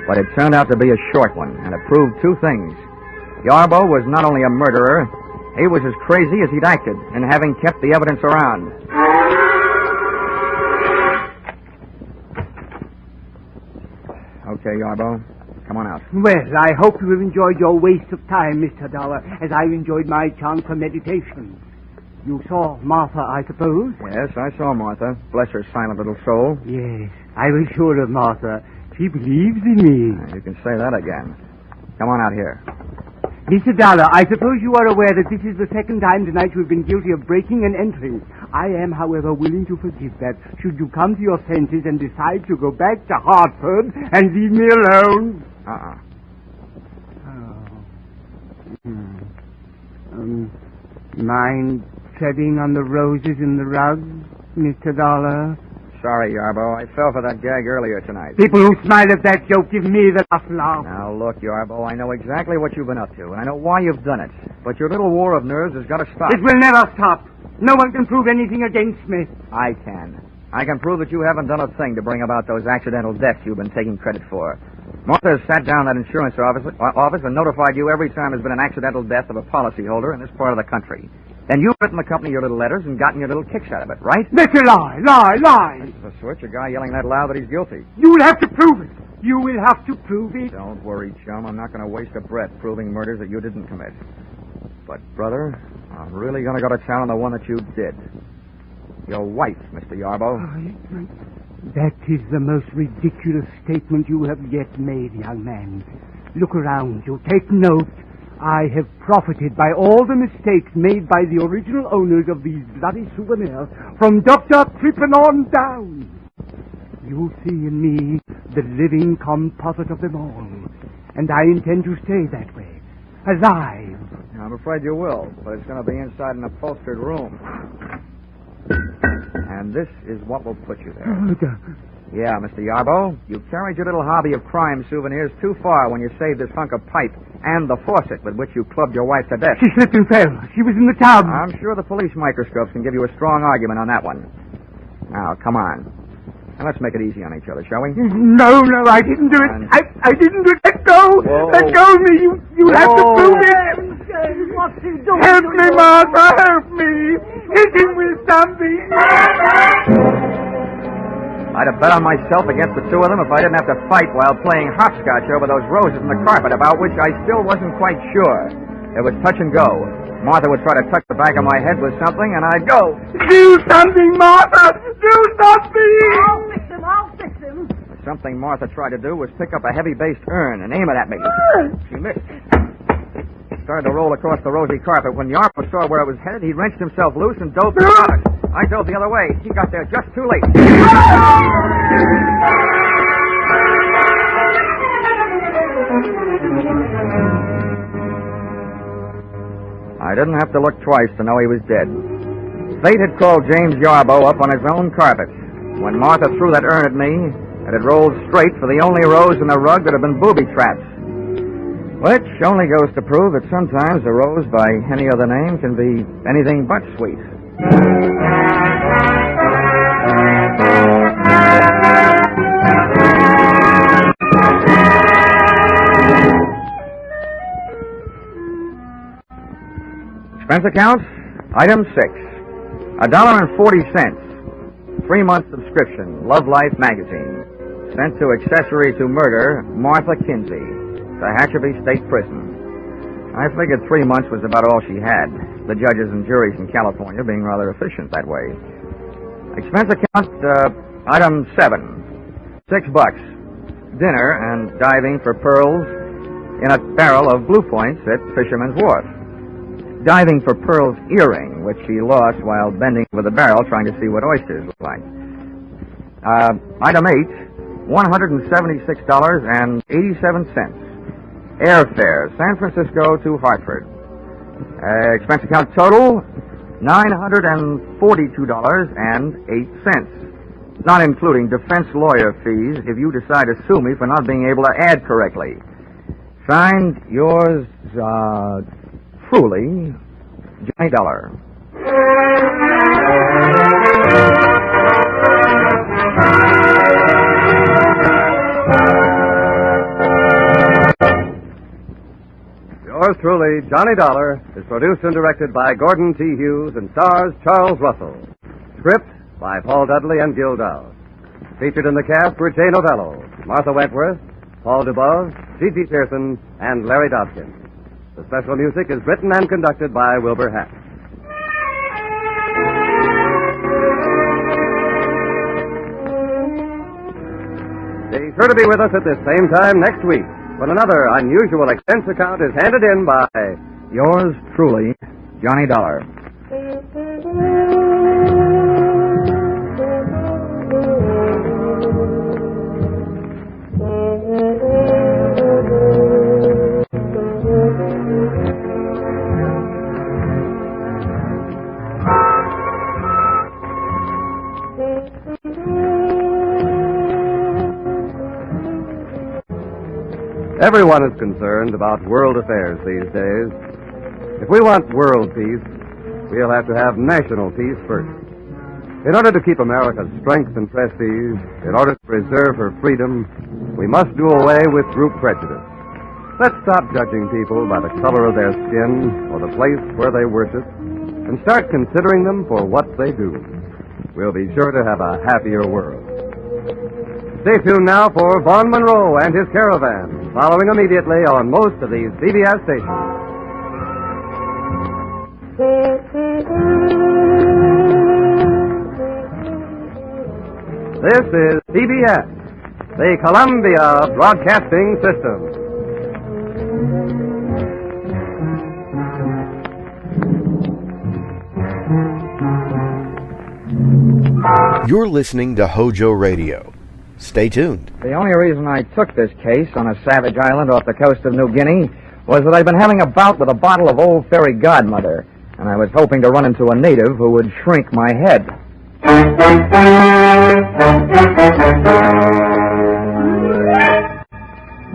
But it turned out to be a short one, and it proved 2 things. Yarbo was not only a murderer, he was as crazy as he'd acted in having kept the evidence around. Okay, Yarbo, come on out. Well, I hope you have enjoyed your waste of time, Mr. Dollar, as I've enjoyed my chance for meditation. You saw Martha, I suppose? Yes, I saw Martha. Bless her silent little soul. Yes, I was sure of Martha. She believes in me. You can say that again. Come on out here. Mr. Dollar, I suppose you are aware that this is the 2nd time tonight you've been guilty of breaking and entering. I am, however, willing to forgive that, should you come to your senses and decide to go back to Hartford and leave me alone. Mind treading on the roses in the rug, Mr. Dollar? Sorry, Yarbo. I fell for that gag earlier tonight. People who smile at that joke give me the last laugh. Now, look, Yarbo, I know exactly what you've been up to, and I know why you've done it. But your little war of nerves has got to stop. It will never stop. No one can prove anything against me. I can. I can prove that you haven't done a thing to bring about those accidental deaths you've been taking credit for. Martha has sat down at that insurance office and notified you every time there's been an accidental death of a policyholder in this part of the country. Then you've written the company your little letters and gotten your little kicks out of it, right? That's a lie, lie. That's a switch, a guy yelling that loud that he's guilty. You will have to prove it. You will have to prove it. Don't worry, chum. I'm not going to waste a breath proving murders that you didn't commit. But, brother, I'm really going to go to town on the one that you did. Your wife, Mr. Yarbo. That is the most ridiculous statement you have yet made, young man. Look around you. Take note. I have profited by all the mistakes made by the original owners of these bloody souvenirs, from Dr. Crippen on down. You see in me the living composite of them all, and I intend to stay that way, alive. I'm afraid you will, but it's going to be inside an upholstered room. And this is what will put you there. Yeah, Mr. Yarbo, you carried your little hobby of crime souvenirs too far when you saved this hunk of pipe and the faucet with which you clubbed your wife to death. She slipped and fell. She was in the tub. I'm sure the police microscopes can give you a strong argument on that one. Now, come on. Now, let's make it easy on each other, shall we? No, I didn't do it. I didn't do it. Let go. Whoa. Let go of me. You have to prove it. What's he doing? Help me, Martha. Help me. Hit him with something. I'd have bet on myself against the 2 of them if I didn't have to fight while playing hopscotch over those roses in the carpet, about which I still wasn't quite sure. It was touch and go. Martha would try to touch the back of my head with something, and I'd go. Do something, Martha! Do something! I'll fix him. Something Martha tried to do was pick up a heavy-based urn and aim it at me. She missed. It started to roll across the rosy carpet. When Yarbo saw where it was headed, he wrenched himself loose and dove for it. I dove the other way. He got there just too late. I didn't have to look twice to know he was dead. Fate had called James Yarbo up on his own carpet. When Martha threw that urn at me, it had rolled straight for the only rose in the rug that had been booby trapped. Which only goes to prove that sometimes a rose by any other name can be anything but sweet. Expense account, item 6. $1.40. 3-month subscription, Love Life magazine. Sent to accessory to murder, Martha Kinsey, to Hatcherby State Prison. I figured 3 months was about all she had. The judges and juries in California being rather efficient that way. Expense account, item 7. $6. Dinner and diving for pearls in a barrel of Blue Points at Fisherman's Wharf. Diving for Pearl's earring, which she lost while bending over the barrel trying to see what oysters look like. Item 8, $176.87. Airfare, San Francisco to Hartford. Expense account total, $942.08. Not including defense lawyer fees if you decide to sue me for not being able to add correctly. Signed, yours, truly, Johnny Dollar. Yours truly, Johnny Dollar, is produced and directed by Gordon T. Hughes and stars Charles Russell. Script by Paul Dudley and Gil Dowd. Featured in the cast were Jane Ovello, Martha Wentworth, Paul DuBose, Gigi Pearson, and Larry Dobkin. The special music is written and conducted by Wilbur Hatch. Be sure to be with us at this same time next week when another unusual expense account is handed in by yours truly, Johnny Dollar. Everyone is concerned about world affairs these days. If we want world peace, we'll have to have national peace first. In order to keep America's strength and prestige, in order to preserve her freedom, we must do away with group prejudice. Let's stop judging people by the color of their skin or the place where they worship and start considering them for what they do. We'll be sure to have a happier world. Stay tuned now for Vaughn Monroe and his caravan, following immediately on most of these CBS stations. This is CBS, the Columbia Broadcasting System. You're listening to HOJO Radio. Stay tuned. The only reason I took this case on a savage island off the coast of New Guinea was that I'd been having a bout with a bottle of Old Fairy Godmother, and I was hoping to run into a native who would shrink my head.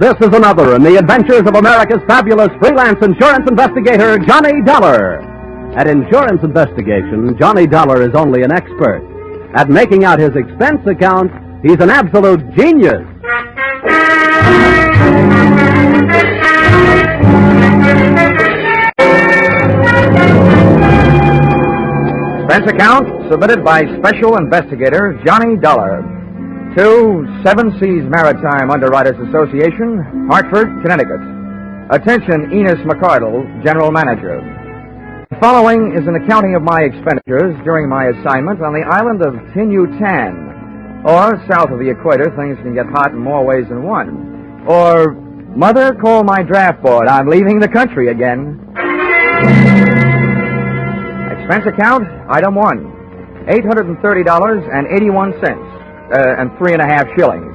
This is another in the adventures of America's fabulous freelance insurance investigator, Johnny Dollar. At insurance investigation, Johnny Dollar is only an expert. At making out his expense account, he's an absolute genius. Expense account submitted by Special Investigator Johnny Dollar to Seven Seas Maritime Underwriters Association, Hartford, Connecticut. Attention, Enos McCardle, General Manager. The following is an accounting of my expenditures during my assignment on the island of Tinutan. Or, south of the equator, things can get hot in more ways than one. Or, Mother, call my draft board. I'm leaving the country again. Expense account, item 1. $830.81, and 3.5 shillings.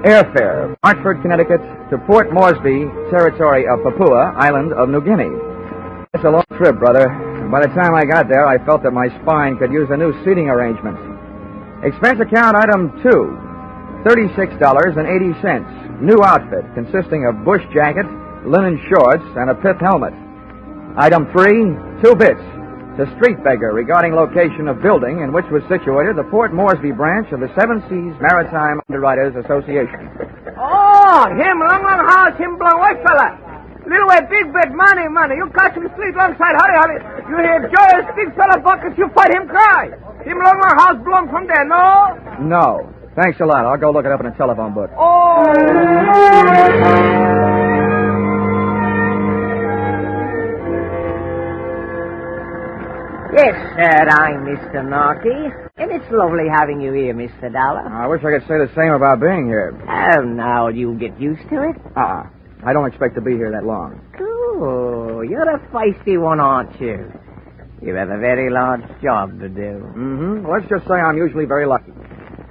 Airfare, Hartford, Connecticut, to Port Moresby, territory of Papua, island of New Guinea. It's a long trip, brother. By the time I got there, I felt that my spine could use a new seating arrangement. Expense account item 2, $36.80. New outfit consisting of bush jacket, linen shorts, and a pith helmet. Item 3, 2 bits to street beggar regarding location of building in which was situated the Port Moresby branch of the Seven Seas Maritime Underwriters Association. Oh, him, long house, him blow white fella. Little way, big bet, money. You catch him street alongside, hurry. You hear Joyous, big fella buckets, you fight him cry. Him along our house belong from there, no? No. Thanks a lot. I'll go look it up in a telephone book. Oh! Yes, sir, I'm Mr. Narky. And it's lovely having you here, Mr. Dollar. I wish I could say the same about being here. Oh, now you'll get used to it. I don't expect to be here that long. Cool. You're a feisty one, aren't you? You have a very large job to do. Mm-hmm. Let's just say I'm usually very lucky.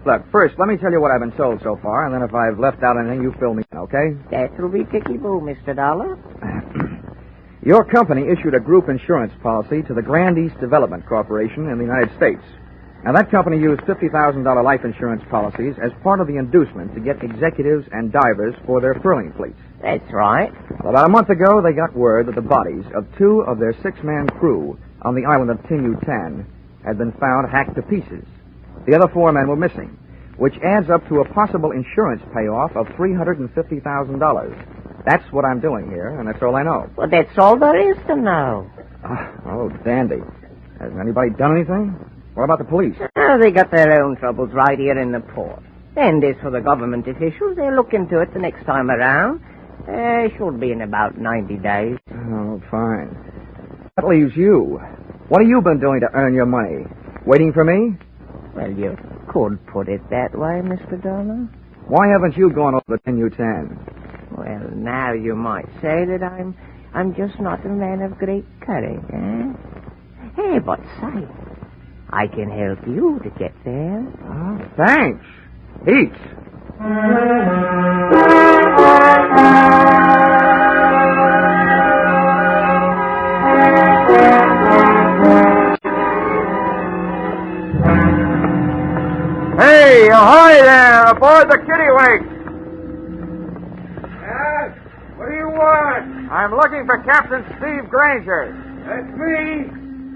Look, first, let me tell you what I've been told so far, and then if I've left out anything, you fill me in, okay? That'll be tickly-boo, Mr. Dollar. Your company issued a group insurance policy to the Grand East Development Corporation in the United States. Now, that company used $50,000 life insurance policies as part of the inducement to get executives and divers for their furling fleets. That's right. Well, about a month ago, they got word that the bodies of 2 of their 6-man crew on the island of Tinutan had been found hacked to pieces. The other 4 men were missing, which adds up to a possible insurance payoff of $350,000. That's what I'm doing here, and that's all I know. Well, that's all there is to know. Oh, dandy. Has anybody done anything? What about the police? Oh, they got their own troubles right here in the port. And as for the government officials, they'll look into it the next time around. Should be in about 90 days. Oh, fine. That leaves you. What have you been doing to earn your money? Waiting for me? Well, you could put it that way, Mr. Dollar. Why haven't you gone over to Tinutan? Well, now you might say that I'm just not a man of great courage, eh? Hey, but say, I can help you to get there. Oh, thanks. Heaps. Hey, ahoy there, aboard the Kittiwake. Yes? What do you want? I'm looking for Captain Steve Granger. That's me.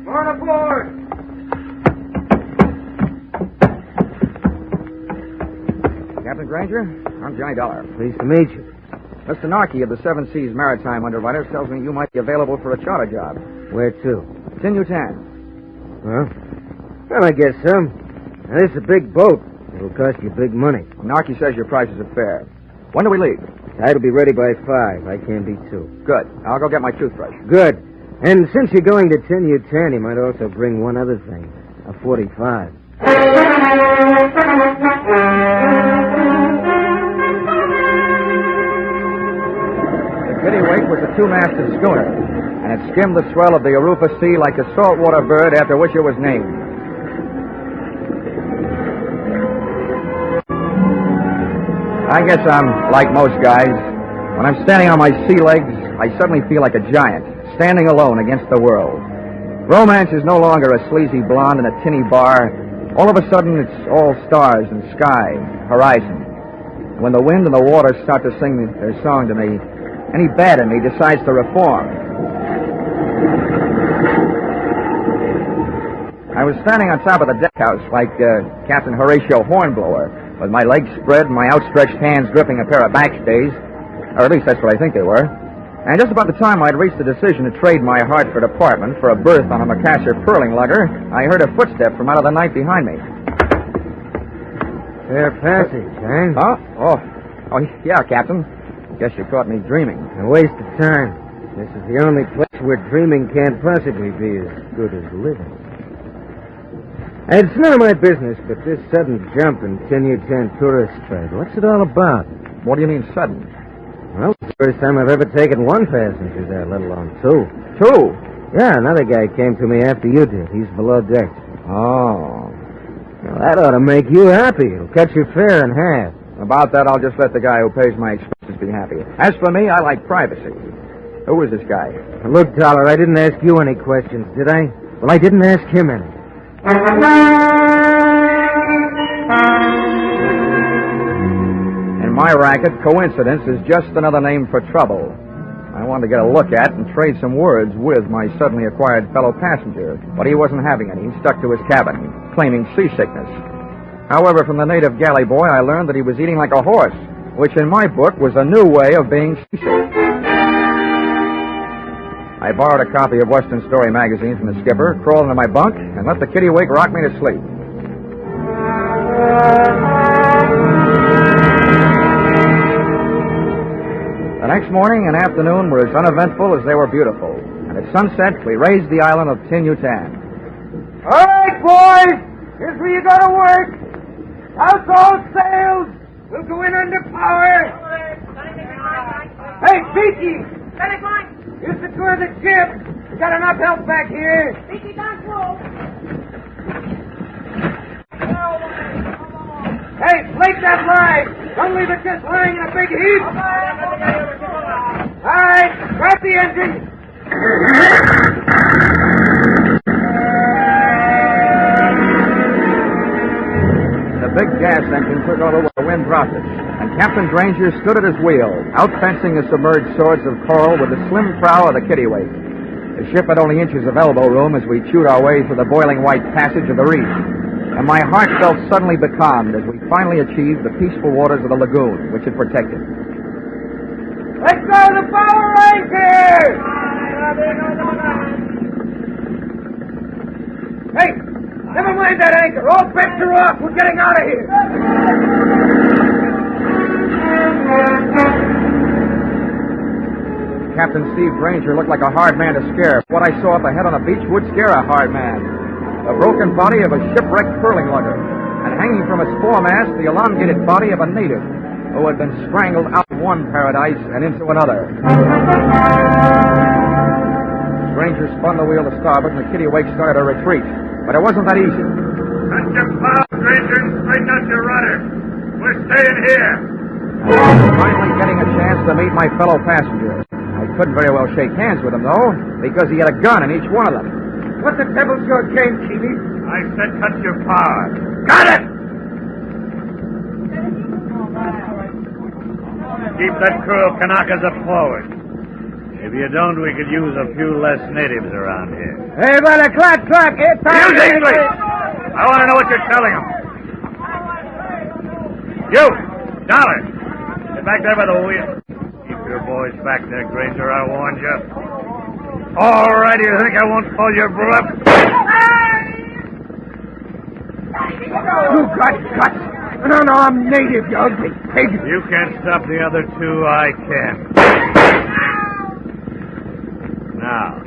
Come on aboard. Captain Granger, I'm Johnny Dollar. Pleased to meet you. Mr. Narky of the Seven Seas Maritime Underwriters tells me you might be available for a charter job. Where to? Tinutan. Well, I guess so. Now, this is a big boat. It'll cost you big money. Well, Narky says your prices are fair. When do we leave? Tide'll be ready by 5. I can't be 2. Good. I'll go get my toothbrush. Good. And since you're going to Tinutan, you might also bring one other thing. A 45. The Kittiwake was a 2-masted schooner, and it skimmed the swell of the Arufa Sea like a saltwater bird after which it was named. I guess I'm like most guys. When I'm standing on my sea legs, I suddenly feel like a giant, standing alone against the world. Romance is no longer a sleazy blonde in a tinny bar. All of a sudden, it's all stars and sky, horizon. When the wind and the water start to sing their song to me, any bad in me decides to reform. I was standing on top of the deck house like Captain Horatio Hornblower, with my legs spread and my outstretched hands gripping a pair of backstays, or at least that's what I think they were. And just about the time I'd reached the decision to trade my Hartford apartment for a berth on a Macassar pearling lugger, I heard a footstep from out of the night behind me. Fair passage, eh? Huh? Oh, yeah, Captain. Guess you caught me dreaming. A waste of time. This is the only place where dreaming can't possibly be as good as living. It's none of my business, but this sudden jump in Tinutan tourist trade, what's it all about? What do you mean sudden? Well, it's the first time I've ever taken one passenger there, let alone 2. 2? Yeah, another guy came to me after you did. He's below deck. Oh. Well, that ought to make you happy. It'll cut your fare in half. About that, I'll just let the guy who pays my expenses be happy. As for me, I like privacy. Who is this guy? Look, Dollar, I didn't ask you any questions, did I? Well, I didn't ask him any. In my racket, coincidence is just another name for trouble. I wanted to get a look at and trade some words with my suddenly acquired fellow passenger, but he wasn't having any. He stuck to his cabin, claiming seasickness. However, from the native galley boy, I learned that he was eating like a horse, which in my book was a new way of being seasick. I borrowed a copy of Western Story magazine from the skipper, crawled into my bunk, and let the kitty-wake rock me to sleep. The next morning and afternoon were as uneventful as they were beautiful, and at sunset we raised the island of Tin-Utan. All right, boys. Here's where you go to work. House all sails. We'll go in under power. Hey, Beaky! You secure the ship. We got enough help back here. Beaky, don't move. Hey, flake that line. Don't leave it just lying in a big heap. All right, start the engine. The big gas engine took over where the wind dropped it, and Captain Granger stood at his wheel, outfencing the submerged swords of coral with the slim prow of the kittiwake. The ship had only inches of elbow room as we chewed our way through the boiling white passage of the reef, and my heart felt suddenly becalmed as we finally achieved the peaceful waters of the lagoon, which it protected. Let's go to the power anchor! Hey, never mind that anchor. All bets are off. We're getting out of here. Captain Steve Granger looked like a hard man to scare. What I saw up ahead on the beach would scare a hard man. The broken body of a shipwrecked curling lugger, and hanging from its foremast, the elongated body of a native who had been strangled out of one paradise and into another. Granger spun the wheel to starboard, and the kittiwake started a retreat. But it wasn't that easy. Cut your bow, Granger, and straighten out your rudder. We're staying here. I was finally getting a chance to meet my fellow passengers. I couldn't very well shake hands with him, though, because he had a gun in each one of them. What the devil's your game, Keeley? I said cut your power. Got it! Keep that crew of Kanakas up forward. If you don't, we could use a few less natives around here. Hey, brother, clap. Use English! I want to know what you're telling them. You, Dollar, get back there by the wheel. Keep your boys back there, Granger, I warned you. All right, you think I won't call your bluff? You got guts. No, I'm native, you ugly pig. You can't stop the other two, I can. Now,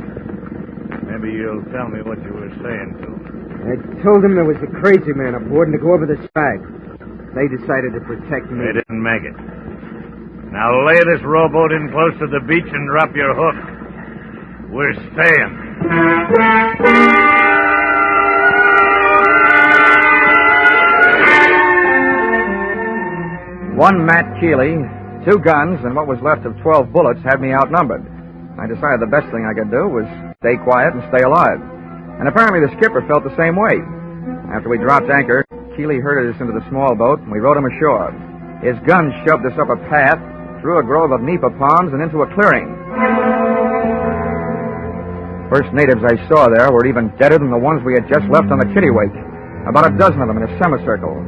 maybe you'll tell me what you were saying to them. I told them there was a crazy man aboard and to go over the side. They decided to protect me. They didn't make it. Now lay this rowboat in close to the beach and drop your hook. We're staying. One Matt Keeley, 2 guns, and what was left of 12 bullets had me outnumbered. I decided the best thing I could do was stay quiet and stay alive. And apparently the skipper felt the same way. After we dropped anchor, Keeley herded us into the small boat, and we rowed him ashore. His gun shoved us up a path, through a grove of nipa palms, and into a clearing. First natives I saw there were even deader than the ones we had just left on the kittiwake. About a dozen of them in a semicircle.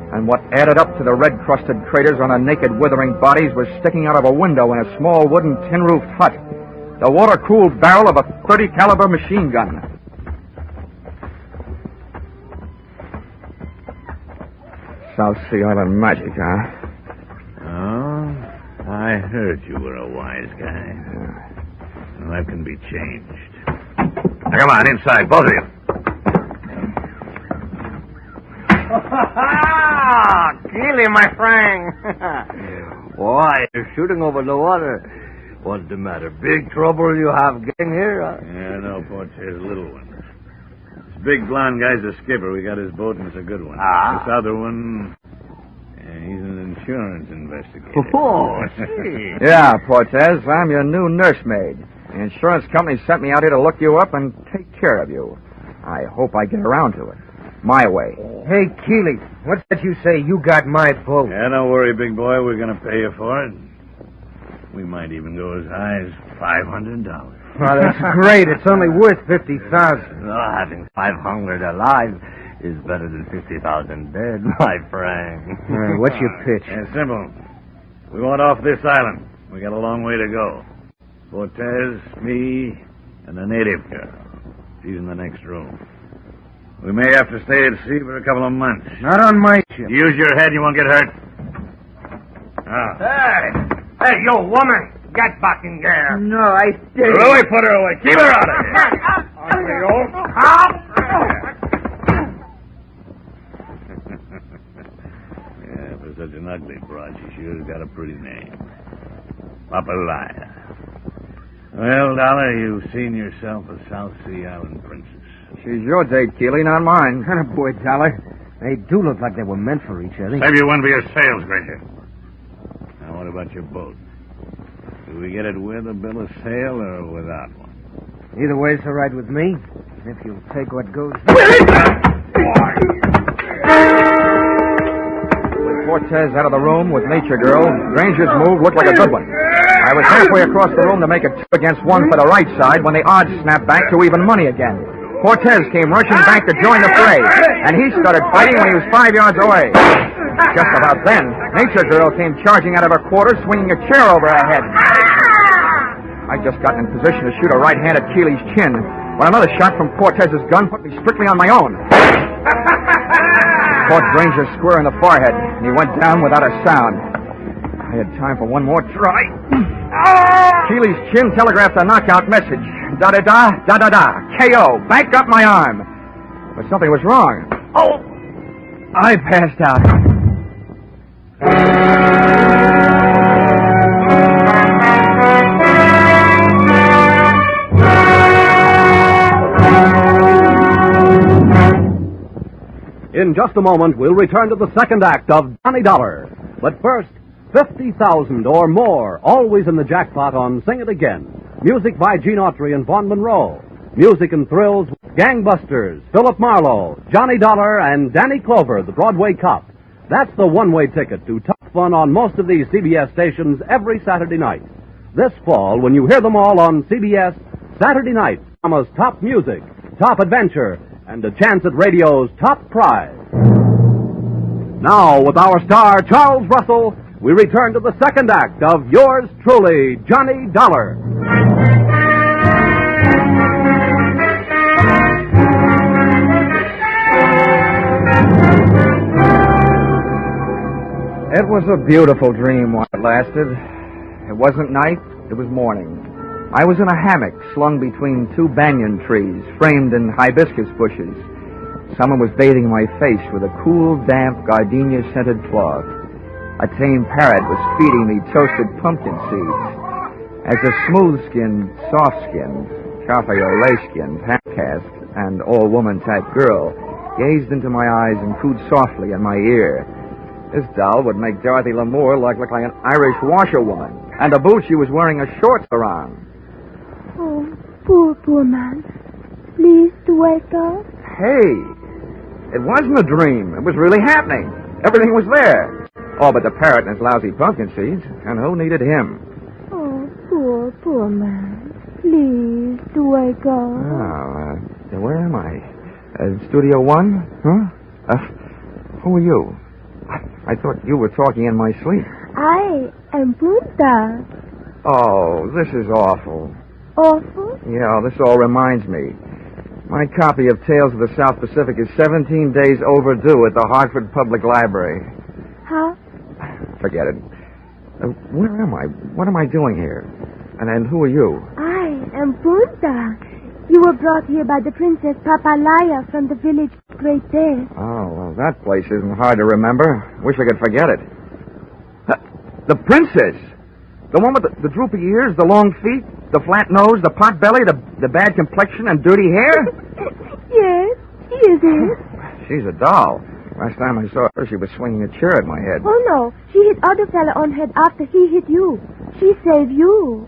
And what added up to the red-crusted craters on their naked, withering bodies was sticking out of a window in a small wooden tin-roofed hut. The water-cooled barrel of a .30 caliber machine gun. South Sea Island magic, huh? Oh, I heard you were a wise guy. Well, that can be changed. Now, come on, inside, both of you. Keeley, my friend. Why, you're shooting over the water. What's the matter? Big trouble you have getting here? Huh? Yeah, no, Porter's little one. This big blonde guy's a skipper. We got his boat, and it's a good one. Ah. This other one, he's an insurance investigator. Oh, see. Yeah, Portez, I'm your new nursemaid. The insurance company sent me out here to look you up and take care of you. I hope I get around to it. My way. Hey, Keeley, what's that you say? You got my boat. Yeah, don't worry, big boy. We're going to pay you for it. We might even go as high as $500. Well, that's great. It's only worth $50,000. Oh, having 500 alive is better than 50,000 dead, my friend. What's your pitch? Yeah, simple. We want off this island. We got a long way to go. Cortez, me, And a native girl. She's in the next room. We may have to stay at sea for a couple of months. Not on my ship. Use your head, you won't get hurt. Hey, you woman. Get back in there. No, I stay. Louie, put her away. Keep her out of here. Yeah, for such an ugly broad, she sure has got a pretty name. Papalaya. Well, Dollar, you've seen yourself a South Sea Island princess. She's your date, Keeley, not mine. Kind of boy, Dollar. They do look like they were meant for each other. Save you one for your sails, Granger. Now, what about your boat? Do we get it with a bill of sale or without one? Either way's all right with me. If you'll take what goes... With Cortez out of the room with Nature Girl, Granger's move looked like a good one. I was halfway across the room to make it 2 against 1 for the right side when the odds snapped back to even money again. Cortez came rushing back to join the fray, and he started fighting when he was 5 yards away. Just about then, Nature Girl came charging out of her quarters, swinging a chair over her head. I'd just gotten in position to shoot a right hand at Keeley's chin when another shot from Cortez's gun put me strictly on my own. Caught Granger square in the forehead, and he went down without a sound. I had time for one more try. Keeley's chin telegraphed a knockout message. Da-da-da, da-da-da, KO, back up my arm. But something was wrong. Oh! I passed out. In just a moment, we'll return to the second act of Johnny Dollar. But first, 50,000 or more, always in the jackpot on Sing It Again. Music by Gene Autry and Vaughn Monroe. Music and thrills with Gangbusters, Philip Marlowe, Johnny Dollar, and Danny Clover, the Broadway cop. That's the one-way ticket to top fun on most of these CBS stations every Saturday night. This fall, when you hear them all on CBS, Saturday night, Mama's top music, top adventure, and a chance at radio's top prize. Now, with our star, Charles Russell, we return to the second act of yours truly, Johnny Dollar. It was a beautiful dream while it lasted. It wasn't night, it was morning. I was in a hammock slung between 2 banyan trees framed in hibiscus bushes. Someone was bathing my face with a cool, damp, gardenia-scented cloth. A tame parrot was feeding me toasted pumpkin seeds. As a smooth-skinned, soft-skinned, cafe or lay-skinned, half-caste, and all-woman-type girl gazed into my eyes and cooed softly in my ear. This doll would make Dorothy Lamour look like an Irish washerwoman, and the boots she was wearing a shorts around. Oh, poor man. Please to wake up. Hey, it wasn't a dream. It was really happening. Everything was there. Oh, but the parrot and his lousy pumpkin seeds, and who needed him? Oh, poor man. Please to wake up. Oh, where am I? Studio 1? Huh? Who are you? I thought you were talking in my sleep. I am Punta. Oh, this is awful. Awful? Yeah, this all reminds me. My copy of Tales of the South Pacific is 17 days overdue at the Hartford Public Library. Huh? Forget it. Where am I? What am I doing here? And who are you? I am Punta. You were brought here by the Princess Papalaya from the village Great Day. Oh, well, that place isn't hard to remember. Wish I could forget it. The princess! The one with the droopy ears, the long feet, the flat nose, the pot belly, the bad complexion, and dirty hair? Yes, she is it. She's a doll. Last time I saw her, she was swinging a chair at my head. Oh, no. She hit other fella on head after he hit you. She saved you.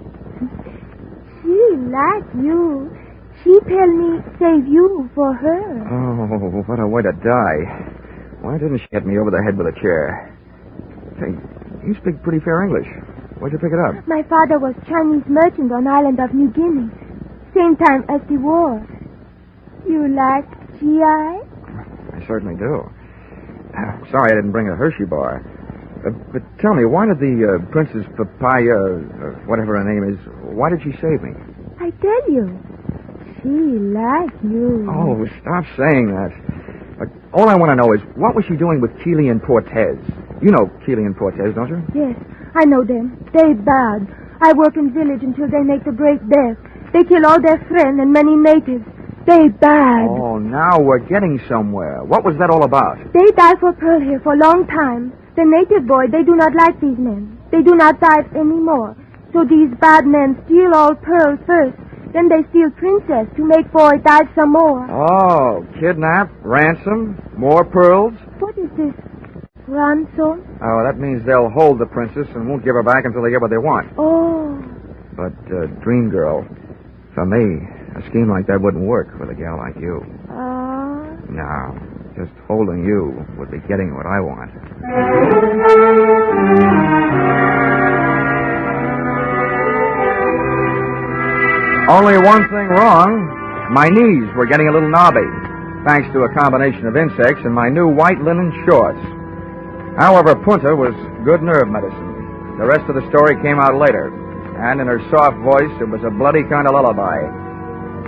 She like you. She tell me save you for her. Oh, what a way to die. Why didn't she hit me over the head with a chair? Say, you speak pretty fair English. Where'd you pick it up? My father was Chinese merchant on island of New Guinea. Same time as the war. You like GI? I certainly do. Sorry I didn't bring a Hershey bar. But tell me, why did the Princess Papaya, whatever her name is, why did she save me? I tell you. She like you. Oh, stop saying that. All I want to know is, what was she doing with Keeley and Cortez? You know Keeley and Cortez, don't you? Yes, I know them. They bad. I work in village until they make the Great Death. They kill all their friends and many natives. They bad. Oh, now we're getting somewhere. What was that all about? They die for pearl here for a long time. The native boy, they do not like these men. They do not die anymore. So these bad men steal all pearls first. Then they steal princess to make boy die some more. Oh, kidnap, ransom, more pearls? What is this? Ransom? Oh, that means they'll hold the princess and won't give her back until they get what they want. Oh. But, Dream Girl, for me, a scheme like that wouldn't work with a gal like you. No, just holding you would be getting what I want. Only one thing wrong. My knees were getting a little knobby, thanks to a combination of insects and my new white linen shorts. However, Punta was good nerve medicine. The rest of the story came out later, and in her soft voice, it was a bloody kind of lullaby.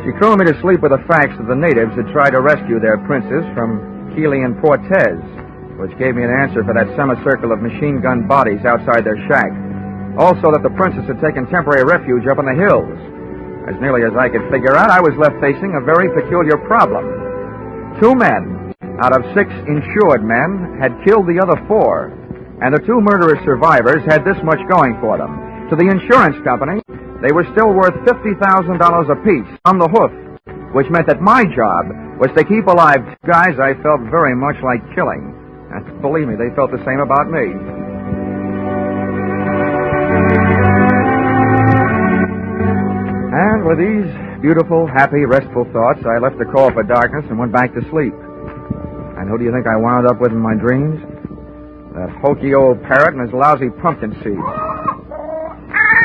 She crooned me to sleep with the facts that the natives had tried to rescue their princess from Keeley and Cortez, which gave me an answer for that semicircle of machine gun bodies outside their shack. Also that the princess had taken temporary refuge up in the hills. As nearly as I could figure out, I was left facing a very peculiar problem. 2 men out of 6 insured men had killed the other 4, and the 2 murderous survivors had this much going for them. To the insurance company, they were still worth $50,000 apiece on the hoof, which meant that my job was to keep alive 2 guys I felt very much like killing. And believe me, they felt the same about me. And with these beautiful, happy, restful thoughts, I left the call for darkness and went back to sleep. And who do you think I wound up with in my dreams? That hokey old parrot and his lousy pumpkin seeds.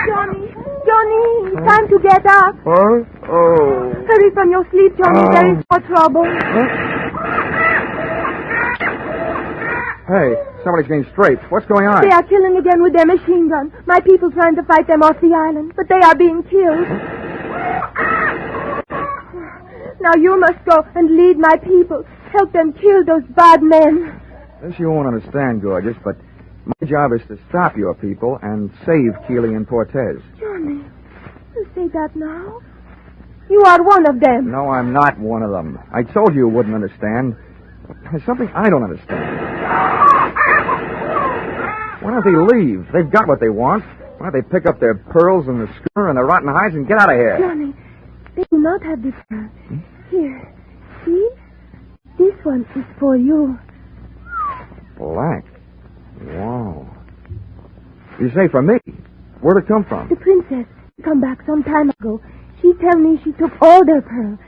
Johnny, it's time to get up. What? Oh. Hurry from your sleep, Johnny. There is more trouble. Hey, somebody's getting straight. What's going on? They are killing again with their machine gun. My people trying to fight them off the island, but they are being killed. Now you must go and lead my people. Help them kill those bad men. This you won't understand, gorgeous, but my job is to stop your people and save Keeley and Cortez. Johnny, you say that now? You are one of them. No, I'm not one of them. I told you wouldn't understand. There's something I don't understand. Why don't they leave? They've got what they want. Why don't they pick up their pearls and the schooner and the rotten hides and get out of here? Johnny, they do not have this pearl. Here, see? This one is for you. Black. Wow. You say for me? Where'd it come from? The princess come back some time ago. She tell me she took all their pearl.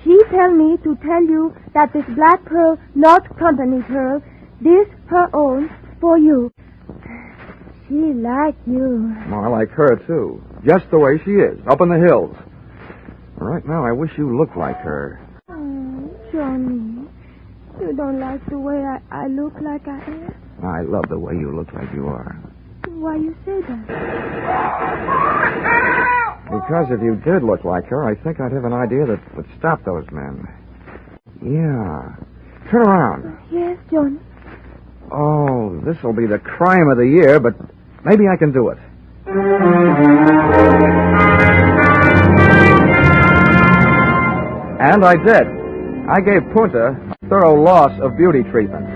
She tell me to tell you that this black pearl, not company pearl, this her own for you. She like you. Well, I like her, too. Just the way she is, up in the hills. Right now, I wish you looked like her. Oh, Johnny, you don't like the way I look like I am? I love the way you look like you are. Why you say that? Because if you did look like her, I think I'd have an idea that would stop those men. Yeah. Turn around. Yes, Johnny. Oh, this'll be the crime of the year, but maybe I can do it. And I did. I gave Punta a thorough loss of beauty treatment.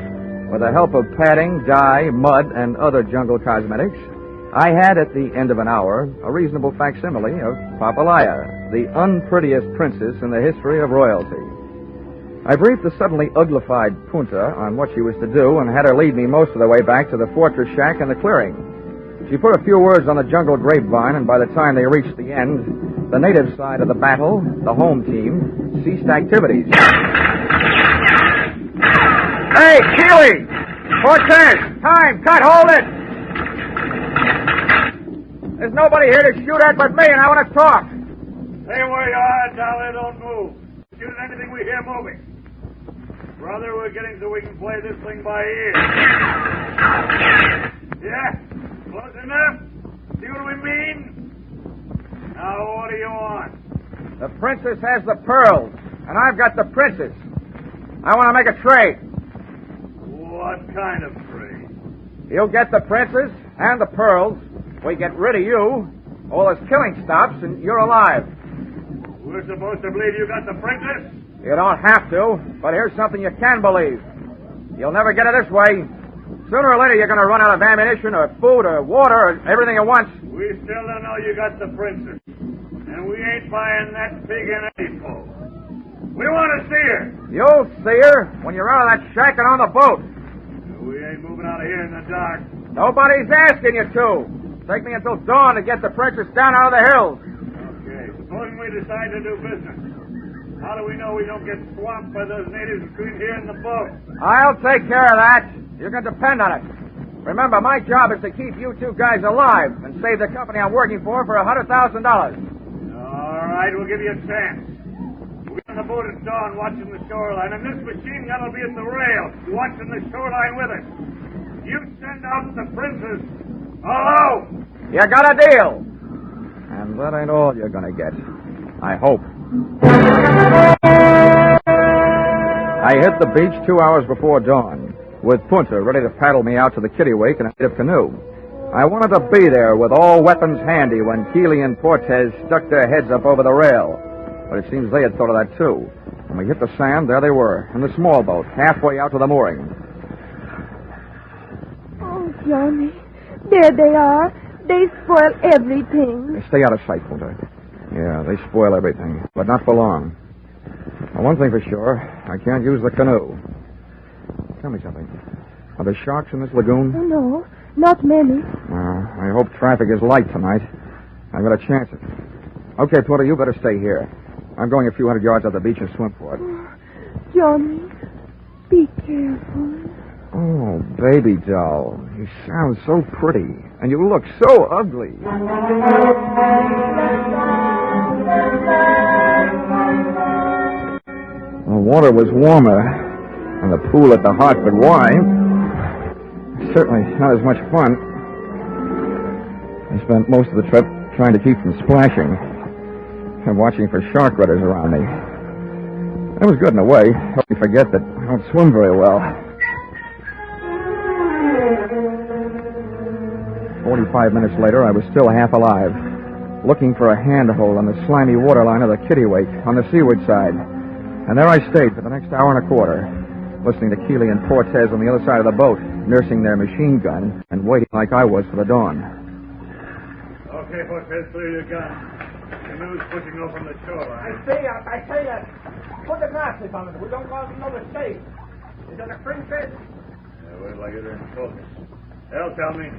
With the help of padding, dye, mud, and other jungle cosmetics, I had, at the end of an hour, a reasonable facsimile of Papalaya, the unprettiest princess in the history of royalty. I briefed the suddenly uglified Punta on what she was to do and had her lead me most of the way back to the fortress shack and the clearing. She put a few words on the jungle grapevine, and by the time they reached the end, the native side of the battle, the home team, ceased activities. Hey, Keeley! Cortez! Time! Cut! Hold it! There's nobody here to shoot at but me, and I want to talk. Stay where you are, Dollar. Don't move. Shoot at anything we hear moving. Brother, we're getting so we can play this thing by ear. Yeah? Close enough? See what we mean? Now, what do you want? The princess has the pearls, and I've got the princess. I want to make a trade. What kind of trade? You get the princess and the pearls. We get rid of you. All this killing stops, and you're alive. We're supposed to believe you got the princess? You don't have to, but here's something you can believe. You'll never get it this way. Sooner or later, you're going to run out of ammunition or food or water or everything at once. We still don't know you got the princess. And we ain't buying that pig in any fool. We want to see her. You'll see her when you're out of that shack and on the boat. We ain't moving out of here in the dark. Nobody's asking you to. Take me until dawn to get the princess down out of the hills. Okay. Supposing we decide to do business. How do we know we don't get swamped by those natives between here and the boat? I'll take care of that. You can depend on it. Remember, my job is to keep you two guys alive and save the company I'm working for $100,000. All right, we'll give you a chance. We'll be on the boat at dawn watching the shoreline, and this machine gun will be at the rail watching the shoreline with us. You send out the princess. Hello! You got a deal. And that ain't all you're going to get. I hope. I hit the beach 2 hours before dawn, with Punta ready to paddle me out to the kittiwake in a native canoe. I wanted to be there with all weapons handy when Keeley and Cortez stuck their heads up over the rail. But it seems they had thought of that, too. When we hit the sand, there they were, in the small boat, halfway out to the mooring. Oh, Johnny, there they are. They spoil everything. Stay out of sight, Punta. Yeah, they spoil everything, but not for long. Now, one thing for sure, I can't use the canoe. Tell me something. Are there sharks in this lagoon? Oh, no, not many. I hope traffic is light tonight. I've got a chance at it. Okay, Porter, you better stay here. I'm going a few hundred yards up the beach and swim for it. Oh, Johnny, be careful. Oh, baby doll, you sound so pretty, and you look so ugly. The water was warmer, and the pool at the Hartford Y. Certainly not as much fun. I spent most of the trip trying to keep from splashing and watching for shark rudders around me. That was good in a way. Helped me forget that I don't swim very well. 45 minutes later, I was still half alive, looking for a handhold on the slimy waterline of the kittiwake on the seaward side. And there I stayed for the next hour and a quarter, listening to Keeley and Cortez on the other side of the boat, nursing their machine gun and waiting like I was for the dawn. Okay, Cortez, clear your gun. The canoe's pushing off from the shoreline. I say that. Put the glasses on it. We don't cause another mistake. Is that a princess? Yeah, wait till I get her in focus. They'll tell me.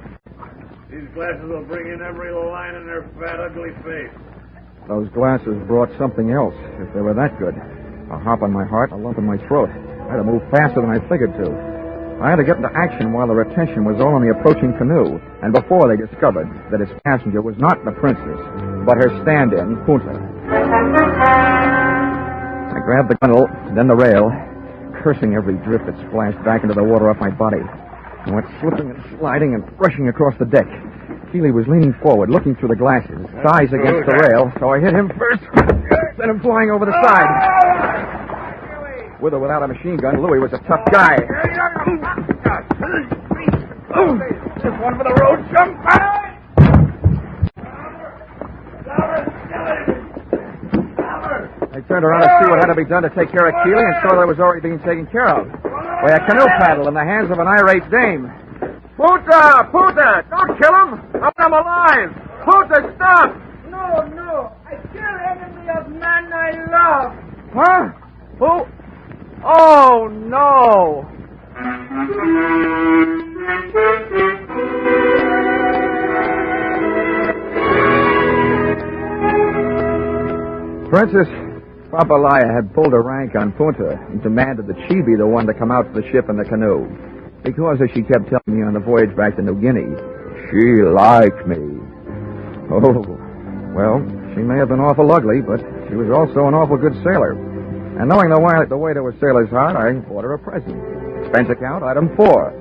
These glasses will bring in every line in their fat, ugly face. Those glasses brought something else, if they were that good. A hop on my heart, a lump in my throat. I had to move faster than I figured to. I had to get into action while their attention was all on the approaching canoe, and before they discovered that its passenger was not the princess, but her stand-in, Punta. I grabbed the gunwale, then the rail, cursing every drift that splashed back into the water off my body. I went slipping and sliding and rushing across the deck. Keeley was leaning forward, looking through the glasses, thighs against the rail, so I hit him first, sent him flying over the side. With or without a machine gun, Louis was a tough guy. Just one for the road, jump! I turned around to see what had to be done to take care of Keeley and saw that it was already being taken care of by a canoe paddle in the hands of an irate dame. Punta! Don't kill him! I'm alive! Punta, stop! No. I kill enemy of man I love. Huh? Who? Oh, no! Princess Papalaya had pulled a rank on Punta and demanded that she be the one to come out to the ship in the canoe. Because, as she kept telling me on the voyage back to New Guinea, she liked me. Oh, well, she may have been awful ugly, but she was also an awful good sailor. And knowing the way to a sailor's heart, I bought her a present. Expense account, item 4,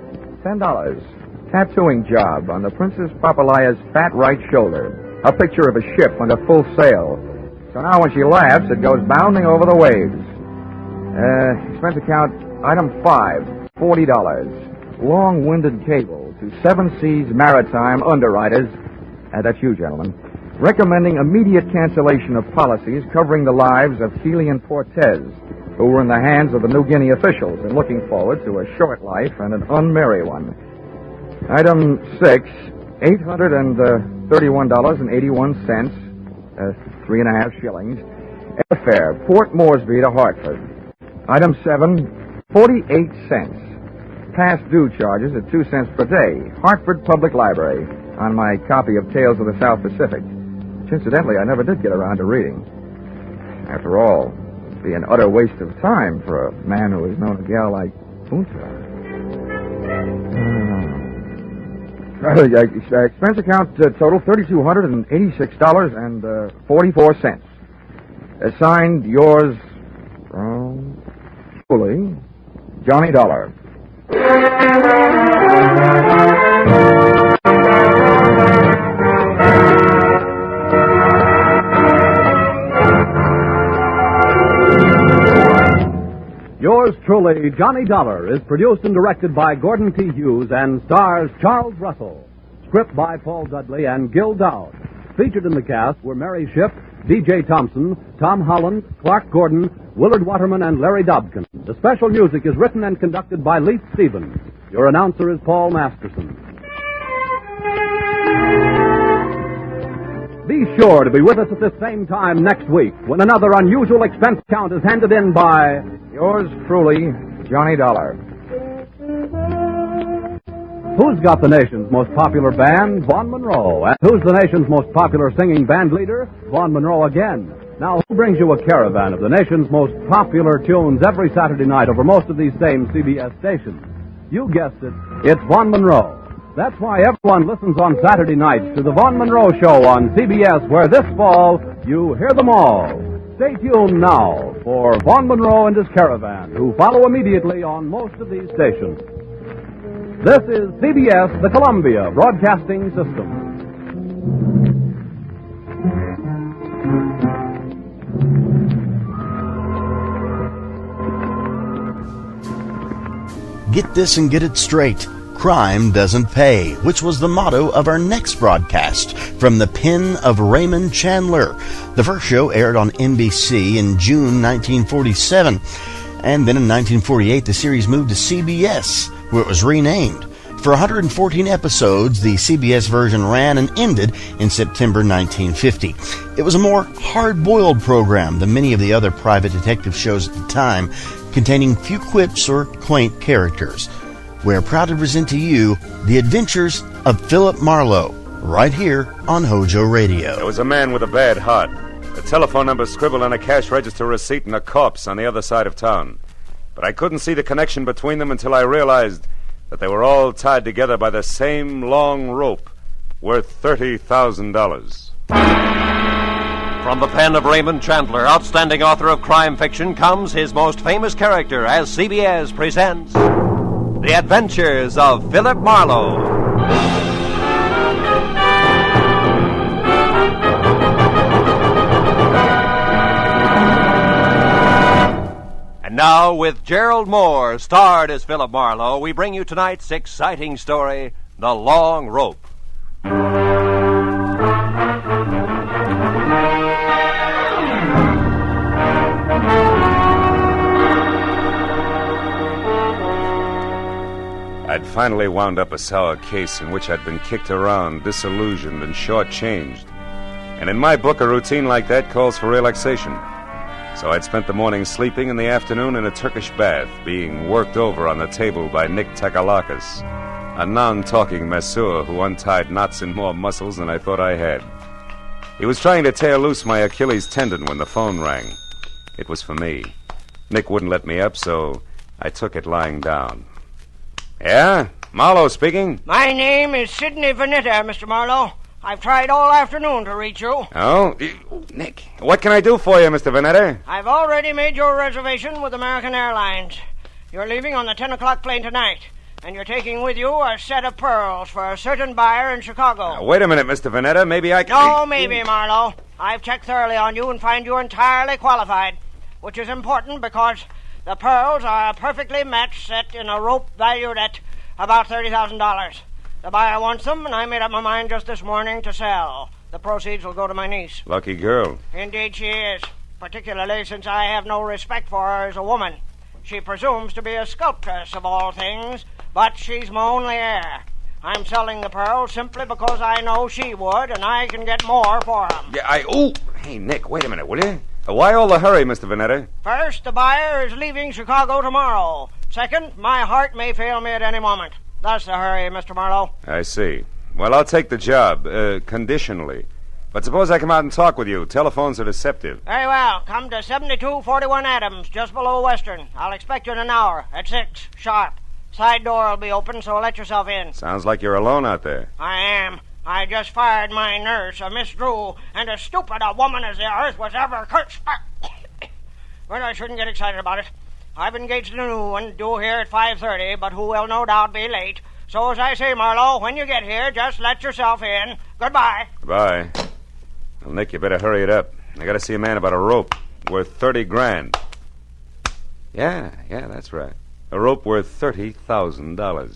$10. Tattooing job on the Princess Papalaya's fat right shoulder. A picture of a ship under full sail. So now when she laughs, it goes bounding over the waves. Expense account, item 5, $40. Long-winded cable to 7 Seas Maritime underwriters, that's you, gentlemen, recommending immediate cancellation of policies covering the lives of Keely and Portez, who were in the hands of the New Guinea officials and looking forward to a short life and an unmerry one. Item 6, $831.81, 3.5 shillings. Airfare, Port Moresby to Hartford. Item 7, 48 cents. Past due charges at 2 cents per day. Hartford Public Library on my copy of Tales of the South Pacific, which incidentally I never did get around to reading. After all, it'd be an utter waste of time for a man who has known a gal like Punta. Expense account total $3,286.44. Signed, yours truly, Johnny Dollar. Yours truly, Johnny Dollar, is produced and directed by Gordon T. Hughes and stars Charles Russell. Script by Paul Dudley and Gil Dowd. Featured in the cast were Mary Shipp, D.J. Thompson, Tom Holland, Clark Gordon, Willard Waterman, and Larry Dobkin. The special music is written and conducted by Leith Stevens. Your announcer is Paul Masterson. Be sure to be with us at this same time next week when another unusual expense account is handed in by... Yours truly, Johnny Dollar. Who's got the nation's most popular band? Vaughn Monroe. And who's the nation's most popular singing band leader? Vaughn Monroe again. Now, who brings you a caravan of the nation's most popular tunes every Saturday night over most of these same CBS stations? You guessed it. It's Vaughn Monroe. That's why everyone listens on Saturday nights to the Vaughn Monroe Show on CBS, where this fall you hear them all. Stay tuned now for Vaughn Monroe and his caravan, who follow immediately on most of these stations. This is CBS, the Columbia Broadcasting System. Get this and get it straight. Crime doesn't pay, which was the motto of our next broadcast from the pen of Raymond Chandler. The first show aired on NBC in June 1947. And then in 1948, the series moved to CBS, where it was renamed. For 114 episodes, the CBS version ran and ended in September 1950. It was a more hard-boiled program than many of the other private detective shows at the time, containing few quips or quaint characters. We're proud to present to you The Adventures of Philip Marlowe, right here on HOJO Radio. There was a man with a bad heart. A telephone number scribbled on a cash register receipt and a corpse on the other side of town. But I couldn't see the connection between them until I realized that they were all tied together by the same long rope, worth $30,000. From the pen of Raymond Chandler, outstanding author of crime fiction, comes his most famous character as CBS presents The Adventures of Philip Marlowe. And now, with Gerald Moore, starred as Philip Marlowe, we bring you tonight's exciting story, The Long Rope. I'd finally wound up a sour case in which I'd been kicked around, disillusioned, and shortchanged. And in my book, a routine like that calls for relaxation. So I'd spent the morning sleeping and the afternoon in a Turkish bath, being worked over on the table by Nick Takalakis, a non-talking masseur who untied knots in more muscles than I thought I had. He was trying to tear loose my Achilles tendon when the phone rang. It was for me. Nick wouldn't let me up, so I took it lying down. Yeah? Marlowe speaking? My name is Sidney Vanetta, Mr. Marlowe. I've tried all afternoon to reach you. Oh? Nick, what can I do for you, Mr. Vanetta? I've already made your reservation with American Airlines. You're leaving on the 10 o'clock plane tonight. And you're taking with you a set of pearls for a certain buyer in Chicago. Now, wait a minute, Mr. Vanetta. Maybe I can... No, maybe, Marlowe. I've checked thoroughly on you and find you entirely qualified, which is important because the pearls are a perfectly matched set in a rope valued at about $30,000. The buyer wants them, and I made up my mind just this morning to sell. The proceeds will go to my niece. Lucky girl. Indeed she is, particularly since I have no respect for her as a woman. She presumes to be a sculptress of all things, but she's my only heir. I'm selling the pearls simply because I know she would, and I can get more for them. Yeah, Hey, Nick, wait a minute, will you? Why all the hurry, Mr. Vanetta? First, the buyer is leaving Chicago tomorrow. Second, my heart may fail me at any moment. That's the hurry, Mr. Marlowe. I see. Well, I'll take the job, conditionally. But suppose I come out and talk with you. Telephones are deceptive. Very well. Come to 7241 Adams, just below Western. I'll expect you in an hour, at 6, sharp. Side door will be open, so let yourself in. Sounds like you're alone out there. I am. I just fired my nurse, a Miss Drew, and as stupid a woman as the earth was ever cursed. But I shouldn't get excited about it. I've engaged a new one, due here at 5:30, but who will no doubt be late. So as I say, Marlowe, when you get here, just let yourself in. Goodbye. Goodbye. Well, Nick, you better hurry it up. I gotta see a man about a rope worth 30 grand. Yeah, that's right. A rope worth $30,000.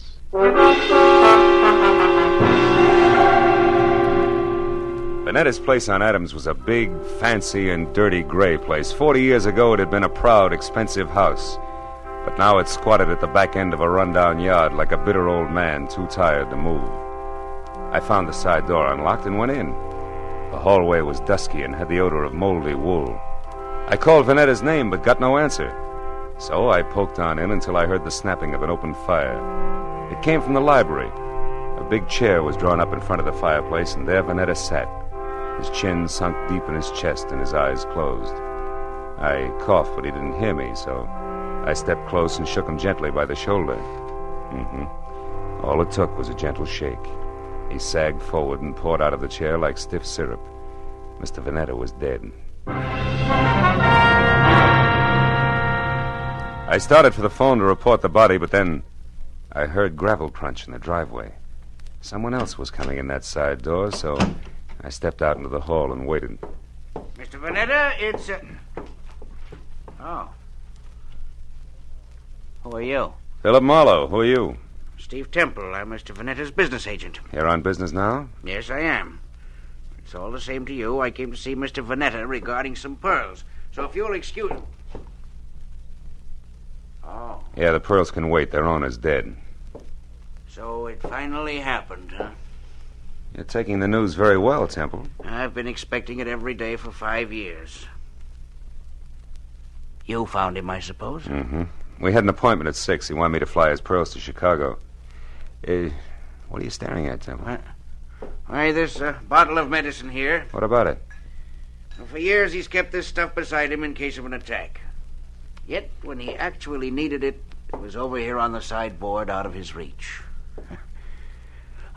Vanetta's place on Adams was a big, fancy, and dirty gray place. 40 years ago, it had been a proud, expensive house. But now it squatted at the back end of a rundown yard like a bitter old man too tired to move. I found the side door unlocked and went in. The hallway was dusky and had the odor of moldy wool. I called Vanetta's name but got no answer. So I poked on in until I heard the snapping of an open fire. It came from the library. A big chair was drawn up in front of the fireplace, and there Vanetta sat, his chin sunk deep in his chest and his eyes closed. I coughed, but he didn't hear me, so I stepped close and shook him gently by the shoulder. All it took was a gentle shake. He sagged forward and poured out of the chair like stiff syrup. Mr. Vanetta was dead. I started for the phone to report the body, but then I heard gravel crunch in the driveway. Someone else was coming in that side door, so I stepped out into the hall and waited. Mr. Vanetta, it's... Oh. Who are you? Philip Marlowe. Who are you? Steve Temple. I'm Mr. Vanetta's business agent. Here on business now? Yes, I am. It's all the same to you. I came to see Mr. Vanetta regarding some pearls. So if you'll excuse... Oh. Yeah, the pearls can wait. Their owner's dead. So it finally happened, huh? You're taking the news very well, Temple. I've been expecting it every day for 5 years. You found him, I suppose? We had an appointment at 6. He wanted me to fly his pearls to Chicago. What are you staring at, Temple? Why, this bottle of medicine here. What about it? Well, for years he's kept this stuff beside him in case of an attack. Yet, when he actually needed it, it was over here on the sideboard out of his reach.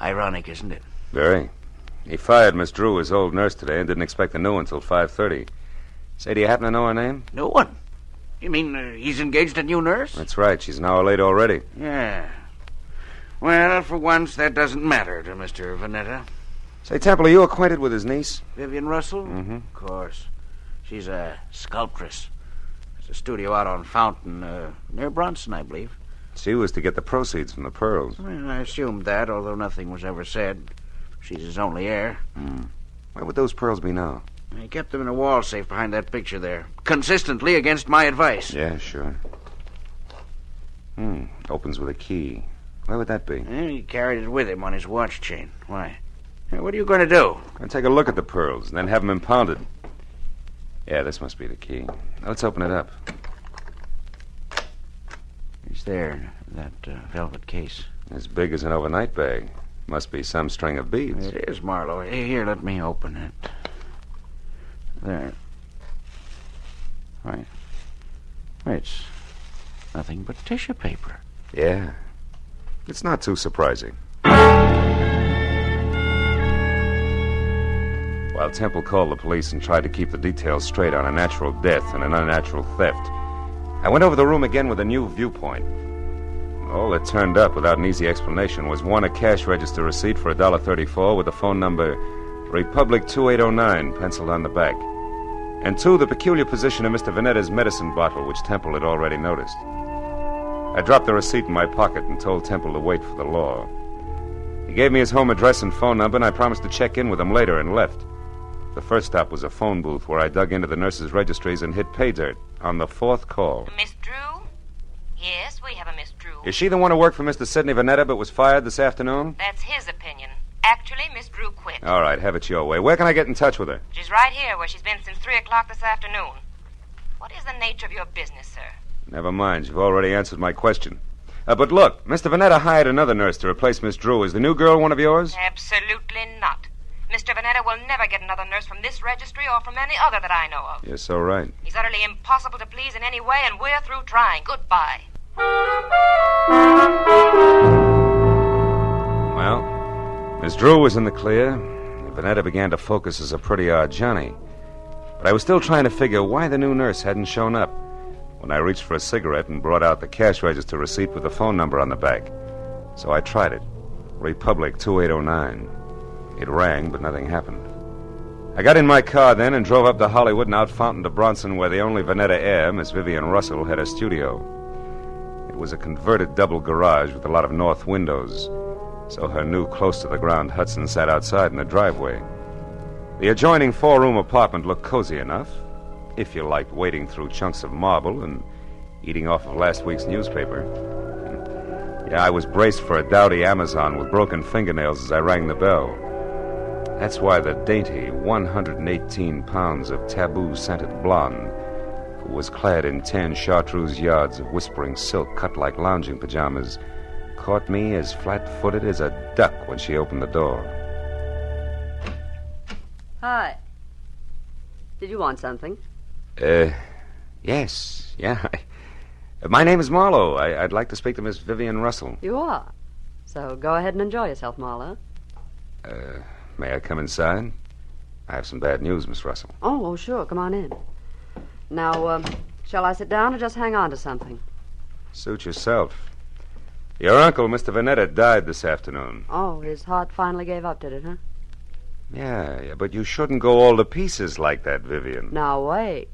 Ironic, isn't it? Very. He fired Miss Drew, his old nurse, today, and didn't expect a new one until 5:30. Say, do you happen to know her name? No one. You mean he's engaged a new nurse? That's right. She's an hour late already. Yeah. Well, for once, that doesn't matter to Mr. Vanetta. Say, Temple, are you acquainted with his niece? Vivian Russell? Of course. She's a sculptress. There's a studio out on Fountain, near Bronson, I believe. She was to get the proceeds from the pearls. Well, I assumed that, although nothing was ever said. She's his only heir. Where would those pearls be now? He kept them in a wall safe behind that picture there. Consistently against my advice. Yeah, sure. Opens with a key. Where would that be? He carried it with him on his watch chain. Why? What are you going to do? I'll take a look at the pearls and then have them impounded. Yeah, this must be the key. Now, let's open it up. It's there, that velvet case. As big as an overnight bag. Must be some string of beads. It is, Marlowe. Here, let me open it. There. Right. It's nothing but tissue paper. Yeah. It's not too surprising. While Temple called the police and tried to keep the details straight on a natural death and an unnatural theft, I went over the room again with a new viewpoint. All that turned up without an easy explanation was one, a cash register receipt for $1.34 with the phone number Republic 2809 penciled on the back, and two, the peculiar position of Mr. Vanetta's medicine bottle, which Temple had already noticed. I dropped the receipt in my pocket and told Temple to wait for the law. He gave me his home address and phone number, and I promised to check in with him later and left. The first stop was a phone booth where I dug into the nurses' registries and hit pay dirt on the fourth call. Miss Drew? Yes, we have a Miss Drew. Is she the one who worked for Mr. Sidney Vanetta but was fired this afternoon? That's his opinion. Actually, Miss Drew quit. All right, have it your way. Where can I get in touch with her? She's right here where she's been since 3 o'clock this afternoon. What is the nature of your business, sir? Never mind. You've already answered my question. But look, Mr. Vanetta hired another nurse to replace Miss Drew. Is the new girl one of yours? Absolutely not. Mr. Vanetta will never get another nurse from this registry or from any other that I know of. You're so right. He's utterly impossible to please in any way, and we're through trying. Goodbye. Well, Miss Drew was in the clear, and Vanetta began to focus as a pretty odd Johnny. But I was still trying to figure why the new nurse hadn't shown up when I reached for a cigarette and brought out the cash register receipt with the phone number on the back. So I tried it. Republic 2809. It rang, but nothing happened. I got in my car then and drove up to Hollywood and out Fountain to Bronson, where the only Vanetta heir, Miss Vivian Russell, had a studio. It was a converted double garage with a lot of north windows, so her new close-to-the-ground Hudson sat outside in the driveway. The adjoining four-room apartment looked cozy enough, if you liked wading through chunks of marble and eating off of last week's newspaper. Yeah, I was braced for a dowdy Amazon with broken fingernails as I rang the bell. That's why the dainty 118 pounds of taboo-scented blonde, who was clad in tan chartreuse yards of whispering silk cut like lounging pajamas, caught me as flat-footed as a duck when she opened the door. Hi. Did you want something? Yes. Yeah. My name is Marlowe. I'd like to speak to Miss Vivian Russell. You are. So go ahead and enjoy yourself, Marlowe. May I come inside? I have some bad news, Miss Russell. Oh, sure. Come on in. Now, shall I sit down or just hang on to something? Suit yourself. Your uncle, Mr. Vanetta, died this afternoon. Oh, his heart finally gave up, did it, huh? Yeah, but you shouldn't go all to pieces like that, Vivian. Now, wait.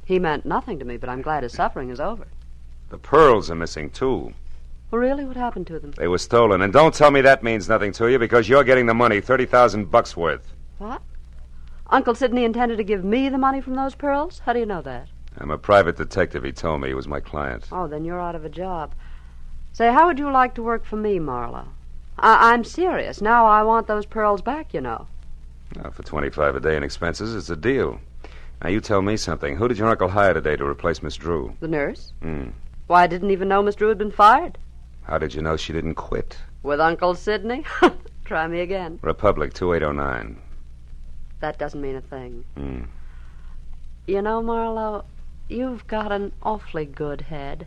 He meant nothing to me, but I'm glad his suffering is over. The pearls are missing, too. Well, really? What happened to them? They were stolen, and don't tell me that means nothing to you, because you're getting the money, $30,000 worth. What? Uncle Sidney intended to give me the money from those pearls? How do you know that? I'm a private detective, he told me. He was my client. Oh, then you're out of a job. Say, how would you like to work for me, Marlowe? I'm serious. Now I want those pearls back, you know. Now, for $25 a day in expenses, it's a deal. Now, you tell me something. Who did your uncle hire today to replace Miss Drew? The nurse? Why, I didn't even know Miss Drew had been fired. How did you know she didn't quit? With Uncle Sidney? Try me again. Republic 2809. That doesn't mean a thing. You know, Marlowe, you've got an awfully good head.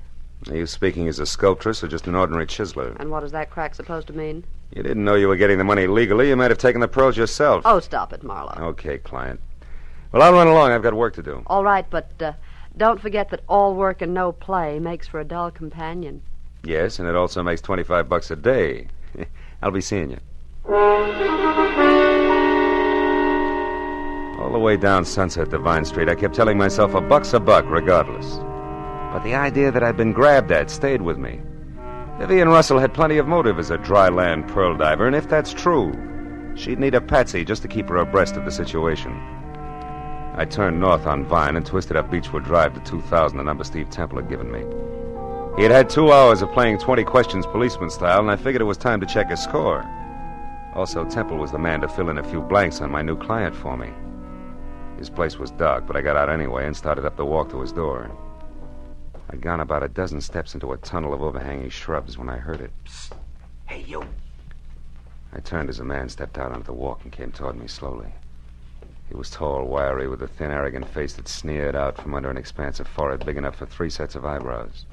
Are you speaking as a sculptress or just an ordinary chiseler? And what is that crack supposed to mean? You didn't know you were getting the money legally. You might have taken the pearls yourself. Oh, stop it, Marlowe. Okay, client. Well, I'll run along. I've got work to do. All right, but don't forget that all work and no play makes for a dull companion. Yes, and it also makes $25 a day. I'll be seeing you. All the way down Sunset to Vine Street, I kept telling myself $1 a buck regardless. But the idea that I'd been grabbed at stayed with me. Vivian Russell had plenty of motive as a dry land pearl diver, and if that's true, she'd need a patsy just to keep her abreast of the situation. I turned north on Vine and twisted up Beechwood Drive to 2000, the number Steve Temple had given me. He had had 2 hours of playing 20 questions policeman style, and I figured it was time to check his score. Also, Temple was the man to fill in a few blanks on my new client for me. His place was dark, but I got out anyway and started up the walk to his door. I'd gone about a dozen steps into a tunnel of overhanging shrubs when I heard it. Psst. Hey, you. I turned as a man stepped out onto the walk and came toward me slowly. He was tall, wiry, with a thin, arrogant face that sneered out from under an expansive forehead big enough for 3 sets of eyebrows.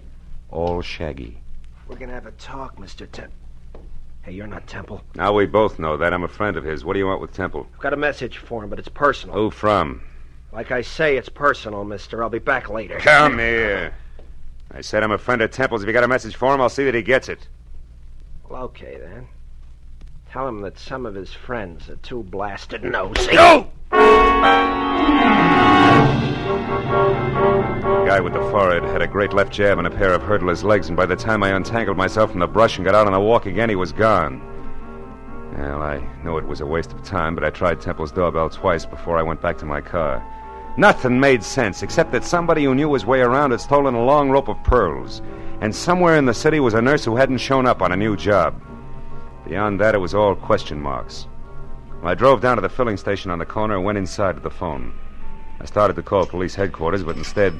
All shaggy. We're going to have a talk, Mr. Hey, you're not Temple. Now we both know that. I'm a friend of his. What do you want with Temple? I've got a message for him, but it's personal. Who from? Like I say, it's personal, mister. I'll be back later. Come here. I said I'm a friend of Temple's. If you got a message for him, I'll see that he gets it. Well, okay, then. Tell him that some of his friends are too blasted nosy. No! The guy with the forehead had a great left jab and a pair of hurdler's legs, and by the time I untangled myself from the brush and got out on the walk again, he was gone. Well, I knew it was a waste of time, but I tried Temple's doorbell twice before I went back to my car. Nothing made sense, except that somebody who knew his way around had stolen a long rope of pearls, and somewhere in the city was a nurse who hadn't shown up on a new job. Beyond that, it was all question marks. Well, I drove down to the filling station on the corner and went inside to the phone. I started to call police headquarters, but instead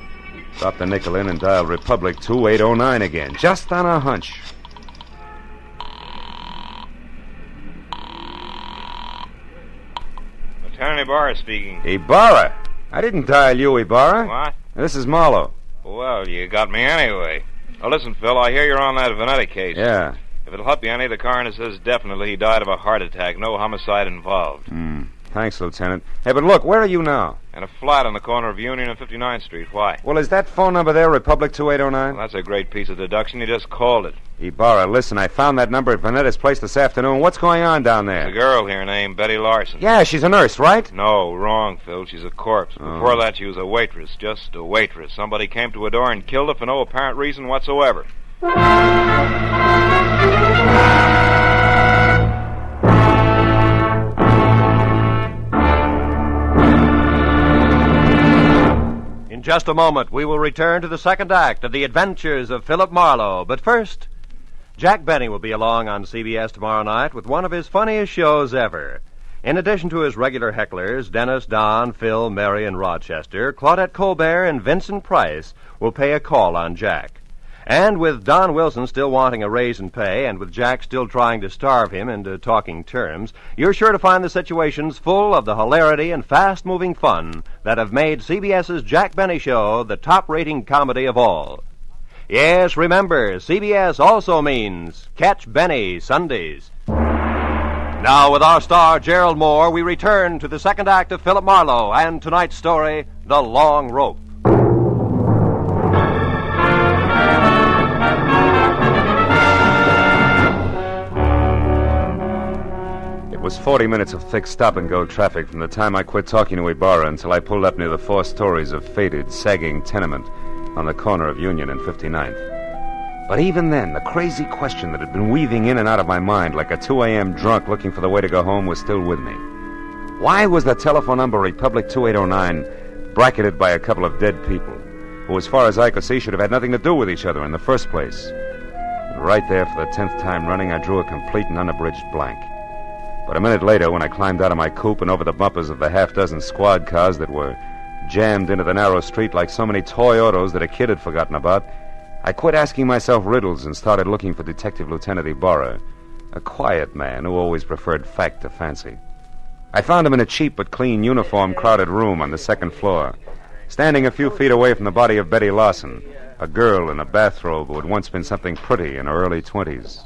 dropped the nickel in and dialed Republic 2809 again, just on a hunch. Lieutenant Ibarra speaking. Ibarra? I didn't dial you, Ibarra. What? This is Marlowe. Well, you got me anyway. Now, listen, Phil, I hear you're on that Vanetta case. Yeah. If it'll help you any, the coroner says definitely he died of a heart attack. No homicide involved. Thanks, Lieutenant. Hey, but look, where are you now? In a flat on the corner of Union and 59th Street. Why? Well, is that phone number there, Republic 2809? Well, that's a great piece of deduction. You just called it. Ibarra, listen, I found that number at Vanetta's place this afternoon. What's going on down there? There's a girl here named Betty Larson. Yeah, she's a nurse, right? No, wrong, Phil. She's a corpse. Before that, she was a waitress. Just a waitress. Somebody came to her door and killed her for no apparent reason whatsoever. In just a moment, we will return to the second act of The Adventures of Philip Marlowe. But first, Jack Benny will be along on CBS tomorrow night with one of his funniest shows ever. In addition to his regular hecklers, Dennis, Don, Phil, Mary, and Rochester, Claudette Colbert and Vincent Price will pay a call on Jack. And with Don Wilson still wanting a raise in pay, and with Jack still trying to starve him into talking terms, you're sure to find the situations full of the hilarity and fast-moving fun that have made CBS's Jack Benny Show the top-rating comedy of all. Yes, remember, CBS also means Catch Benny Sundays. Now, with our star, Gerald Moore, we return to the second act of Philip Marlowe and tonight's story, The Long Rope. It was 40 minutes of thick stop-and-go traffic from the time I quit talking to Ibarra until I pulled up near the 4 stories of faded, sagging tenement on the corner of Union and 59th. But even then, the crazy question that had been weaving in and out of my mind like a 2 a.m. drunk looking for the way to go home was still with me. Why was the telephone number Republic 2809 bracketed by a couple of dead people who, as far as I could see, should have had nothing to do with each other in the first place? And right there, for the 10th time running, I drew a complete and unabridged blank. But a minute later, when I climbed out of my coupe and over the bumpers of the half-dozen squad cars that were jammed into the narrow street like so many toy autos that a kid had forgotten about, I quit asking myself riddles and started looking for Detective Lieutenant Ibarra, a quiet man who always preferred fact to fancy. I found him in a cheap but clean uniform-crowded room on the second floor, standing a few feet away from the body of Betty Larson, a girl in a bathrobe who had once been something pretty in her early 20s.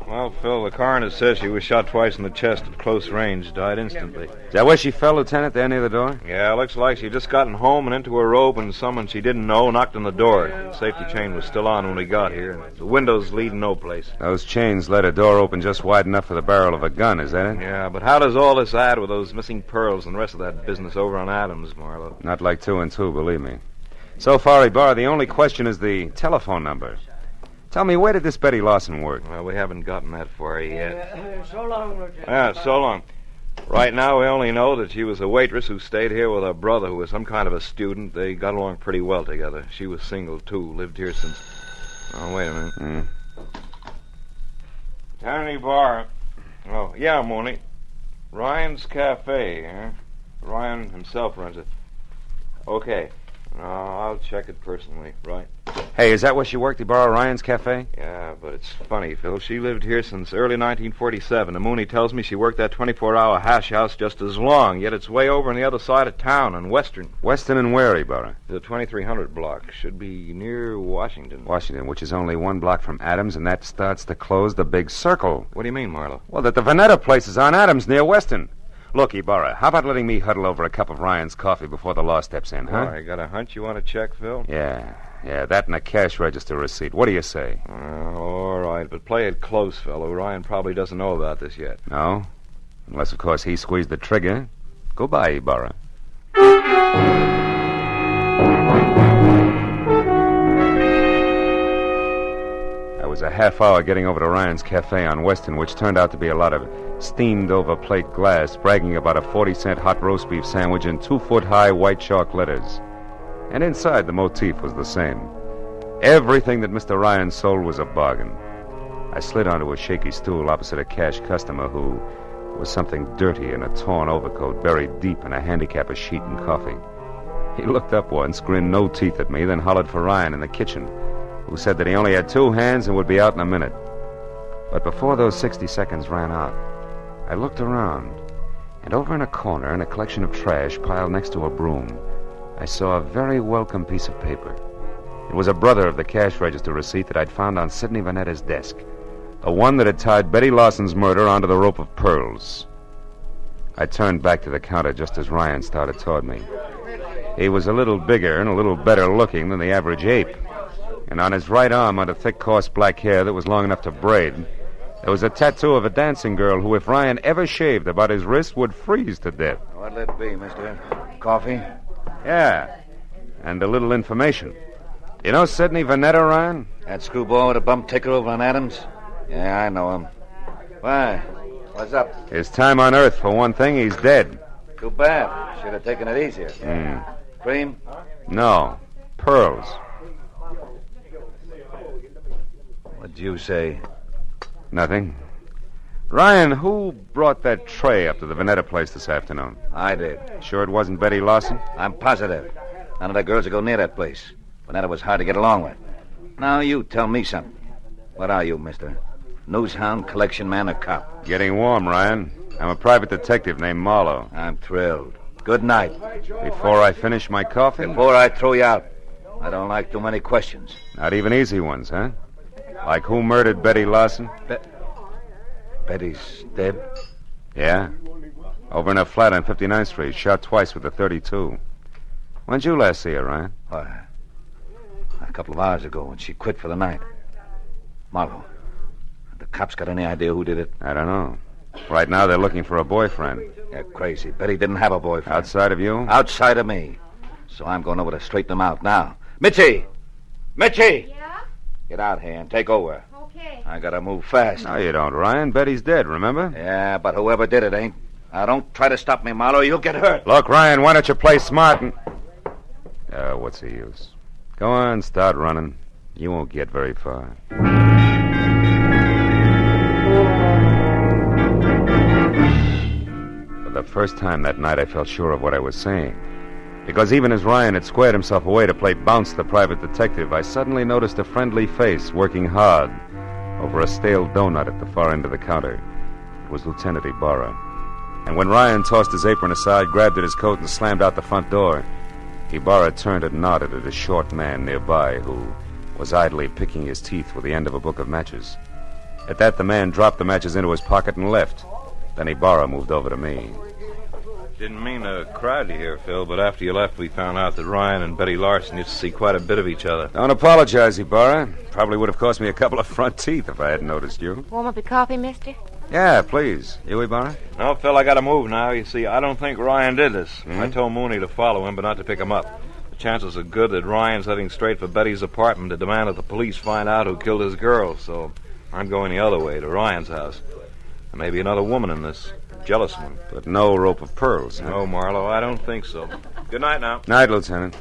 Well, Phil, the coroner says she was shot twice in the chest at close range, died instantly. Is that where she fell, Lieutenant, there near the door? Yeah, looks like she'd just gotten home and into her robe and someone she didn't know knocked on the door. The safety chain was still on when we got here. The windows lead no place. Those chains let a door open just wide enough for the barrel of a gun, is that it? Yeah, but how does all this add with those missing pearls and the rest of that business over on Adams, Marlowe? Not like 2 and 2, believe me. So far, Ibarra, the only question is the telephone number. Tell me, where did this Betty Larson work? Well, we haven't gotten that far yet. So long, Lieutenant. Yeah, so long. Right now, we only know that she was a waitress who stayed here with her brother, who was some kind of a student. They got along pretty well together. She was single, too. Lived here since... Oh, wait a minute. Lieutenant Ibarra. Oh, yeah, Mooney. Ryan's Cafe, huh? Ryan himself runs it. Okay. I'll check it personally, right? Hey, is that where she worked, Ibarra, Ryan's Cafe? Yeah, but it's funny, Phil. She lived here since early 1947. And Mooney tells me she worked that 24-hour hash house just as long, yet it's way over on the other side of town on Western. Western and where, Ibarra? The 2300 block. Should be near Washington. Washington, which is only 1 block from Adams, and that starts to close the big circle. What do you mean, Marlowe? Well, that the Vanetta place is on Adams near Western. Look, Ibarra, how about letting me huddle over a cup of Ryan's coffee before the law steps in, huh? Oh, you got a hunch you want to check, Phil? Yeah, that and a cash register receipt. What do you say? All right, but play it close, fellow. Ryan probably doesn't know about this yet. No? Unless, of course, he squeezed the trigger. Goodbye, Ibarra. I was a half hour getting over to Ryan's Cafe on Weston, which turned out to be a lot of steamed-over plate glass, bragging about a 40-cent hot roast beef sandwich in 2-foot-high white chalk letters. And inside, the motif was the same. Everything that Mr. Ryan sold was a bargain. I slid onto a shaky stool opposite a cash customer who was something dirty in a torn overcoat buried deep in a handicapper's sheet and coffee. He looked up once, grinned no teeth at me, then hollered for Ryan in the kitchen, who said that he only had 2 hands and would be out in a minute. But before those 60 seconds ran out, I looked around, and over in a corner, in a collection of trash piled next to a broom, I saw a very welcome piece of paper. It was a brother of the cash register receipt that I'd found on Sidney Vanetta's desk, the one that had tied Betty Lawson's murder onto the rope of pearls. I turned back to the counter just as Ryan started toward me. He was a little bigger and a little better looking than the average ape, and on his right arm, under thick, coarse black hair that was long enough to braid, there was a tattoo of a dancing girl who, if Ryan ever shaved about his wrist, would freeze to death. What'll it be, mister? Coffee? Yeah, and a little information. You know Sidney Vanetta, Ryan? That screwball with a bump ticker over on Adams? Yeah, I know him. Why? What's up? His time on Earth, for one thing, he's dead. Too bad. Should have taken it easier. Cream? No. Pearls. What'd you say? Nothing. Ryan, who brought that tray up to the Vanetta place this afternoon? I did. Sure it wasn't Betty Lawson? I'm positive. None of the girls would go near that place. Vanetta was hard to get along with. Now you tell me something. What are you, mister? Newshound, collection man, or cop? Getting warm, Ryan. I'm a private detective named Marlowe. I'm thrilled. Good night. Before I finish my coffee? Before I throw you out. I don't like too many questions. Not even easy ones, huh? Like who murdered Betty Lawson? Betty's dead? Yeah. Over in her flat on 59th Street, shot twice with a .32. When'd you last see her, Ryan? Why, a couple of hours ago when she quit for the night. Marlowe, the cops got any idea who did it? I don't know. Right now they're looking for a boyfriend. You're crazy. Betty didn't have a boyfriend. Outside of you? Outside of me. So I'm going over to straighten them out now. Mitchie! Mitchie! Yeah? Get out here and take over. Okay. I gotta move fast. No, you don't, Ryan. Betty's dead, remember? Yeah, but whoever did it ain't. Now, don't try to stop me, Marlowe. You'll get hurt. Look, Ryan, why don't you play smart and... what's the use? Go on, start running. You won't get very far. For the first time that night, I felt sure of what I was saying. Because even as Ryan had squared himself away to play bounce the private detective, I suddenly noticed a friendly face working hard over a stale donut at the far end of the counter. It was Lieutenant Ibarra. And when Ryan tossed his apron aside, grabbed at his coat, and slammed out the front door, Ibarra turned and nodded at a short man nearby who was idly picking his teeth with the end of a book of matches. At that, the man dropped the matches into his pocket and left. Then Ibarra moved over to me. Didn't mean to crowd you here, Phil, but after you left, we found out that Ryan and Betty Larson used to see quite a bit of each other. Don't apologize, Ibarra. Probably would have cost me a couple of front teeth if I hadn't noticed you. Warm up your coffee, mister? Yeah, please. You, Ibarra? No, Phil, I gotta move now. You see, I don't think Ryan did this. I told Mooney to follow him, but not to pick him up. The chances are good that Ryan's heading straight for Betty's apartment to demand that the police find out who killed his girl, so I'm going the other way, to Ryan's house. There may be another woman in this. Jealous one. But no rope of pearls, huh? No, Marlowe, I don't think so. Good night now. Night, Lieutenant.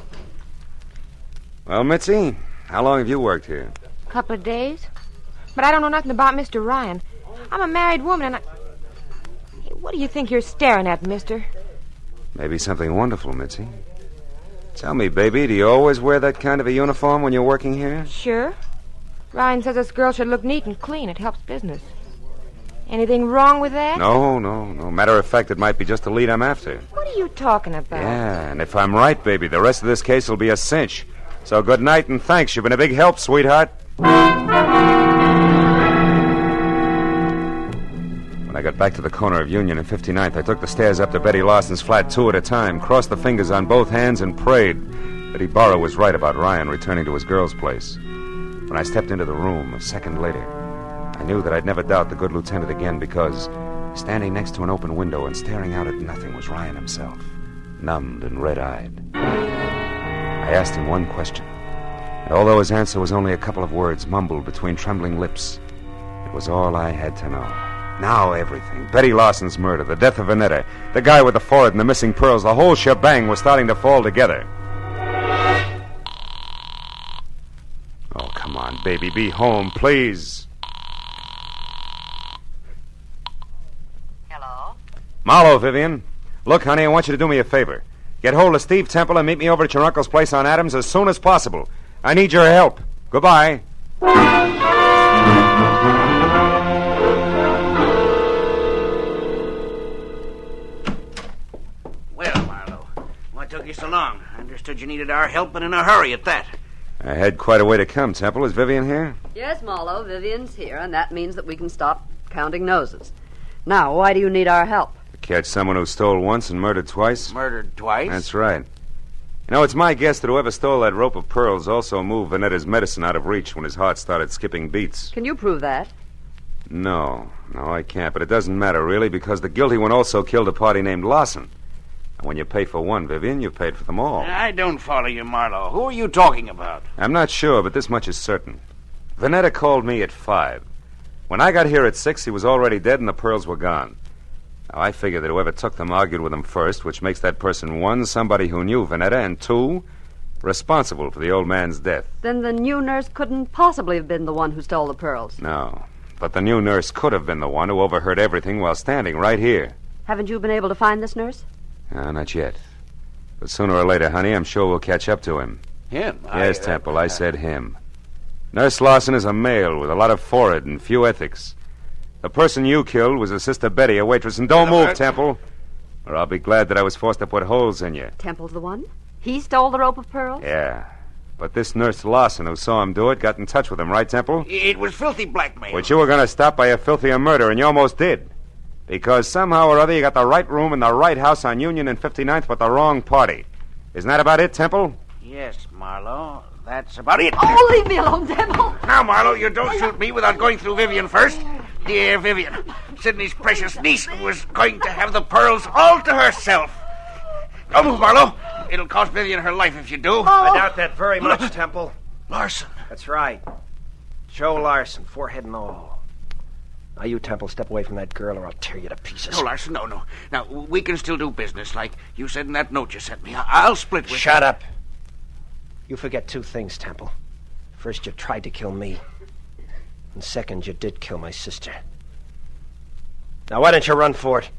Well, Mitzi, how long have you worked here? Couple of days. But I don't know nothing about Mr. Ryan. I'm a married woman, and Hey, what do you think you're staring at, mister? Maybe something wonderful, Mitzi. Tell me, baby, do you always wear that kind of a uniform when you're working here? Sure. Ryan says this girl should look neat and clean. It helps business. Anything wrong with that? No. Matter of fact, it might be just the lead I'm after. What are you talking about? Yeah, and if I'm right, baby, the rest of this case will be a cinch. So good night and thanks. You've been a big help, sweetheart. When I I got back to the corner of Union and 59th. I took the stairs up to Betty Lawson's flat 2 at a time, crossed the fingers on both hands, and prayed that Ibarra was right about Ryan returning to his girl's place. When I stepped into the room a second later, I knew that I'd never doubt the good lieutenant again, because standing next to an open window and staring out at nothing was Ryan himself, numbed and red-eyed. I asked him one question, and although his answer was only a couple of words mumbled between trembling lips, it was all I had to know. Now everything. Betty Lawson's murder, the death of Vanetta, the guy with the forehead and the missing pearls, the whole shebang was starting to fall together. Oh, come on, baby, be home, please. Hello? Marlowe, Vivian. Look, honey, I want you to do me a favor. Get hold of Steve Temple and meet me over at your uncle's place on Adams as soon as possible. I need your help. Goodbye. Well, Marlowe, what took you so long? I understood you needed our help, and in a hurry at that. I had quite a way to come, Temple. Is Vivian here? Yes, Marlowe, Vivian's here, and that means that we can stop counting noses. Now, why do you need our help? Catch someone who stole once and murdered twice? Murdered twice? That's right. You know, it's my guess that whoever stole that rope of pearls also moved Vanetta's medicine out of reach when his heart started skipping beats. Can you prove that? No, I can't, but it doesn't matter, really, because the guilty one also killed a party named Lawson. And when you pay for one, Vivian, you paid for them all. I don't follow you, Marlowe. Who are you talking about? I'm not sure, but this much is certain. Vanetta called me at 5. When I got here at 6, he was already dead and the pearls were gone. Now, I figure that whoever took them argued with him first, which makes that person, 1, somebody who knew Vanetta, and 2, responsible for the old man's death. Then the new nurse couldn't possibly have been the one who stole the pearls. No, but the new nurse could have been the one who overheard everything while standing right here. Haven't you been able to find this nurse? Not yet. But sooner or later, honey, I'm sure we'll catch up to him. Him? Yes, Temple, I said him. Nurse Lawson is a male with a lot of forehead and few ethics. The person you killed was his sister Betty, a waitress. And don't move, Temple, or I'll be glad that I was forced to put holes in you. Temple's the one? He stole the rope of pearls? Yeah. But this Nurse Lawson who saw him do it got in touch with him, right, Temple? It was filthy blackmail. Which you were going to stop by a filthier murder, and you almost did. Because somehow or other you got the right room in the right house on Union and 59th, but the wrong party. Isn't that about it, Temple? Yes, Marlowe. That's about it. Oh, leave me alone, Temple. Now, Marlowe, you don't shoot me without going through Vivian first. Dear Vivian, Sidney's precious niece was going to have the pearls all to herself. Don't move, Marlowe. It'll cost Vivian her life if you do. I doubt that very much, Temple. Larson. That's right. Joe Larson, forehead and all. Now, you, Temple, step away from that girl or I'll tear you to pieces. No, Larson, no. Now, we can still do business like you said in that note you sent me. I'll split with you. Shut up. You forget 2 things, Temple. First, you tried to kill me. And second, you did kill my sister. Now, why don't you run for it?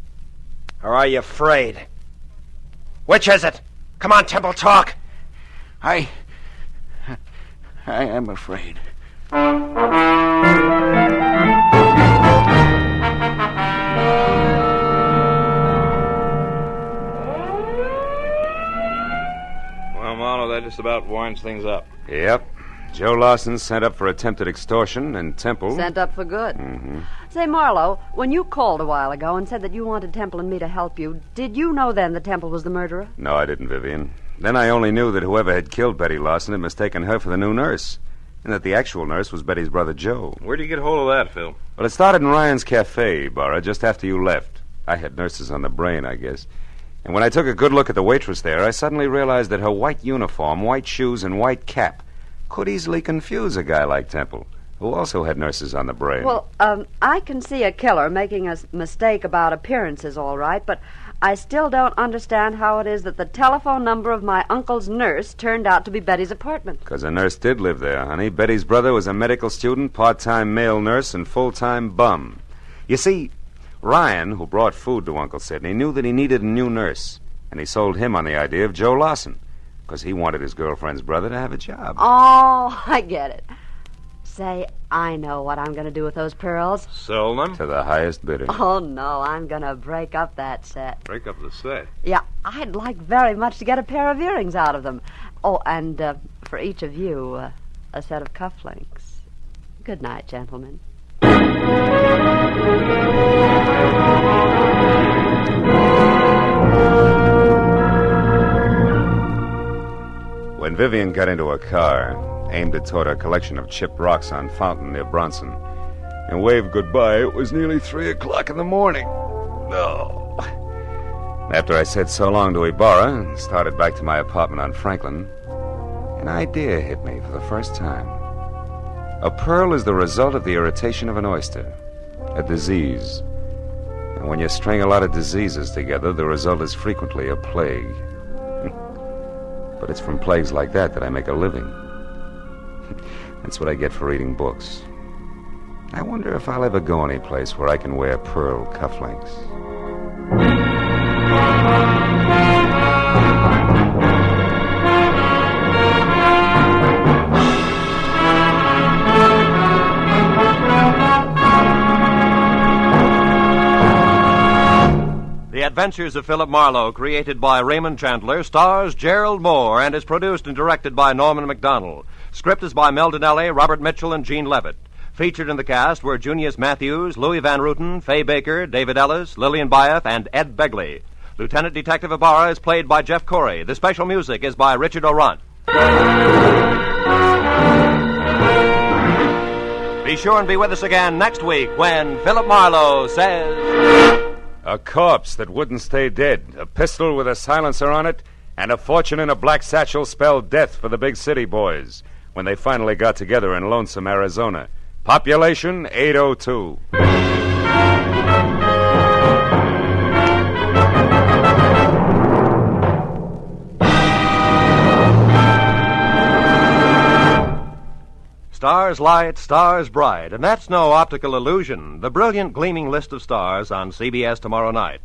Or are you afraid? Which is it? Come on, Temple, talk. I am afraid. Well, Marlowe, that just about winds things up. Yep. Joe Lawson sent up for attempted extortion, and Temple... Sent up for good. Mm-hmm. Say, Marlowe, when you called a while ago and said that you wanted Temple and me to help you, did you know then that Temple was the murderer? No, I didn't, Vivian. Then I only knew that whoever had killed Betty Lawson had mistaken her for the new nurse, and that the actual nurse was Betty's brother, Joe. Where'd you get hold of that, Phil? Well, it started in Ryan's Cafe, Barra, just after you left. I had nurses on the brain, I guess. And when I took a good look at the waitress there, I suddenly realized that her white uniform, white shoes, and white cap could easily confuse a guy like Temple, who also had nurses on the brain. Well, I can see a killer making a mistake about appearances, all right, but I still don't understand how it is that the telephone number of my uncle's nurse turned out to be Betty's apartment. Because a nurse did live there, honey. Betty's brother was a medical student, part-time male nurse, and full-time bum. You see, Ryan, who brought food to Uncle Sidney, knew that he needed a new nurse, and he sold him on the idea of Joe Lawson, because he wanted his girlfriend's brother to have a job. Oh, I get it. Say, I know what I'm going to do with those pearls. Sell them? To the highest bidder. Oh, no, I'm going to break up that set. Break up the set? Yeah, I'd like very much to get a pair of earrings out of them. Oh, and for each of you, a set of cufflinks. Good night, gentlemen. When Vivian got into a car, aimed it toward a collection of chipped rocks on Fountain near Bronson, and waved goodbye, it was nearly 3 o'clock in the morning. No. After I said so long to Ibarra and started back to my apartment on Franklin, an idea hit me for the first time. A pearl is the result of the irritation of an oyster, a disease. And when you string a lot of diseases together, the result is frequently a plague. But it's from plagues like that I make a living. That's what I get for reading books. I wonder if I'll ever go any place where I can wear pearl cufflinks. The Adventures of Philip Marlowe, created by Raymond Chandler, stars Gerald Moore and is produced and directed by Norman MacDonald. Script is by Mel Donnelly, Robert Mitchell, and Gene Levitt. Featured in the cast were Junius Matthews, Louis Van Ruten, Fay Baker, David Ellis, Lillian Byeth, and Ed Begley. Lieutenant Detective Ibarra is played by Jeff Corey. The special music is by Richard Orant. Be sure and be with us again next week when Philip Marlowe says... A corpse that wouldn't stay dead, a pistol with a silencer on it, and a fortune in a black satchel spelled death for the big city boys when they finally got together in lonesome Arizona. Population 802. Stars light, stars bright, and that's no optical illusion. The brilliant gleaming list of stars on CBS tomorrow night.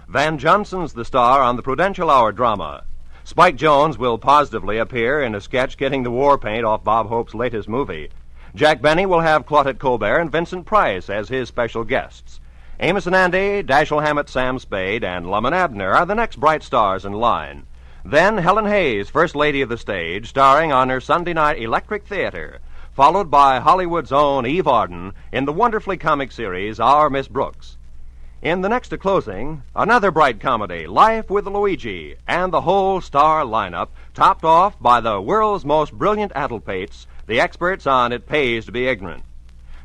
Van Johnson's the star on the Prudential Hour drama. Spike Jones will positively appear in a sketch getting the war paint off Bob Hope's latest movie. Jack Benny will have Claudette Colbert and Vincent Price as his special guests. Amos and Andy, Dashiell Hammett, Sam Spade, and Lum and Abner are the next bright stars in line. Then Helen Hayes, First Lady of the Stage, starring on her Sunday night Electric Theater, followed by Hollywood's own Eve Arden in the wonderfully comic series Our Miss Brooks. In the next to closing, another bright comedy, Life with Luigi, and the whole star lineup, topped off by the world's most brilliant addlepates, the experts on It Pays to Be Ignorant.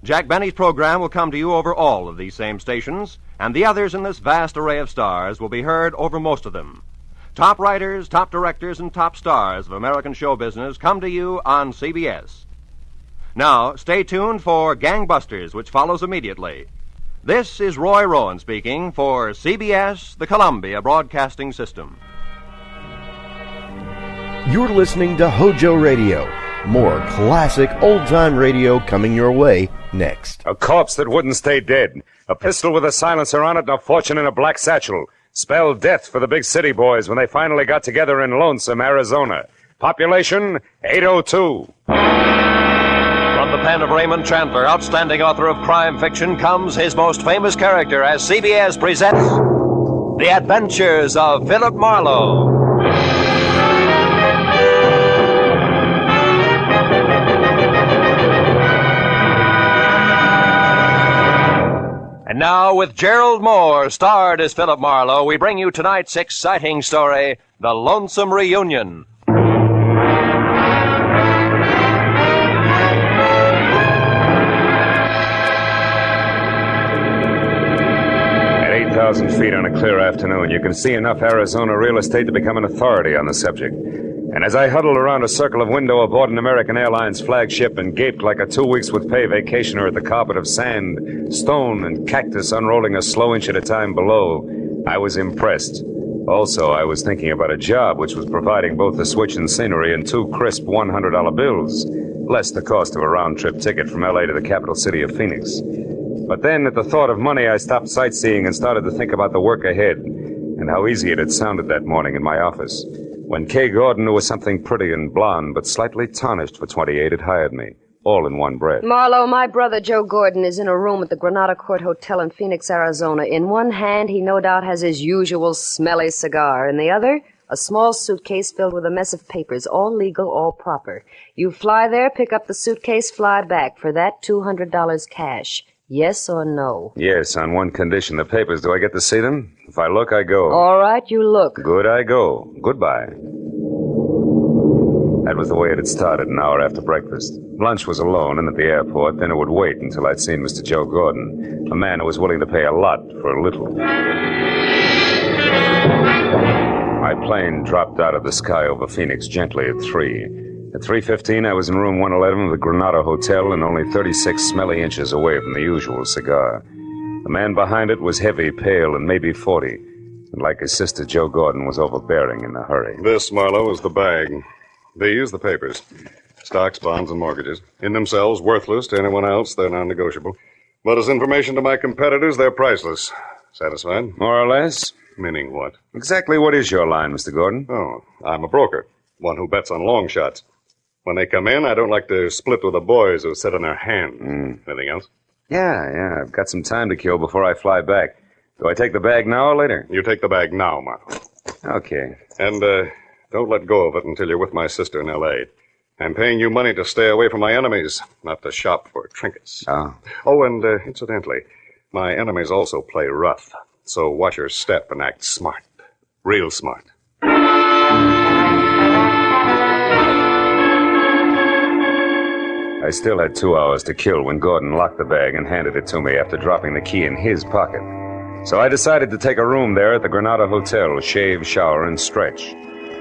Jack Benny's program will come to you over all of these same stations, and the others in this vast array of stars will be heard over most of them. Top writers, top directors, and top stars of American show business come to you on CBS. Now, stay tuned for Gangbusters, which follows immediately. This is Roy Rowan speaking for CBS, the Columbia Broadcasting System. You're listening to HOJO Radio. More classic old-time radio coming your way next. A corpse that wouldn't stay dead, a pistol with a silencer on it, and a fortune in a black satchel. Spelled death for the big city boys when they finally got together in lonesome Arizona. Population 802. From the pen of Raymond Chandler, outstanding author of crime fiction, comes his most famous character as CBS presents The Adventures of Philip Marlowe. And now, with Gerald Moore, starred as Philip Marlowe, we bring you tonight's exciting story, The Lonesome Reunion. At 8,000 feet on a clear afternoon, you can see enough Arizona real estate to become an authority on the subject. And as I huddled around a circle of window aboard an American Airlines flagship and gaped like a 2 weeks with pay vacationer at the carpet of sand, stone, and cactus unrolling a slow inch at a time below, I was impressed. Also, I was thinking about a job which was providing both the switch and scenery and 2 crisp $100 bills, less the cost of a round-trip ticket from L.A. to the capital city of Phoenix. But then, at the thought of money, I stopped sightseeing and started to think about the work ahead and how easy it had sounded that morning in my office when Kay Gordon, who was something pretty and blonde but slightly tarnished for 28, had hired me, all in one breath. Marlowe, my brother Joe Gordon is in a room at the Granada Court Hotel in Phoenix, Arizona. In one hand, he no doubt has his usual smelly cigar. In the other, a small suitcase filled with a mess of papers, all legal, all proper. You fly there, pick up the suitcase, fly back. For that, $200 cash. Yes or no? Yes, on one condition. The papers, do I get to see them? If I look, I go. All right, you look. Good, I go. Goodbye. That was the way it had started an hour after breakfast. Lunch was alone and at the airport, then it would wait until I'd seen Mr. Joe Gordon, a man who was willing to pay a lot for a little. My plane dropped out of the sky over Phoenix gently at 3. At 3:15, I was in room 111 of the Granada Hotel and only 36 smelly inches away from the usual cigar. The man behind it was heavy, pale, and maybe 40. And like his sister, Joe Gordon was overbearing in a hurry. This, Marlowe, is the bag. These, the papers. Stocks, bonds, and mortgages. In themselves, worthless to anyone else. They're non-negotiable. But as information to my competitors, they're priceless. Satisfied? More or less. Meaning what? Exactly what is your line, Mr. Gordon? Oh, I'm a broker. One who bets on long shots. When they come in, I don't like to split with the boys who sit on their hands. Anything else? Yeah. I've got some time to kill before I fly back. Do I take the bag now or later? You take the bag now, Marlowe. Okay. And, don't let go of it until you're with my sister in L.A. I'm paying you money to stay away from my enemies, not to shop for trinkets. Oh. Oh, and, incidentally, my enemies also play rough. So watch your step and act smart. Real smart. I still had 2 hours to kill when Gordon locked the bag and handed it to me after dropping the key in his pocket. So I decided to take a room there at the Granada Hotel, shave, shower, and stretch.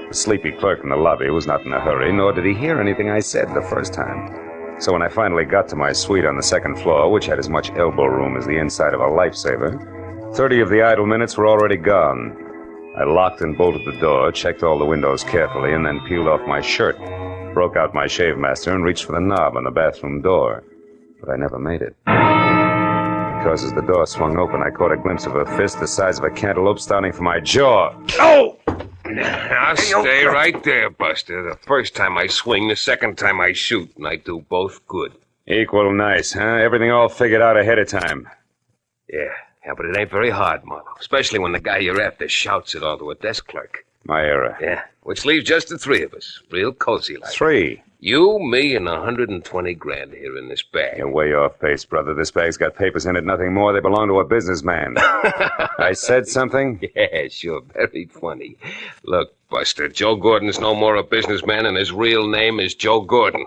The sleepy clerk in the lobby was not in a hurry, nor did he hear anything I said the first time. So when I finally got to my suite on the second floor, which had as much elbow room as the inside of a lifesaver, 30 of the idle minutes were already gone. I locked and bolted the door, checked all the windows carefully, and then peeled off my shirt, broke out my shave master, and reached for the knob on the bathroom door. But I never made it. Because as the door swung open, I caught a glimpse of a fist the size of a cantaloupe starting from my jaw. Oh! Now stay right there, Buster. The first time I swing, the second time I shoot, and I do both good. Equal nice, huh? Everything all figured out ahead of time. Yeah, but it ain't very hard, Marlowe. Especially when the guy you're after shouts it all to a desk clerk. My error. Yeah, which leaves just the three of us. Real cozy like. 3. You, me, and 120 grand here in this bag. You're way off base, brother. This bag's got papers in it, nothing more. They belong to a businessman. I said something? Yeah, sure. Very funny. Look, Buster, Joe Gordon's no more a businessman, and his real name is Joe Gordon.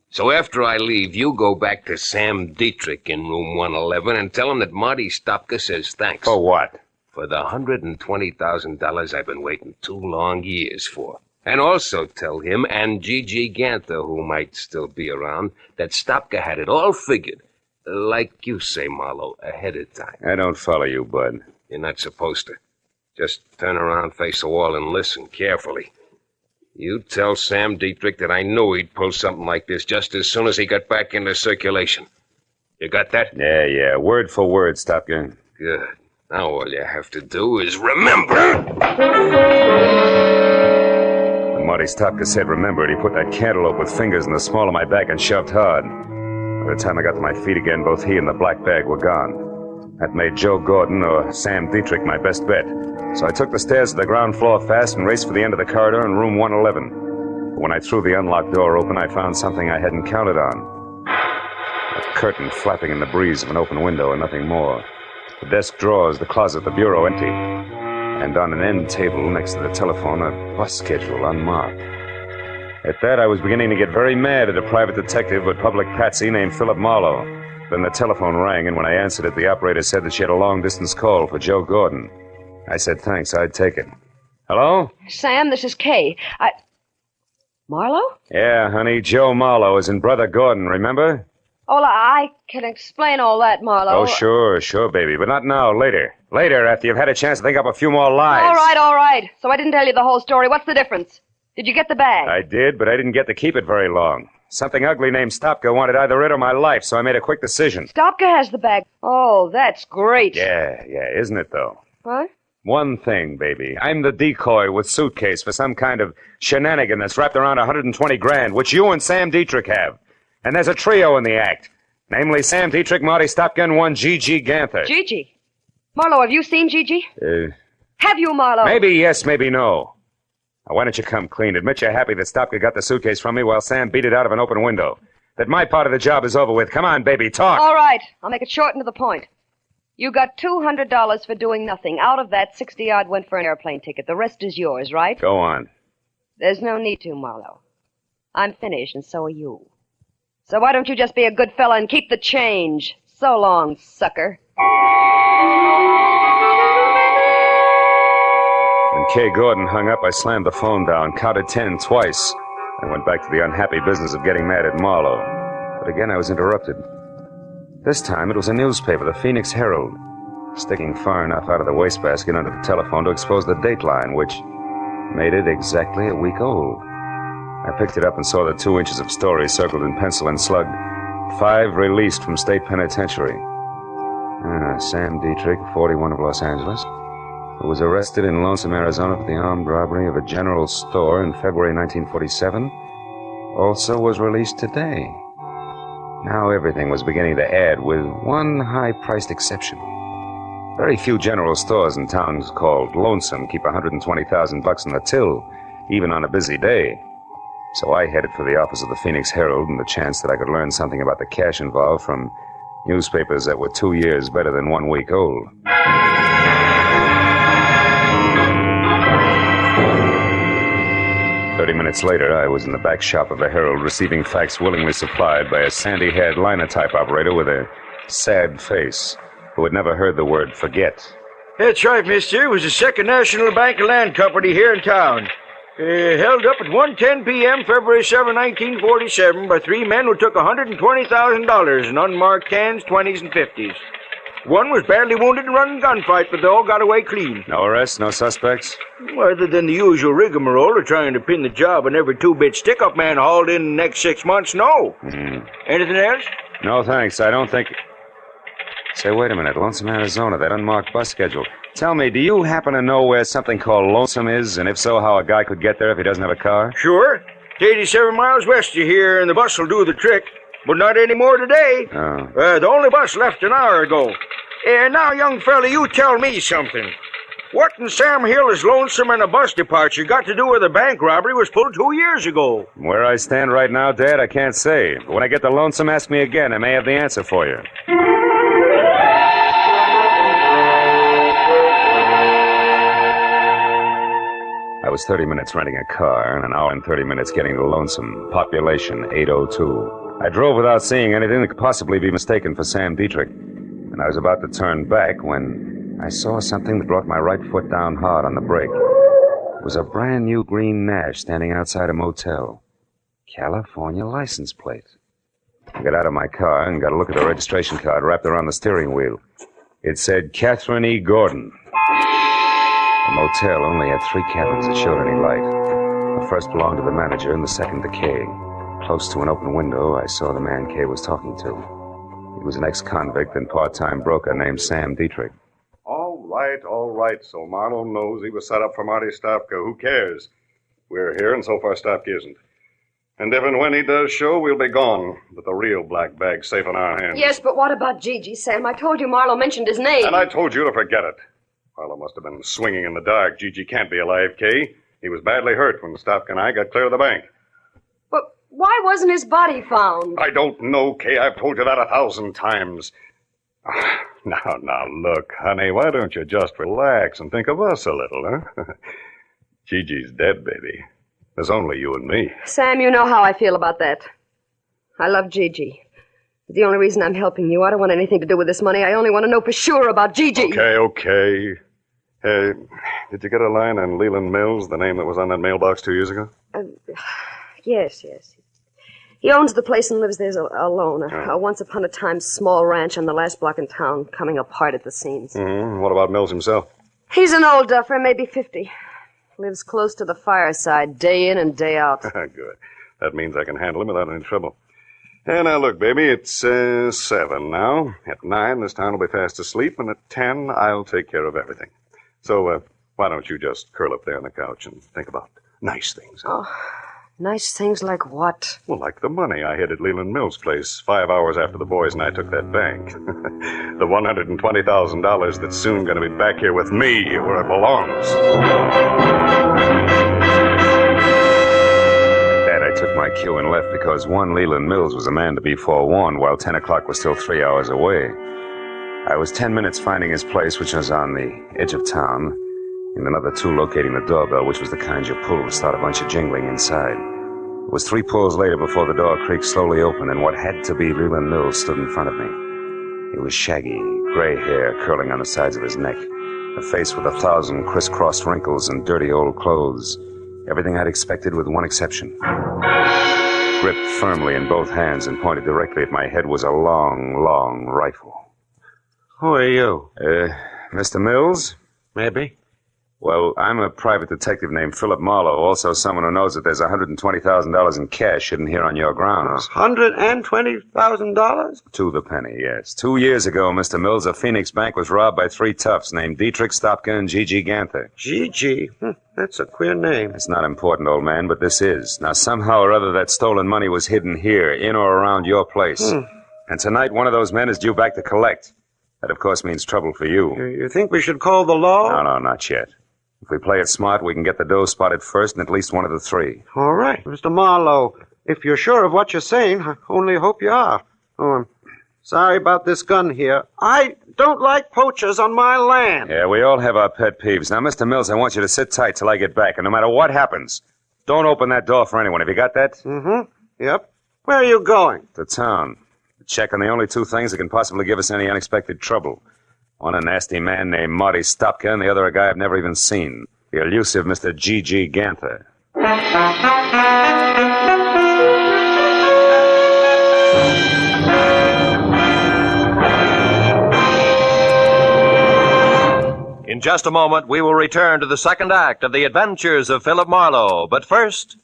So after I leave, you go back to Sam Dietrich in room 111 and tell him that Marty Stopka says thanks. For what? For the $120,000 I've been waiting 2 long years for. And also tell him and Gigi Ganther, who might still be around, that Stopka had it all figured. Like you say, Marlowe, ahead of time. I don't follow you, bud. You're not supposed to. Just turn around, face the wall, and listen carefully. You tell Sam Dietrich that I knew he'd pull something like this just as soon as he got back into circulation. You got that? Yeah. Word for word, Stopka. Good. Now all you have to do is remember. When Marty Stopka said remember it, he put that cantaloupe with fingers in the small of my back and shoved hard. By the time I got to my feet again, both he and the black bag were gone. That made Joe Gordon or Sam Dietrich my best bet. So I took the stairs to the ground floor fast and raced for the end of the corridor in room 111. But when I threw the unlocked door open, I found something I hadn't counted on. A curtain flapping in the breeze of an open window and nothing more. The desk drawers, the closet, the bureau empty. And on an end table next to the telephone, a bus schedule unmarked. At that, I was beginning to get very mad at a private detective with public patsy named Philip Marlowe. Then the telephone rang, and when I answered it, the operator said that she had a long-distance call for Joe Gordon. I said thanks, I'd take it. Hello? Sam, this is Kay. Marlowe? Yeah, honey, Joe Marlowe is in Brother Gordon, remember? Oh, I can explain all that, Marlowe. Oh, sure, baby, but not now, later. Later, after you've had a chance to think up a few more lies. All right. So I didn't tell you the whole story. What's the difference? Did you get the bag? I did, but I didn't get to keep it very long. Something ugly named Stopka wanted either it or my life, so I made a quick decision. Stopka has the bag. Oh, that's great. Yeah, isn't it, though? What? One thing, baby. I'm the decoy with suitcase for some kind of shenanigan that's wrapped around 120 grand, which you and Sam Dietrich have. And there's a trio in the act. Namely, Sam Dietrich, Marty Stopka, and one Gigi Ganther. Gigi? Marlowe, have you seen Gigi? Have you, Marlowe? Maybe yes, maybe no. Now, why don't you come clean? Admit you're happy that Stopka got the suitcase from me while Sam beat it out of an open window. That my part of the job is over with. Come on, baby, talk. All right. I'll make it short and to the point. You got $200 for doing nothing. Out of that, 60-odd went for an airplane ticket. The rest is yours, right? Go on. There's no need to, Marlowe. I'm finished, and so are you. So why don't you just be a good fella and keep the change? So long, sucker. When Kay Gordon hung up, I slammed the phone down, counted 10 twice, and went back to the unhappy business of getting mad at Marlowe. But again, I was interrupted. This time, it was a newspaper, the Phoenix Herald, sticking far enough out of the wastebasket under the telephone to expose the dateline, which made it exactly a week old. I picked it up and saw the 2 inches of story circled in pencil and slugged. 5 released from state penitentiary. Sam Dietrich, 41 of Los Angeles, who was arrested in Lonesome, Arizona for the armed robbery of a general store in February 1947, also was released today. Now everything was beginning to add, with one high-priced exception. Very few general stores in towns called Lonesome keep $120,000 in the till, even on a busy day. So I headed for the office of the Phoenix Herald and the chance that I could learn something about the cash involved from newspapers that were 2 years better than 1 week old. Minutes later, I was in the back shop of the Herald receiving fax willingly supplied by a sandy-haired linotype operator with a sad face who had never heard the word forget. That's right, mister. It was the Second National Bank and Land Company here in town. Held up at 1:10 p.m., February 7, 1947, by 3 men who took $120,000 in unmarked 10s, 20s, and 50s. One was badly wounded and running a gunfight, but they all got away clean. No arrests, no suspects? Other than the usual rigmarole of trying to pin the job on every 2-bit stick-up man hauled in the next 6 months, no. Anything else? No, thanks. I don't think... Say, wait a minute. Lonesome, Arizona, that unmarked bus schedule. Tell me, do you happen to know where something called Lonesome is, and if so, how a guy could get there if he doesn't have a car? Sure. It's 87 miles west of here, and the bus will do the trick. But not anymore today. Oh. The only bus left an hour ago. Now, young fella, you tell me something. What in Sam Hill is Lonesome and a bus departure got to do with a bank robbery was pulled 2 years ago? Where I stand right now, Dad, I can't say. But when I get to Lonesome, ask me again. I may have the answer for you. I was 30 minutes renting a car and an hour and 30 minutes getting to Lonesome. Population 802. I drove without seeing anything that could possibly be mistaken for Sam Dietrich. And I was about to turn back when I saw something that brought my right foot down hard on the brake. It was a brand new green Nash standing outside a motel. California license plate. I got out of my car and got a look at the registration card wrapped around the steering wheel. It said Catherine E. Gordon. The motel only had 3 cabins that showed any light. The first belonged to the manager and the second to Kay. Close to an open window, I saw the man Kay was talking to. He was an ex-convict and part-time broker named Sam Dietrich. All right. So Marlowe knows he was set up for Marty Stopka. Who cares? We're here, and so far Stopka isn't. And if and when he does show, we'll be gone. But the real black bag's safe in our hands. Yes, but what about Gigi, Sam? I told you Marlowe mentioned his name. And I told you to forget it. Marlowe must have been swinging in the dark. Gigi can't be alive, Kay. He was badly hurt when Stopka and I got clear of the bank. But why wasn't his body found? I don't know, Kay. I've told you that 1,000 times. Now, look, honey, why don't you just relax and think of us a little, huh? Gigi's dead, baby. There's only you and me. Sam, you know how I feel about that. I love Gigi. The only reason I'm helping you, I don't want anything to do with this money. I only want to know for sure about Gigi. Okay. Hey, did you get a line on Leland Mills, the name that was on that mailbox 2 years ago? Yes. He owns the place and lives there alone. A once upon a time small ranch on the last block in town, coming apart at the seams. Mm-hmm. What about Mills himself? He's an old duffer, maybe 50. Lives close to the fireside, day in and day out. Good. That means I can handle him without any trouble. And now, look, baby, it's 7 now. At 9, this town will be fast asleep, and at 10, I'll take care of everything. So, why don't you just curl up there on the couch and think about nice things? Huh? Oh, nice things like what? Well, like the money I hid at Leland Mills' place 5 hours after the boys and I took that bank. The $120,000 that's soon going to be back here with me where it belongs. Dad, I took my cue and left because one Leland Mills was a man to be forewarned while 10 o'clock was still 3 hours away. I was 10 minutes finding his place, which was on the edge of town, and another 2 locating the doorbell, which was the kind you pull to start a bunch of jingling inside. It was 3 pulls later before the door creaked slowly open and what had to be Leland Mills stood in front of me. He was shaggy, gray hair curling on the sides of his neck, a face with 1,000 crisscrossed wrinkles and dirty old clothes. Everything I'd expected with one exception. Gripped firmly in both hands and pointed directly at my head was a long, long rifle. Who are you? Mr. Mills? Maybe. Well, I'm a private detective named Philip Marlowe, also someone who knows that there's $120,000 in cash hidden here on your grounds. $120,000? To the penny, yes. 2 years ago, Mr. Mills, a Phoenix bank was robbed by 3 toughs named Dietrich, Stopka, and Gigi Ganther. Gigi? That's a queer name. It's not important, old man, but this is. Now, somehow or other, that stolen money was hidden here, in or around your place. And tonight, one of those men is due back to collect. That, of course, means trouble for you. You think we should call the law? No, not yet. If we play it smart, we can get the dough spotted first in at least one of the 3. All right. Mr. Marlowe, if you're sure of what you're saying, I only hope you are. Oh, I'm sorry about this gun here. I don't like poachers on my land. Yeah, we all have our pet peeves. Now, Mr. Mills, I want you to sit tight till I get back, and no matter what happens, don't open that door for anyone. Have you got that? Mm-hmm. Yep. Where are you going? To town. To check on the only 2 things that can possibly give us any unexpected trouble. One a nasty man named Marty Stopka, and the other a guy I've never even seen. The elusive Mr. Gigi Ganther. In just a moment, we will return to the second act of The Adventures of Philip Marlowe. But first,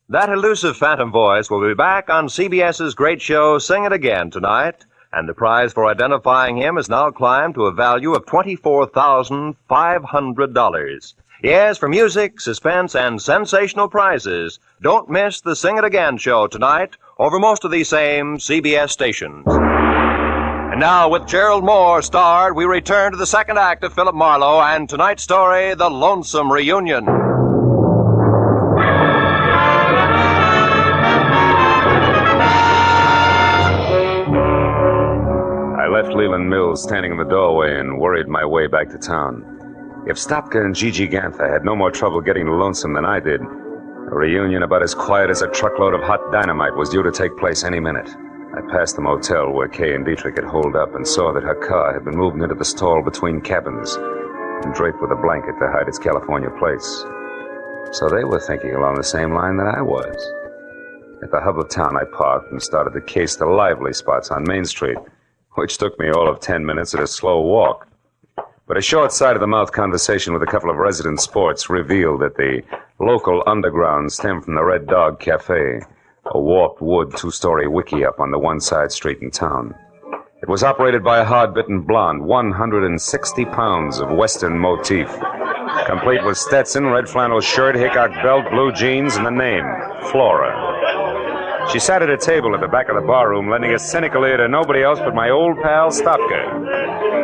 that elusive phantom voice will be back on CBS's great show, Sing It Again, tonight. And the prize for identifying him has now climbed to a value of $24,500. Yes, for music, suspense, and sensational prizes. Don't miss the Sing It Again show tonight over most of these same CBS stations. And now, with Gerald Moore starred, we return to the second act of Philip Marlowe and tonight's story, The Lonesome Reunion. I left Leland Mills standing in the doorway and worried my way back to town. If Stopka and Gigi Ganther had no more trouble getting to Lonesome than I did, a reunion about as quiet as a truckload of hot dynamite was due to take place any minute. I passed the motel where Kay and Dietrich had holed up and saw that her car had been moved into the stall between cabins and draped with a blanket to hide its California plates. So they were thinking along the same line that I was. At the hub of town, I parked and started to case the lively spots on Main Street, which took me all of 10 minutes at a slow walk. But a short side-of-the-mouth conversation with a couple of resident sports revealed that the local underground stemmed from the Red Dog Cafe, a warped wood 2-story wiki-up on the one side street in town. It was operated by a hard-bitten blonde, 160 pounds of Western motif, complete with Stetson, red flannel shirt, Hickok belt, blue jeans, and the name, Flora. She sat at a table at the back of the barroom, lending a cynical ear to nobody else but my old pal, Stopka.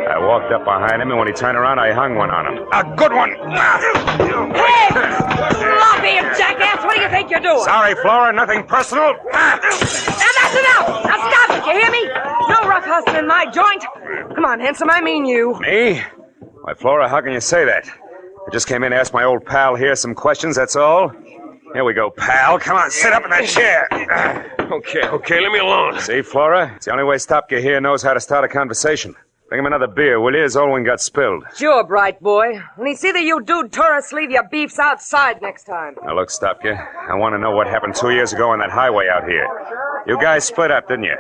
I walked up behind him, and when he turned around, I hung one on him. A good one! Hey! Sloppy, you jackass! What do you think you're doing? Sorry, Flora, nothing personal. Now that's enough! Now stop it, you hear me? No rough hustling my joint. Come on, handsome, I mean you. Me? Why, Flora, how can you say that? I just came in to ask my old pal here some questions, that's all. Here we go, pal. Come on, sit up in that chair. Okay, leave me alone. See, Flora? It's the only way Stopka here knows how to start a conversation. Bring him another beer, will you? His old one got spilled. Sure, bright boy. When you see that you dude tourists leave your beefs outside next time. Now, look, Stopka, I want to know what happened 2 years ago on that highway out here. You guys split up, didn't you?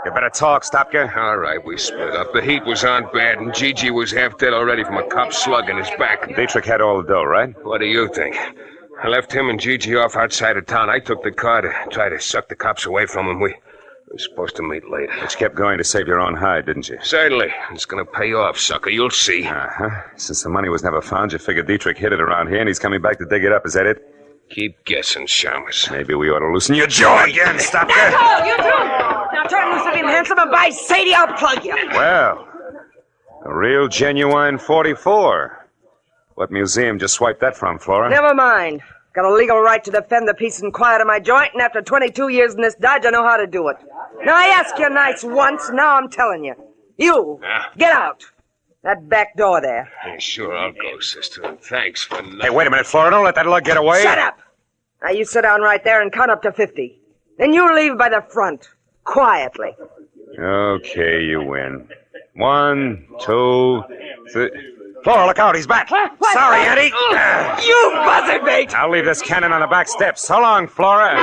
You better talk, Stopka. All right, we split up. The heat was on bad, and Gigi was half dead already from a cop slug in his back. Dietrich had all the dough, right? What do you think? I left him and Gigi off outside of town. I took the car to try to suck the cops away from him. We were supposed to meet later. But you kept going to save your own hide, didn't you? Certainly. It's going to pay off, sucker. You'll see. Uh-huh. Since the money was never found, you figured Dietrich hid it around here, and he's coming back to dig it up. Is that it? Keep guessing, Chalmers. Maybe we ought to loosen your jaw again, Stopka. That's all, you two! Now turn loose of him, handsome, and by Sadie, I'll plug you. Well, a real genuine 44. What museum just swiped that from, Flora? Never mind. Got a legal right to defend the peace and quiet of my joint, and after 22 years in this dodge, I know how to do it. Now, I asked you nice once, now I'm telling you. You, get out. That back door there. Hey, sure, I'll go, sister. And thanks for nothing. Hey, wait a minute, Flora. Don't let that lug get away. Shut up. Now, you sit down right there and count up to 50. Then you leave by the front, quietly. Okay, you win. 1, 2, 3... Flora, look out, he's back. What? Sorry, Eddie. You buzzard bait! I'll leave this cannon on the back steps. So long, Flora.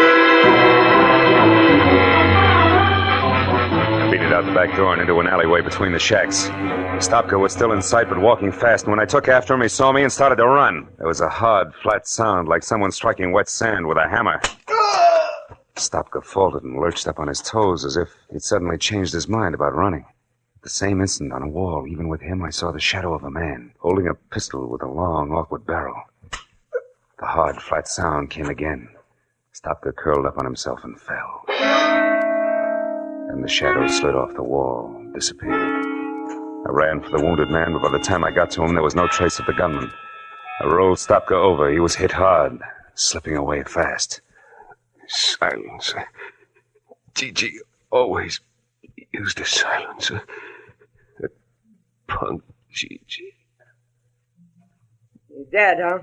I beat it out the back door and into an alleyway between the shacks. Stopka was still in sight, but walking fast, and when I took after him, he saw me and started to run. There was a hard, flat sound, like someone striking wet sand with a hammer. Stopka faltered and lurched up on his toes as if he'd suddenly changed his mind about running. At the same instant, on a wall, even with him, I saw the shadow of a man, holding a pistol with a long, awkward barrel. The hard, flat sound came again. Stopka curled up on himself and fell. And the shadow slid off the wall and disappeared. I ran for the wounded man, but by the time I got to him, there was no trace of the gunman. I rolled Stopka over. He was hit hard, slipping away fast. Silencer. GG always used a silencer. That punk GG. He's dead, huh?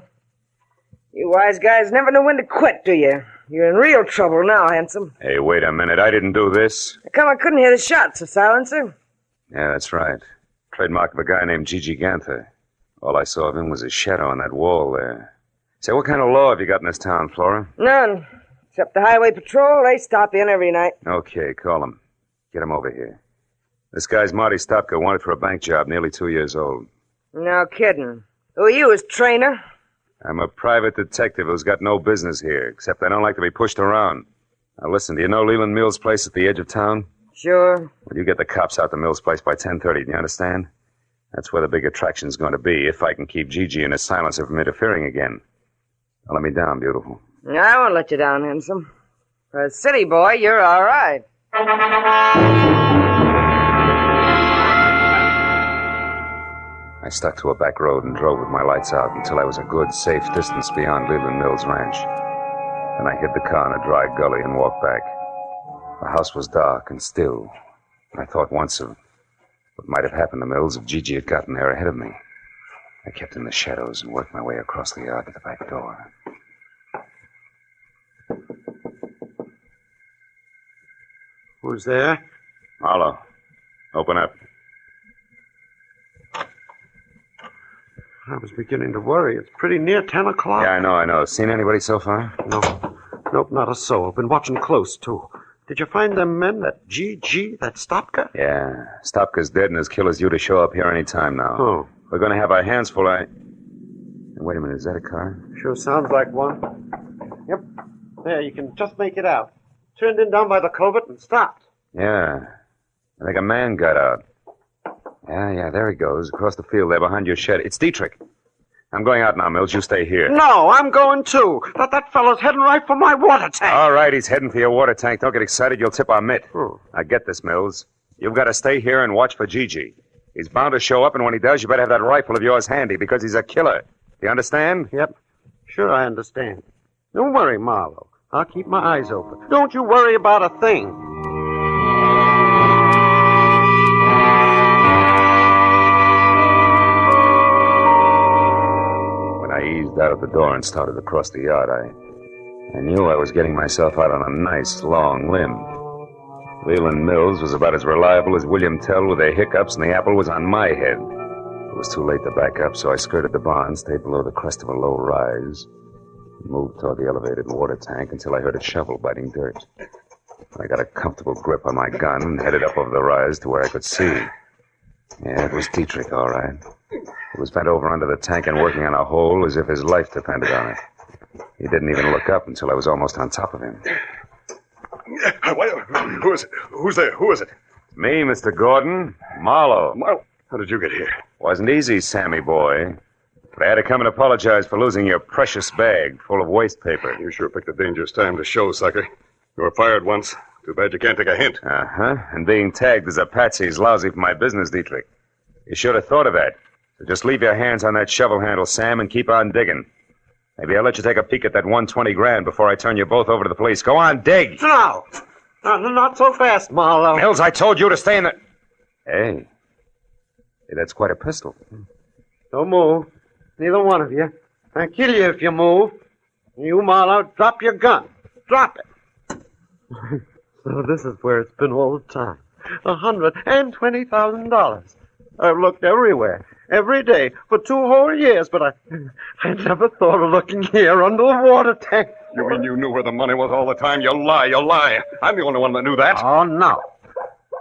You wise guys never know when to quit, do you? You're in real trouble now, handsome. Hey, wait a minute. I didn't do this. How come I couldn't hear the shots, a silencer? Yeah, that's right. Trademark of a guy named Gigi Ganther. All I saw of him was his shadow on that wall there. Say, what kind of law have you got in this town, Flora? None. Except the highway patrol, they stop in every night. Okay, call him. Get him over here. This guy's Marty Stopka, wanted for a bank job, nearly 2 years old. No kidding. Who are you, his trainer? I'm a private detective who's got no business here, except I don't like to be pushed around. Now listen, do you know Leland Mill's place at the edge of town? Sure. Well, you get the cops out to Mill's place by 10:30, do you understand? That's where the big attraction's going to be, if I can keep Gigi and his silencer from interfering again. Now let me down, beautiful. I won't let you down, handsome. For a city boy, you're all right. I stuck to a back road and drove with my lights out until I was a good, safe distance beyond Leland Mill's ranch. Then I hid the car in a dry gully and walked back. The house was dark and still, and I thought once of what might have happened to Mills if Gigi had gotten there ahead of me. I kept in the shadows and worked my way across the yard to the back door. Who's there? Marlo, open up. I was beginning to worry. It's pretty near 10 o'clock. Yeah, I know. Seen anybody so far? No. Nope, not a soul. Been watching close, too. Did you find them men, that GG, that Stopka? Yeah. Stopka's dead and his killer's due to show up here any time now. Oh. We're going to have our hands full. Wait a minute, is that a car? Sure sounds like one. Yep. There, you can just make it out. Turned in down by the culvert and stopped. Yeah. I think a man got out. Yeah, there he goes, across the field there behind your shed. It's Dietrich. I'm going out now, Mills. You stay here. No, I'm going too. That fellow's heading right for my water tank. All right, he's heading for your water tank. Don't get excited. You'll tip our mitt. Now get this, Mills. You've got to stay here and watch for Gigi. He's bound to show up, and when he does, you better have that rifle of yours handy because he's a killer. Do you understand? Yep. Sure, I understand. Don't worry, Marlo. I'll keep my eyes open. Don't you worry about a thing. I eased out of the door and started across the yard. I knew I was getting myself out on a nice, long limb. Leland Mills was about as reliable as William Tell with their hiccups, and the apple was on my head. It was too late to back up, so I skirted the barn, stayed below the crest of a low rise, and moved toward the elevated water tank until I heard a shovel biting dirt. I got a comfortable grip on my gun and headed up over the rise to where I could see. Yeah, it was Dietrich, all right. He was bent over under the tank and working on a hole as if his life depended on it. He didn't even look up until I was almost on top of him. Who is it? Who's there? Who is it? Me, Mr. Gordon. Marlo. Marlo? How did you get here? Wasn't easy, Sammy boy. But I had to come and apologize for losing your precious bag full of waste paper. You sure picked a dangerous time to show, sucker. You were fired once. Too bad you can't take a hint. Uh-huh. And being tagged as a patsy is lousy for my business, Dietrich. You should have thought of that. So just leave your hands on that shovel handle, Sam, and keep on digging. Maybe I'll let you take a peek at that 120 grand before I turn you both over to the police. Go on, dig! No! Not so fast, Marlo. Mills, I told you to stay in the... Hey, that's quite a pistol. Don't move. Neither one of you. I'll kill you if you move. You, Marlowe, drop your gun. Drop it. So this is where it's been all the time. $120,000. I've looked everywhere, every day, for 2 whole years, but I never thought of looking here under the water tank. You mean you knew where the money was all the time? You lie. I'm the only one that knew that. Oh, no.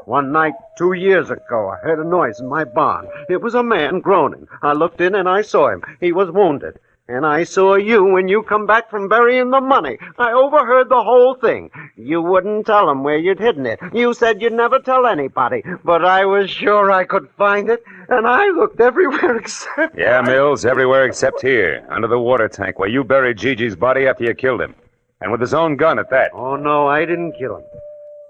One night 2 years ago, I heard a noise in my barn. It was a man groaning. I looked in and I saw him. He was wounded. And I saw you when you come back from burying the money. I overheard the whole thing. You wouldn't tell them where you'd hidden it. You said you'd never tell anybody. But I was sure I could find it, and I looked everywhere except... Yeah, Mills, everywhere except here, under the water tank, where you buried Gigi's body after you killed him. And with his own gun at that. Oh, no, I didn't kill him.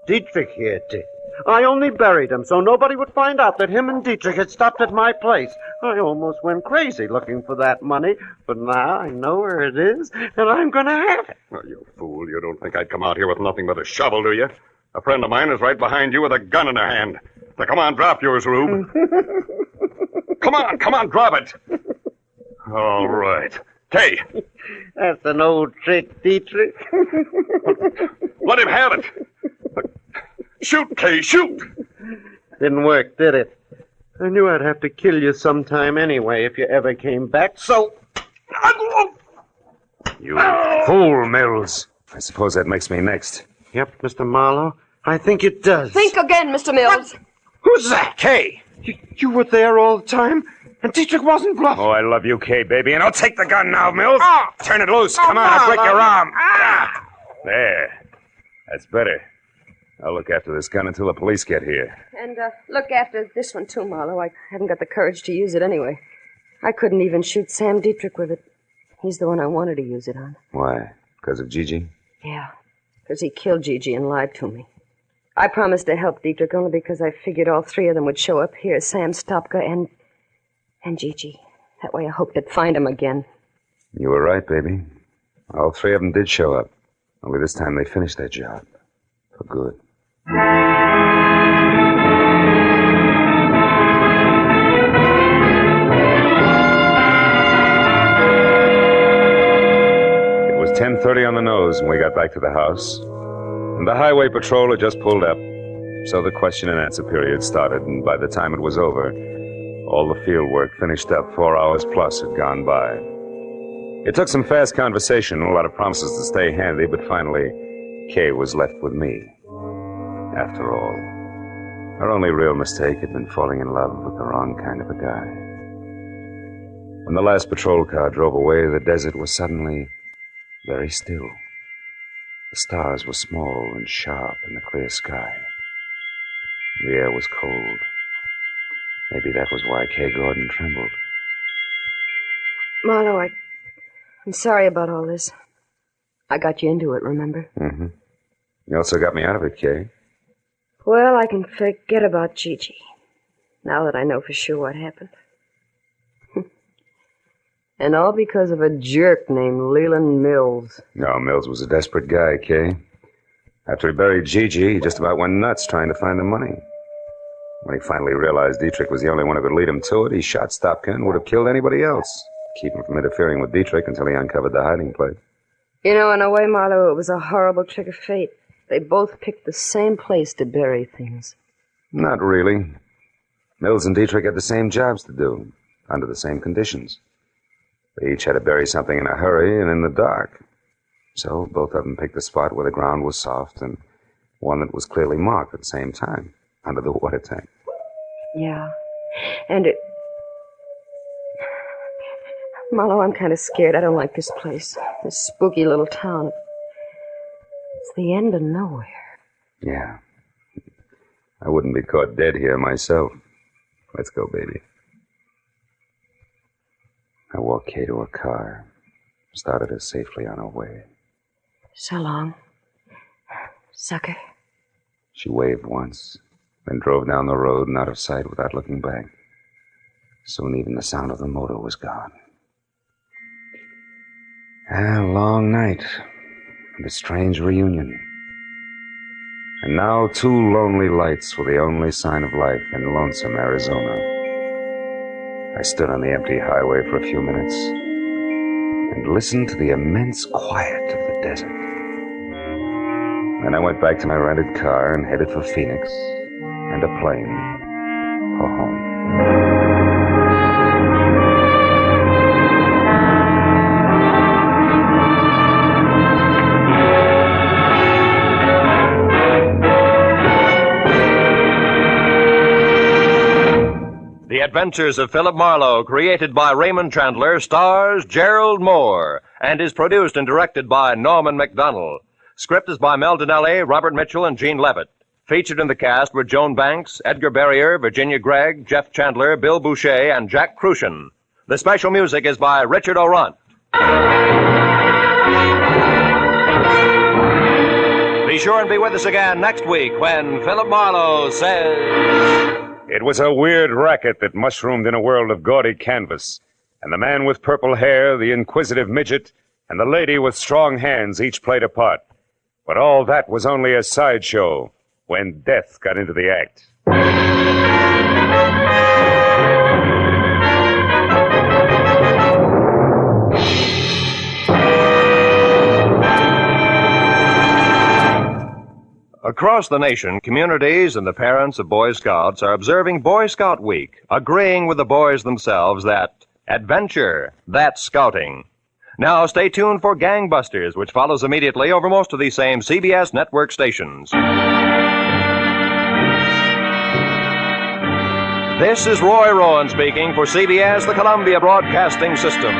Dietrich here did. I only buried him so nobody would find out that him and Dietrich had stopped at my place. I almost went crazy looking for that money, but now I know where it is, and I'm going to have it. Well, you fool. You don't think I'd come out here with nothing but a shovel, do you? A friend of mine is right behind you with a gun in her hand. Now, come on, drop yours, Rube. Come on, drop it. All right. Kay. That's an old trick, Dietrich. Let him have it. Shoot, Kay, shoot! Didn't work, did it? I knew I'd have to kill you sometime anyway if you ever came back, so... You fool, Mills. I suppose that makes me next. Yep, Mr. Marlowe. I think it does. Think again, Mr. Mills. What? Who's that? Kay. You were there all the time, and Dietrich wasn't bluffing. Oh, I love you, Kay, baby. And I'll take the gun now, Mills. Turn it loose. Come on, I'll break your arm. There. That's better. I'll look after this gun until the police get here. And look after this one, too, Marlowe. I haven't got the courage to use it anyway. I couldn't even shoot Sam Dietrich with it. He's the one I wanted to use it on. Why? Because of Gigi? Yeah, because he killed Gigi and lied to me. I promised to help Dietrich only because I figured all 3 of them would show up here, Sam, Stopka, and Gigi. That way I hoped I'd find him again. You were right, baby. All 3 of them did show up. Only this time they finished their job. For good. It was 10:30 on the nose when we got back to the house. And the highway patrol had just pulled up. So the question and answer period started, and by the time it was over, all the field work finished up. 4 hours plus had gone by. It took some fast conversation and a lot of promises to stay handy, but finally, Kay was left with me. After all, her only real mistake had been falling in love with the wrong kind of a guy. When the last patrol car drove away, the desert was suddenly very still. The stars were small and sharp in the clear sky. The air was cold. Maybe that was why Kay Gordon trembled. Marlowe, I'm sorry about all this. I got you into it, remember? Mm-hmm. You also got me out of it, Kay. Well, I can forget about Gigi, now that I know for sure what happened. And all because of a jerk named Leland Mills. No, Mills was a desperate guy, Kay. After he buried Gigi, he just about went nuts trying to find the money. When he finally realized Dietrich was the only one who could lead him to it, he shot Stopka and would have killed anybody else, keep him from interfering with Dietrich until he uncovered the hiding place. You know, in a way, Marlowe, it was a horrible trick of fate. They both picked the same place to bury things. Not really. Mills and Dietrich had the same jobs to do, under the same conditions. They each had to bury something in a hurry and in the dark. So both of them picked a spot where the ground was soft and one that was clearly marked at the same time, under the water tank. Yeah. And it... Marlowe, I'm kind of scared. I don't like this place. This spooky little town. It's the end of nowhere. Yeah. I wouldn't be caught dead here myself. Let's go, baby. I walked Kay to her car, started her safely on her way. So long, sucker. She waved once, then drove down the road and out of sight without looking back. Soon even the sound of the motor was gone. A long night, and a strange reunion. And now 2 lonely lights were the only sign of life in lonesome Arizona. I stood on the empty highway for a few minutes, and listened to the immense quiet of the desert. Then I went back to my rented car and headed for Phoenix and a plane for home. The Adventures of Philip Marlowe, created by Raymond Chandler, stars Gerald Moore, and is produced and directed by Norman MacDonald. Script is by Mel Donnelly, Robert Mitchell, and Gene Levitt. Featured in the cast were Joan Banks, Edgar Barrier, Virginia Gregg, Jeff Chandler, Bill Boucher, and Jack Crucian. The special music is by Richard Orant. Be sure and be with us again next week when Philip Marlowe says... It was a weird racket that mushroomed in a world of gaudy canvas, and the man with purple hair, the inquisitive midget, and the lady with strong hands each played a part. But all that was only a sideshow when death got into the act. Across the nation, communities and the parents of Boy Scouts are observing Boy Scout Week, agreeing with the boys themselves that adventure, that's scouting. Now stay tuned for Gangbusters, which follows immediately over most of these same CBS network stations. This is Roy Rowan speaking for CBS, the Columbia Broadcasting System.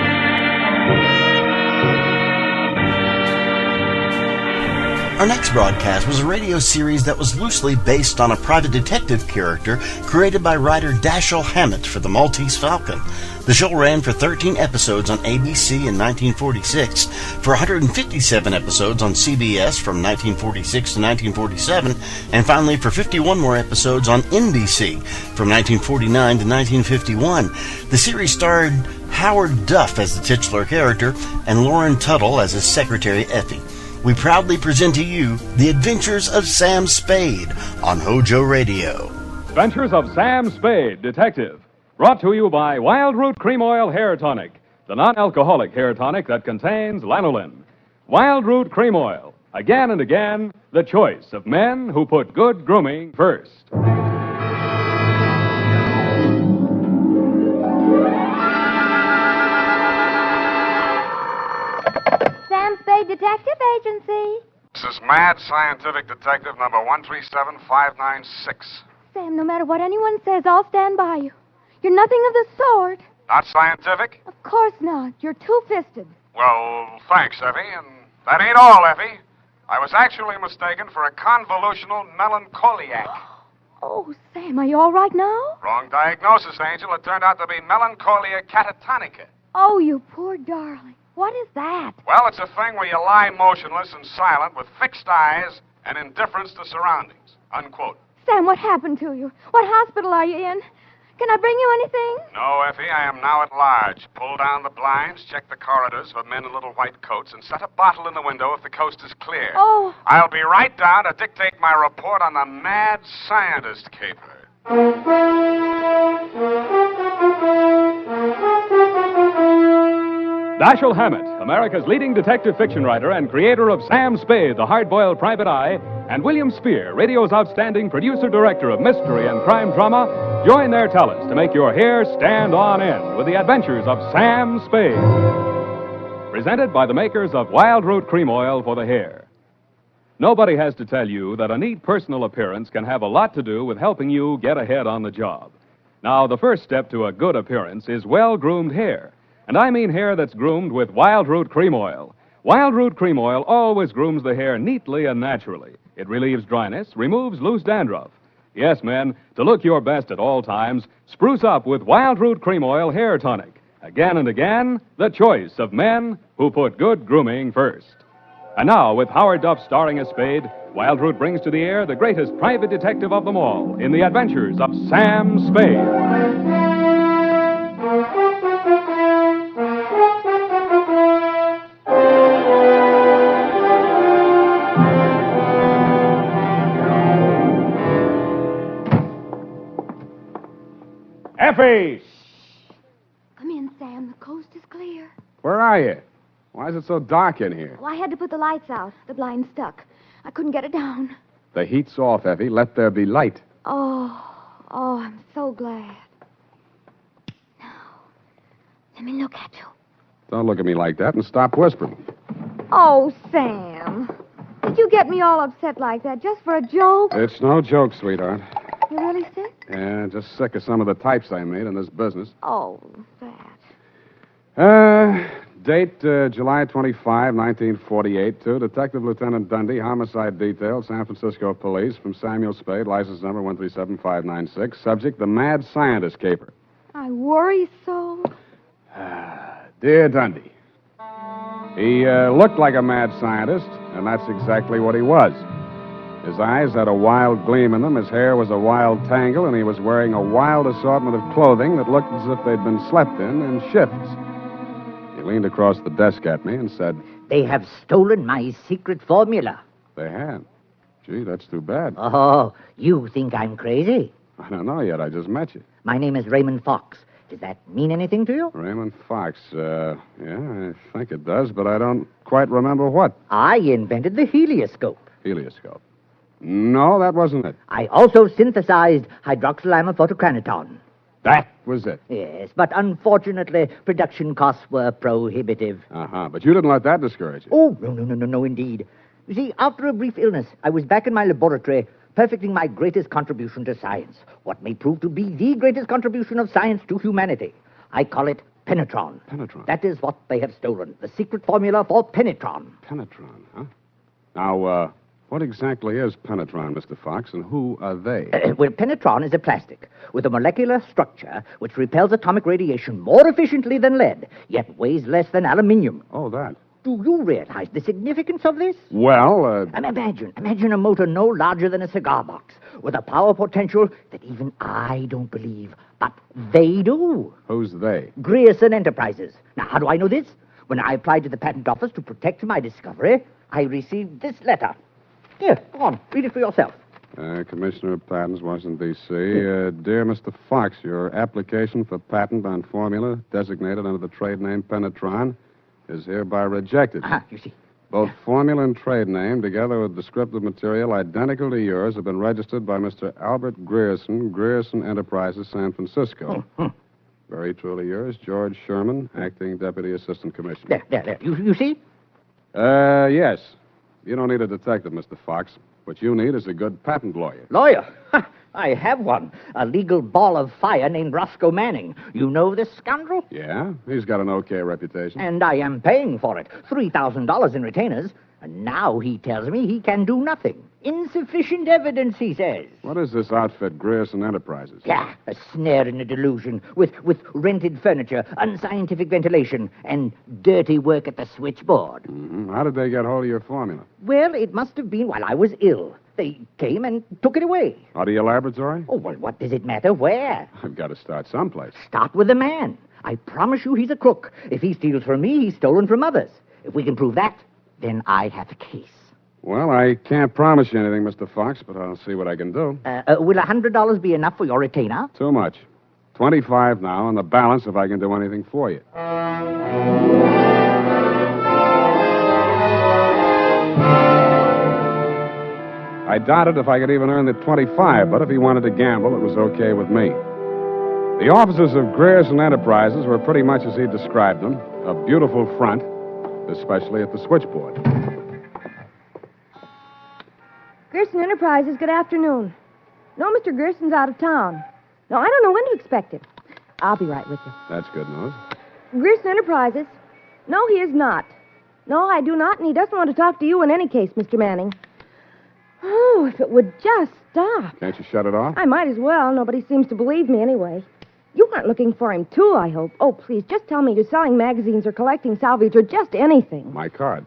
Our next broadcast was a radio series that was loosely based on a private detective character created by writer Dashiell Hammett for the Maltese Falcon. The show ran for 13 episodes on ABC in 1946, for 157 episodes on CBS from 1946 to 1947, and finally for 51 more episodes on NBC from 1949 to 1951. The series starred Howard Duff as the titular character and Lauren Tuttle as his secretary Effie. We proudly present to you The Adventures of Sam Spade on HOJO Radio. Adventures of Sam Spade, Detective. Brought to you by Wild Root Cream Oil Hair Tonic, the non-alcoholic hair tonic that contains lanolin. Wild Root Cream Oil. Again and again, the choice of men who put good grooming first. Sam Spade Detective Agency. This is Mad Scientific Detective number 137596. Sam, no matter what anyone says, I'll stand by you. You're nothing of the sort. Not scientific? Of course not. You're two-fisted. Well, thanks, Effie. And that ain't all, Effie. I was actually mistaken for a convolutional melancholiac. Oh, Sam, are you all right now? Wrong diagnosis, Angel. It turned out to be melancholia catatonica. Oh, you poor darling. What is that? Well, it's a thing where you lie motionless and silent with fixed eyes and indifference to surroundings. Unquote. Sam, what happened to you? What hospital are you in? Can I bring you anything? No, Effie, I am now at large. Pull down the blinds, check the corridors for men in little white coats, and set a bottle in the window if the coast is clear. Oh. I'll be right down to dictate my report on the mad scientist caper. Dashiell Hammett, America's leading detective fiction writer and creator of Sam Spade, the hard-boiled private eye, and William Spear, radio's outstanding producer-director of mystery and crime drama, join their talents to make your hair stand on end with the adventures of Sam Spade. Presented by the makers of Wild Root Cream Oil for the hair. Nobody has to tell you that a neat personal appearance can have a lot to do with helping you get ahead on the job. Now, the first step to a good appearance is well-groomed hair. And I mean hair that's groomed with Wild Root Cream Oil. Wild Root Cream Oil always grooms the hair neatly and naturally. It relieves dryness, removes loose dandruff. Yes, men, to look your best at all times, spruce up with Wild Root Cream Oil Hair Tonic. Again and again, the choice of men who put good grooming first. And now, with Howard Duff starring as Spade, Wild Root brings to the air the greatest private detective of them all in the adventures of Sam Spade. Effie! Come in, Sam. The coast is clear. Where are you? Why is it so dark in here? Oh, I had to put the lights out. The blind stuck. I couldn't get it down. The heat's off, Effie. Let there be light. Oh, I'm so glad. Now, let me look at you. Don't look at me like that and stop whispering. Oh, Sam. Did you get me all upset like that just for a joke? It's no joke, sweetheart. You really sick? Yeah, just sick of some of the types I made in this business. Oh, that. Date, July 25, 1948, to Detective Lieutenant Dundee, Homicide Detail, San Francisco Police, from Samuel Spade, license number 137596. Subject, the mad scientist caper. I worry so. Dear Dundee, he looked like a mad scientist, and that's exactly what he was. His eyes had a wild gleam in them, his hair was a wild tangle, and he was wearing a wild assortment of clothing that looked as if they'd been slept in shifts. He leaned across the desk at me and said, They have stolen my secret formula. They have? Gee, that's too bad. Oh, you think I'm crazy? I don't know yet. I just met you. My name is Raymond Fox. Does that mean anything to you? Raymond Fox. Yeah, I think it does, but I don't quite remember what. I invented the helioscope. Helioscope? No, that wasn't it. I also synthesized hydroxylamophotochronaton. That was it. Yes, but unfortunately, production costs were prohibitive. Uh-huh, but you didn't let that discourage you. Oh, no, indeed. You see, after a brief illness, I was back in my laboratory, perfecting my greatest contribution to science, what may prove to be the greatest contribution of science to humanity. I call it penetron. Penetron? That is what they have stolen, the secret formula for penetron. Penetron, huh? Now, what exactly is penetron, Mr. Fox, and who are they? Well, penetron is a plastic with a molecular structure which repels atomic radiation more efficiently than lead, yet weighs less than aluminium. Oh, that. Do you realize the significance of this? Well, Imagine a motor no larger than a cigar box, with a power potential that even I don't believe, but they do. Who's they? Grierson Enterprises. Now, how do I know this? When I applied to the patent office to protect my discovery, I received this letter. Here, go on, read it for yourself. Commissioner of Patents, Washington, D.C. Dear Mr. Fox, your application for patent on formula designated under the trade name penetron is hereby rejected. You see. Both formula and trade name, together with descriptive material identical to yours, have been registered by Mr. Albert Grierson, Grierson Enterprises, San Francisco. Very truly yours, George Sherman, Acting Deputy Assistant Commissioner. There. You see? Yes. You don't need a detective, Mr. Fox. What you need is a good patent lawyer. Lawyer? I have one. A legal ball of fire named Roscoe Manning. You know this scoundrel? Yeah? He's got an okay reputation. And I am paying for it. $3,000 in retainers. And now he tells me he can do nothing. Insufficient evidence, he says. What is this outfit, Grierson Enterprises? Yeah, a snare in a delusion, with rented furniture, unscientific ventilation, and dirty work at the switchboard. Mm-hmm. How did they get hold of your formula? Well, it must have been while I was ill. They came and took it away. Out of your laboratory? Oh, well, what does it matter where? I've got to start someplace. Start with the man. I promise you he's a crook. If he steals from me, he's stolen from others. If we can prove that, then I have a case. Well, I can't promise you anything, Mr. Fox, but I'll see what I can do. Will $100 be enough for your retainer? Too much. 25 now, and the balance if I can do anything for you. I doubted if I could even earn the 25, but if he wanted to gamble, it was okay with me. The offices of Grierson Enterprises were pretty much as he described them, a beautiful front, especially at the switchboard. Grierson Enterprises, good afternoon. No, Mr. Grierson's out of town. No, I don't know when to expect it. I'll be right with you. That's good news. Grierson Enterprises? No, he is not. No, I do not, and he doesn't want to talk to you in any case, Mr. Manning. Oh, if it would just stop. Can't you shut it off? I might as well. Nobody seems to believe me anyway. You aren't looking for him, too, I hope. Oh, please, just tell me you're selling magazines or collecting salvage or just anything. My card.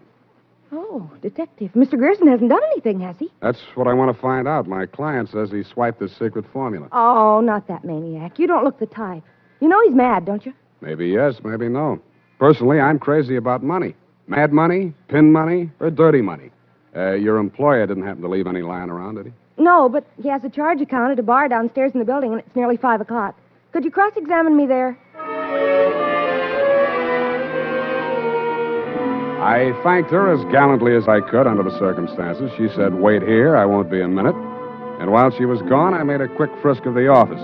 Oh, detective. Mr. Grierson hasn't done anything, has he? That's what I want to find out. My client says he swiped his secret formula. Oh, not that maniac. You don't look the type. You know he's mad, don't you? Maybe yes, maybe no. Personally, I'm crazy about money. Mad money, pin money, or dirty money. Your employer didn't happen to leave any lying around, did he? No, but he has a charge account at a bar downstairs in the building, and it's nearly 5 o'clock. Could you cross-examine me there? I thanked her as gallantly as I could under the circumstances. She said, "Wait here, I won't be a minute." And while she was gone, I made a quick frisk of the office.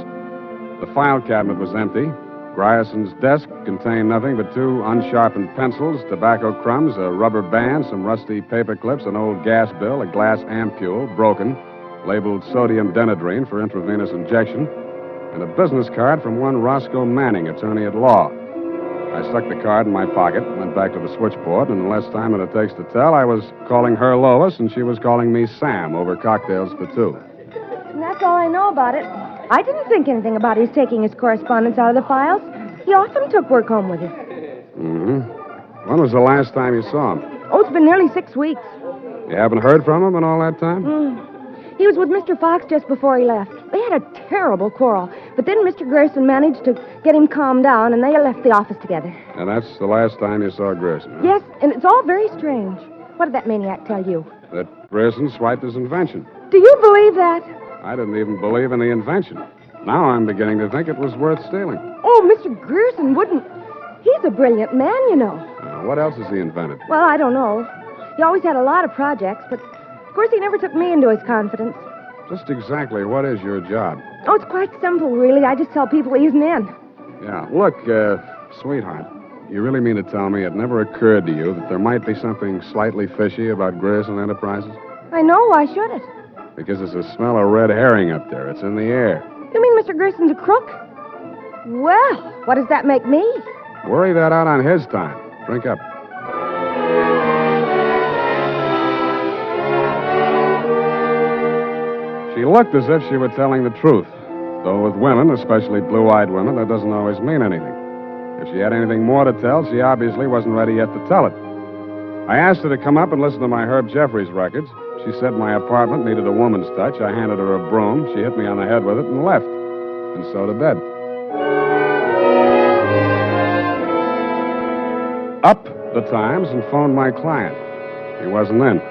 The file cabinet was empty. Grierson's desk contained nothing but 2 unsharpened pencils, tobacco crumbs, a rubber band, some rusty paper clips, an old gas bill, a glass ampule, broken, labeled sodium denadrine for intravenous injection, and a business card from one Roscoe Manning, attorney at law. I stuck the card in my pocket, went back to the switchboard, and in less time than it takes to tell, I was calling her Lois, and she was calling me Sam over cocktails for 2. And that's all I know about it. I didn't think anything about his taking his correspondence out of the files. He often took work home with him. Mm-hmm. When was the last time you saw him? Oh, it's been nearly 6 weeks. You haven't heard from him in all that time? He was with Mr. Fox just before he left. They had a terrible quarrel, but then Mr. Grierson managed to get him calmed down, and they left the office together. And that's the last time you saw Grierson, huh? Yes, and it's all very strange. What did that maniac tell you? That Grierson swiped his invention. Do you believe that? I didn't even believe in the invention. Now I'm beginning to think it was worth stealing. Oh, Mr. Grierson wouldn't. He's a brilliant man, you know. What else has he invented? Well, I don't know. He always had a lot of projects, but of course he never took me into his confidence. Just exactly what is your job? Oh, it's quite simple, really. I just tell people he isn't in. Yeah. Look, sweetheart, you really mean to tell me it never occurred to you that there might be something slightly fishy about Grierson Enterprises? I know. Why should it? Because there's a smell of red herring up there. It's in the air. You mean Mr. Grierson's a crook? Well, what does that make me? Worry that out on his time. Drink up. She looked as if she were telling the truth. Though with women, especially blue-eyed women, that doesn't always mean anything. If she had anything more to tell, she obviously wasn't ready yet to tell it. I asked her to come up and listen to my Herb Jeffries records. She said my apartment needed a woman's touch. I handed her a broom. She hit me on the head with it and left. And so to bed. Up the Times and phoned my client. He wasn't in.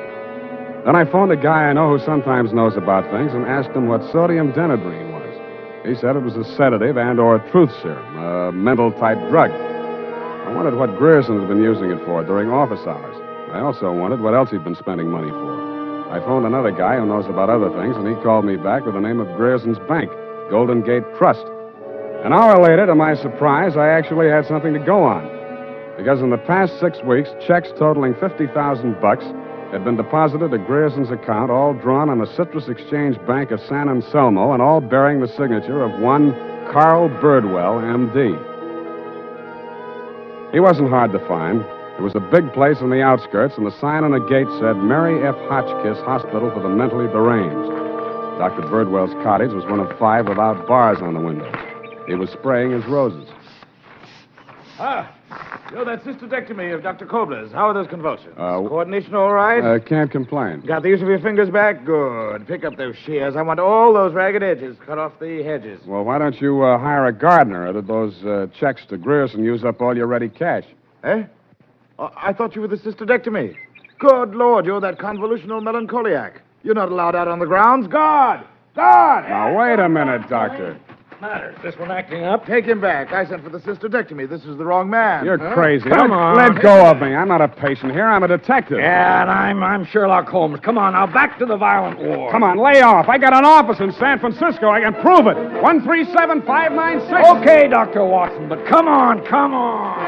Then I phoned a guy I know who sometimes knows about things and asked him what sodium denadrine was. He said it was a sedative and/or truth serum, a mental-type drug. I wondered what Grierson had been using it for during office hours. I also wondered what else he'd been spending money for. I phoned another guy who knows about other things, and he called me back with the name of Grierson's bank, Golden Gate Trust. An hour later, to my surprise, I actually had something to go on. Because in the past 6 weeks, checks totaling $50,000 had been deposited at Grierson's account, all drawn on the Citrus Exchange Bank of San Anselmo, and all bearing the signature of one Carl Birdwell, M.D. He wasn't hard to find. It was a big place in the outskirts, and the sign on the gate said Mary F. Hotchkiss Hospital for the Mentally Deranged. Dr. Birdwell's cottage was one of 5 without bars on the windows. He was spraying his roses. Joe, that cystodectomy of Dr. Kobler's. How are those convulsions? Coordination all right? Can't complain. Got the use of your fingers back? Good. Pick up those shears. I want all those ragged edges. Cut off the hedges. Well, why don't you hire a gardener? Or did those checks to Grierson use up all your ready cash? Eh? I thought you were the cystodectomy. Good Lord, you're that convolutional melancholiac. You're not allowed out on the grounds. Guard! Guard! Now, wait a minute, Doctor. Matter. This one acting up? Take him back. I sent for the cystodectomy. This is the wrong man. You're crazy. Come on. Let go of me. I'm not a patient here. I'm a detective. Yeah, and I'm Sherlock Holmes. Come on, now, back to the violent war. Come on, lay off. I got an office in San Francisco. I can prove it. 137596. Okay, Dr. Watson, but come on, come on.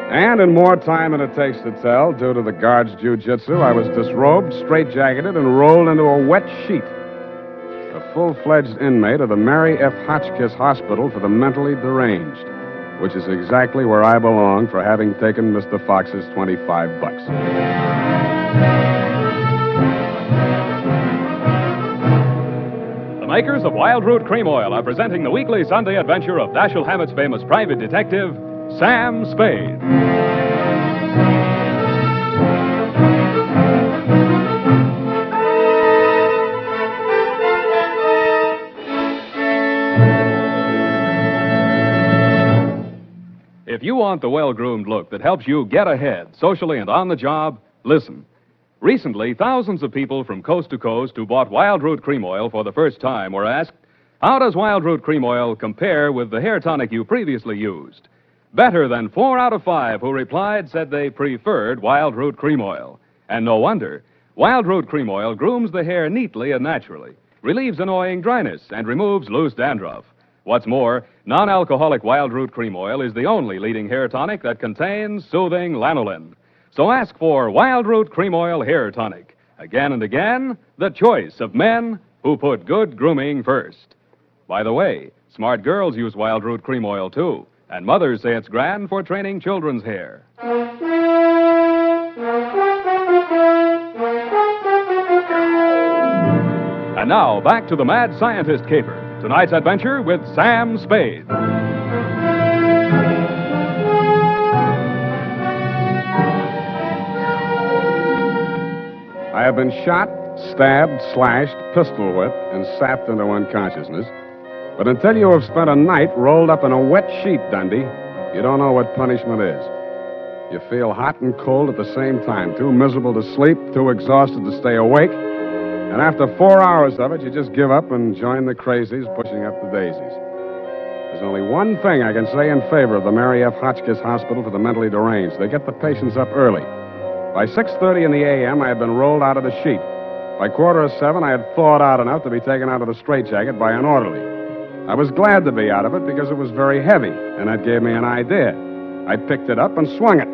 And in more time than it takes to tell, due to the guard's jiu-jitsu, I was disrobed, straitjacketed, and rolled into a wet sheet. A full-fledged inmate of the Mary F. Hotchkiss Hospital for the Mentally Deranged, which is exactly where I belong for having taken Mr. Fox's $25. The makers of Wild Root Cream Oil are presenting the weekly Sunday adventure of Dashiell Hammett's famous private detective, Sam Spade. If you want the well-groomed look that helps you get ahead, socially and on the job, listen. Recently, thousands of people from coast to coast who bought Wild Root Cream Oil for the first time were asked, How does Wild Root Cream Oil compare with the hair tonic you previously used? Better than 4 out of 5 who replied said they preferred Wild Root Cream Oil. And no wonder. Wild Root Cream Oil grooms the hair neatly and naturally, relieves annoying dryness, and removes loose dandruff. What's more, non-alcoholic Wild Root Cream Oil is the only leading hair tonic that contains soothing lanolin. So ask for Wild Root Cream Oil Hair Tonic. Again and again, the choice of men who put good grooming first. By the way, smart girls use Wild Root Cream Oil, too. And mothers say it's grand for training children's hair. And now, back to the Mad Scientist Caper. Tonight's adventure with Sam Spade. I have been shot, stabbed, slashed, pistol whipped, and sapped into unconsciousness. But until you have spent a night rolled up in a wet sheet, Dundee, you don't know what punishment is. You feel hot and cold at the same time, too miserable to sleep, too exhausted to stay awake. And after 4 hours of it, you just give up and join the crazies pushing up the daisies. There's only one thing I can say in favor of the Mary F. Hotchkiss Hospital for the Mentally Deranged. They get the patients up early. By 6:30 in the a.m., I had been rolled out of the sheet. By 6:45, I had thawed out enough to be taken out of the straitjacket by an orderly. I was glad to be out of it because it was very heavy, and that gave me an idea. I picked it up and swung it.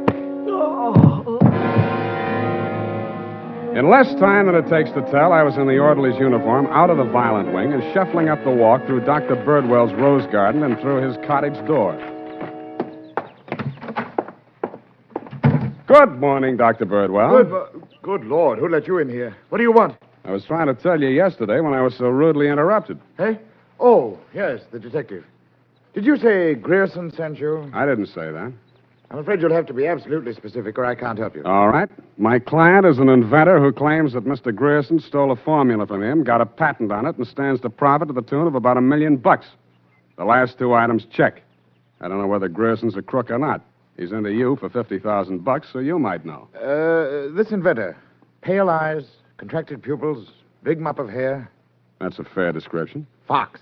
In less time than it takes to tell, I was in the orderly's uniform, out of the violent wing, and shuffling up the walk through Dr. Birdwell's rose garden and through his cottage door. Good morning, Dr. Birdwell. Good Lord, who let you in here? What do you want? I was trying to tell you yesterday when I was so rudely interrupted. Hey? Oh, yes, the detective. Did you say Grierson sent you? I didn't say that. I'm afraid you'll have to be absolutely specific or I can't help you. All right. My client is an inventor who claims that Mr. Grierson stole a formula from him, got a patent on it, and stands to profit to the tune of about $1 million. The last 2 items check. I don't know whether Grierson's a crook or not. He's into you for $50,000, so you might know. This inventor. Pale eyes, contracted pupils, big mop of hair. That's a fair description. Fox.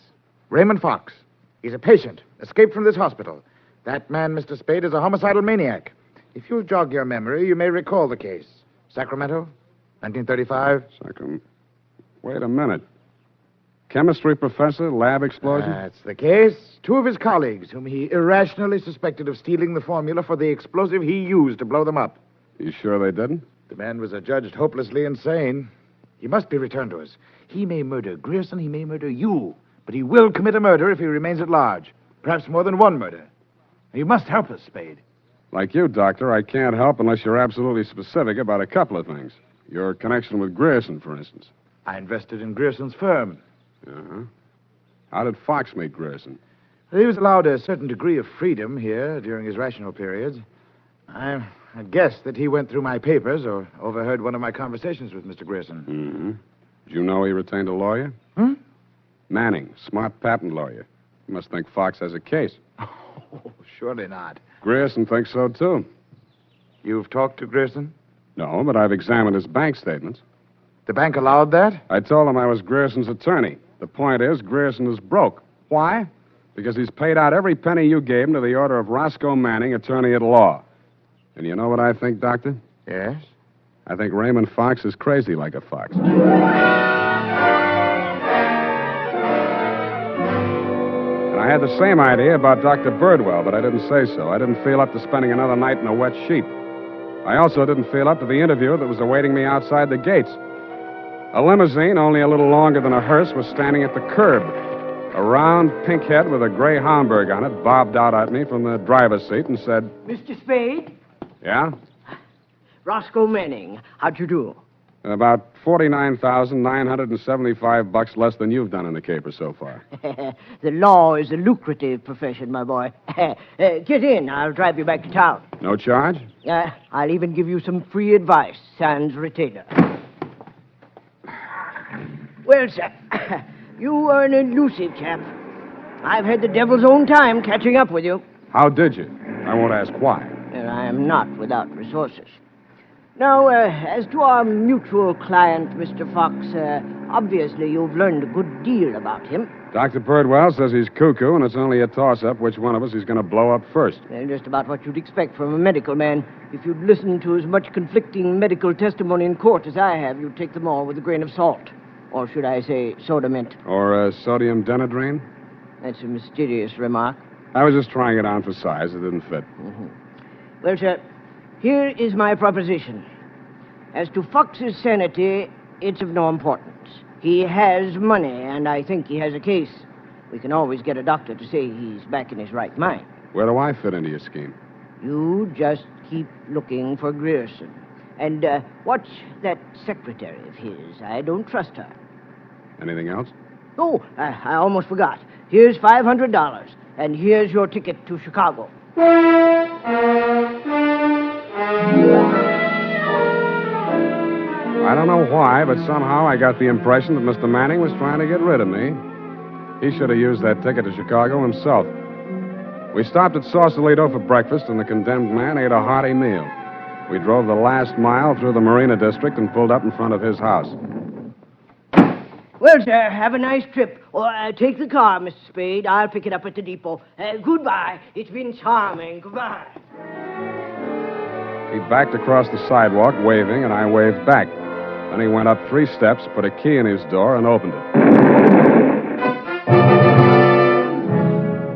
Raymond Fox. He's a patient, escaped from this hospital. That man, Mr. Spade, is a homicidal maniac. If you'll jog your memory, you may recall the case. Sacramento, 1935. Wait a minute. Chemistry professor, lab explosion? That's the case. 2 of his colleagues, whom he irrationally suspected of stealing the formula for the explosive he used to blow them up. You sure they didn't? The man was adjudged hopelessly insane. He must be returned to us. He may murder Grierson, he may murder you, but he will commit a murder if he remains at large. Perhaps more than one murder. You must help us, Spade. Like you, Doctor, I can't help unless you're absolutely specific about a couple of things. Your connection with Grierson, for instance. I invested in Grierson's firm. Uh-huh. How did Fox meet Grierson? He was allowed a certain degree of freedom here during his rational periods. I guessed that he went through my papers or overheard one of my conversations with Mr. Grierson. Mm-hmm. Did you know he retained a lawyer? Hmm? Manning, smart patent lawyer. You must think Fox has a case. Oh, surely not. Grierson thinks so, too. You've talked to Grierson? No, but I've examined his bank statements. The bank allowed that? I told him I was Grierson's attorney. The point is, Grierson is broke. Why? Because he's paid out every penny you gave him to the order of Roscoe Manning, attorney at law. And you know what I think, Doctor? Yes? I think Raymond Fox is crazy like a fox. I had the same idea about Dr. Birdwell, but I didn't say so. I didn't feel up to spending another night in a wet sheet. I also didn't feel up to the interview that was awaiting me outside the gates. A limousine, only a little longer than a hearse, was standing at the curb. A round, pink head with a gray Homburg on it bobbed out at me from the driver's seat and said, Mr. Spade? Yeah? Roscoe Manning. How'd you do? About $49,975 less than you've done in the caper so far. The law is a lucrative profession, my boy. Get in. I'll drive you back to town. No charge? I'll even give you some free advice, sans retainer. Well, sir, you are an elusive chap. I've had the devil's own time catching up with you. How did you? I won't ask why. And I am not without resources. Now, as to our mutual client, Mr. Fox, obviously you've learned a good deal about him. Dr. Birdwell says he's cuckoo, and it's only a toss-up which one of us he's going to blow up first. Just about what you'd expect from a medical man. If you'd listened to as much conflicting medical testimony in court as I have, you'd take them all with a grain of salt. Or should I say soda mint? Or sodium denadrine? That's a mysterious remark. I was just trying it on for size. It didn't fit. Mm-hmm. Well, sir, here is my proposition. As to Fox's sanity, it's of no importance. He has money, and I think he has a case. We can always get a doctor to say he's back in his right mind. Where do I fit into your scheme? You just keep looking for Grierson. And watch that secretary of his. I don't trust her. Anything else? Oh, I almost forgot. Here's $500, and here's your ticket to Chicago. I don't know why, but somehow I got the impression that Mr. Manning was trying to get rid of me. He should have used that ticket to Chicago himself. We stopped at Sausalito for breakfast, and the condemned man ate a hearty meal. We drove the last mile through the Marina District and pulled up in front of his house. Well, sir, have a nice trip. Or take the car, Mr. Spade. I'll pick it up at the depot. Goodbye. It's been charming. Goodbye. He backed across the sidewalk, waving, and I waved back. Then he went up 3 steps, put a key in his door, and opened it.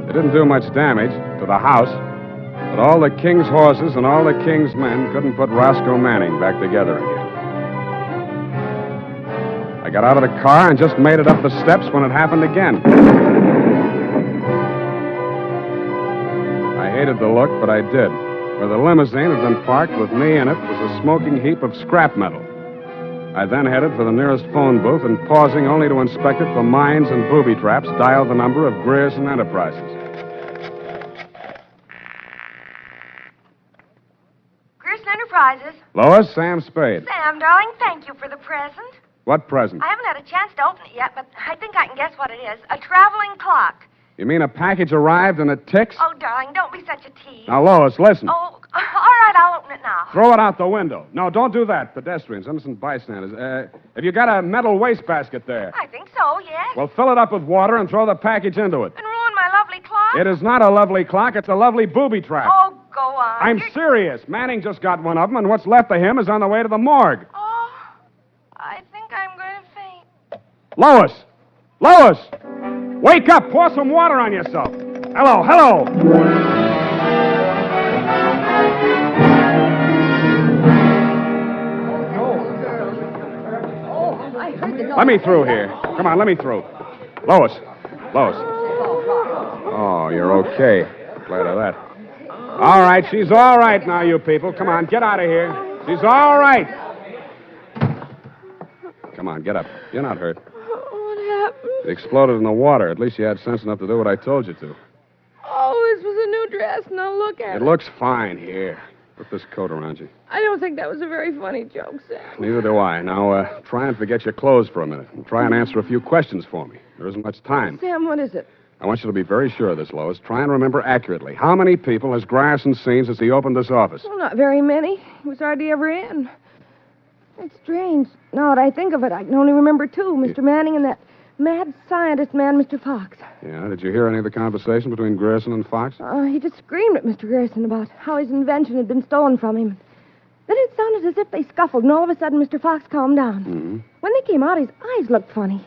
It didn't do much damage to the house, but all the king's horses and all the king's men couldn't put Roscoe Manning back together again. I got out of the car and just made it up the steps when it happened again. I hated the look, but I did. Where the limousine had been parked with me in it was a smoking heap of scrap metal. I then headed for the nearest phone booth and, pausing only to inspect it for mines and booby traps, dialed the number of Grierson Enterprises. Grierson Enterprises. Lois, Sam Spade. Sam, darling, thank you for the present. What present? I haven't had a chance to open it yet, but I think I can guess what it is. A traveling clock. You mean a package arrived and it ticks? Oh, darling, don't be such a tease. Now, Lois, listen. Oh, all right, I'll open it now. Throw it out the window. No, don't do that. Pedestrians, innocent bystanders. Have you got a metal wastebasket there? I think so, yes. Well, fill it up with water and throw the package into it. And ruin my lovely clock? It is not a lovely clock. It's a lovely booby trap. Oh, go on. I'm serious. Manning just got one of them, and what's left of him is on the way to the morgue. Oh, I think I'm going to faint. Lois! Lois! Wake up! Pour some water on yourself. Hello, hello! Let me through here. Come on, let me through. Lois. Lois. Oh, you're okay. Glad of that. All right, she's all right now, you people. Come on, get out of here. She's all right. Come on, get up. You're not hurt. What happened? It exploded in the water. At least you had sense enough to do what I told you to. Oh, this was a new dress. Now look at it. It looks fine here. Put this coat around you. I don't think that was a very funny joke, Sam. Neither do I. Now, try and forget your clothes for a minute. And try and answer a few questions for me. There isn't much time. Sam, what is it? I want you to be very sure of this, Lois. Try and remember accurately. How many people has Grierson seen since he opened this office? Well, not very many. He was hardly ever in. It's strange. Now that I think of it, I can only remember 2. Mr. Manning and that mad scientist man, Mr. Fox. Yeah, did you hear any of the conversation between Grierson and Fox? He just screamed at Mr. Grierson about how his invention had been stolen from him. Then it sounded as if they scuffled, and all of a sudden Mr. Fox calmed down. Mm-hmm. When they came out, his eyes looked funny,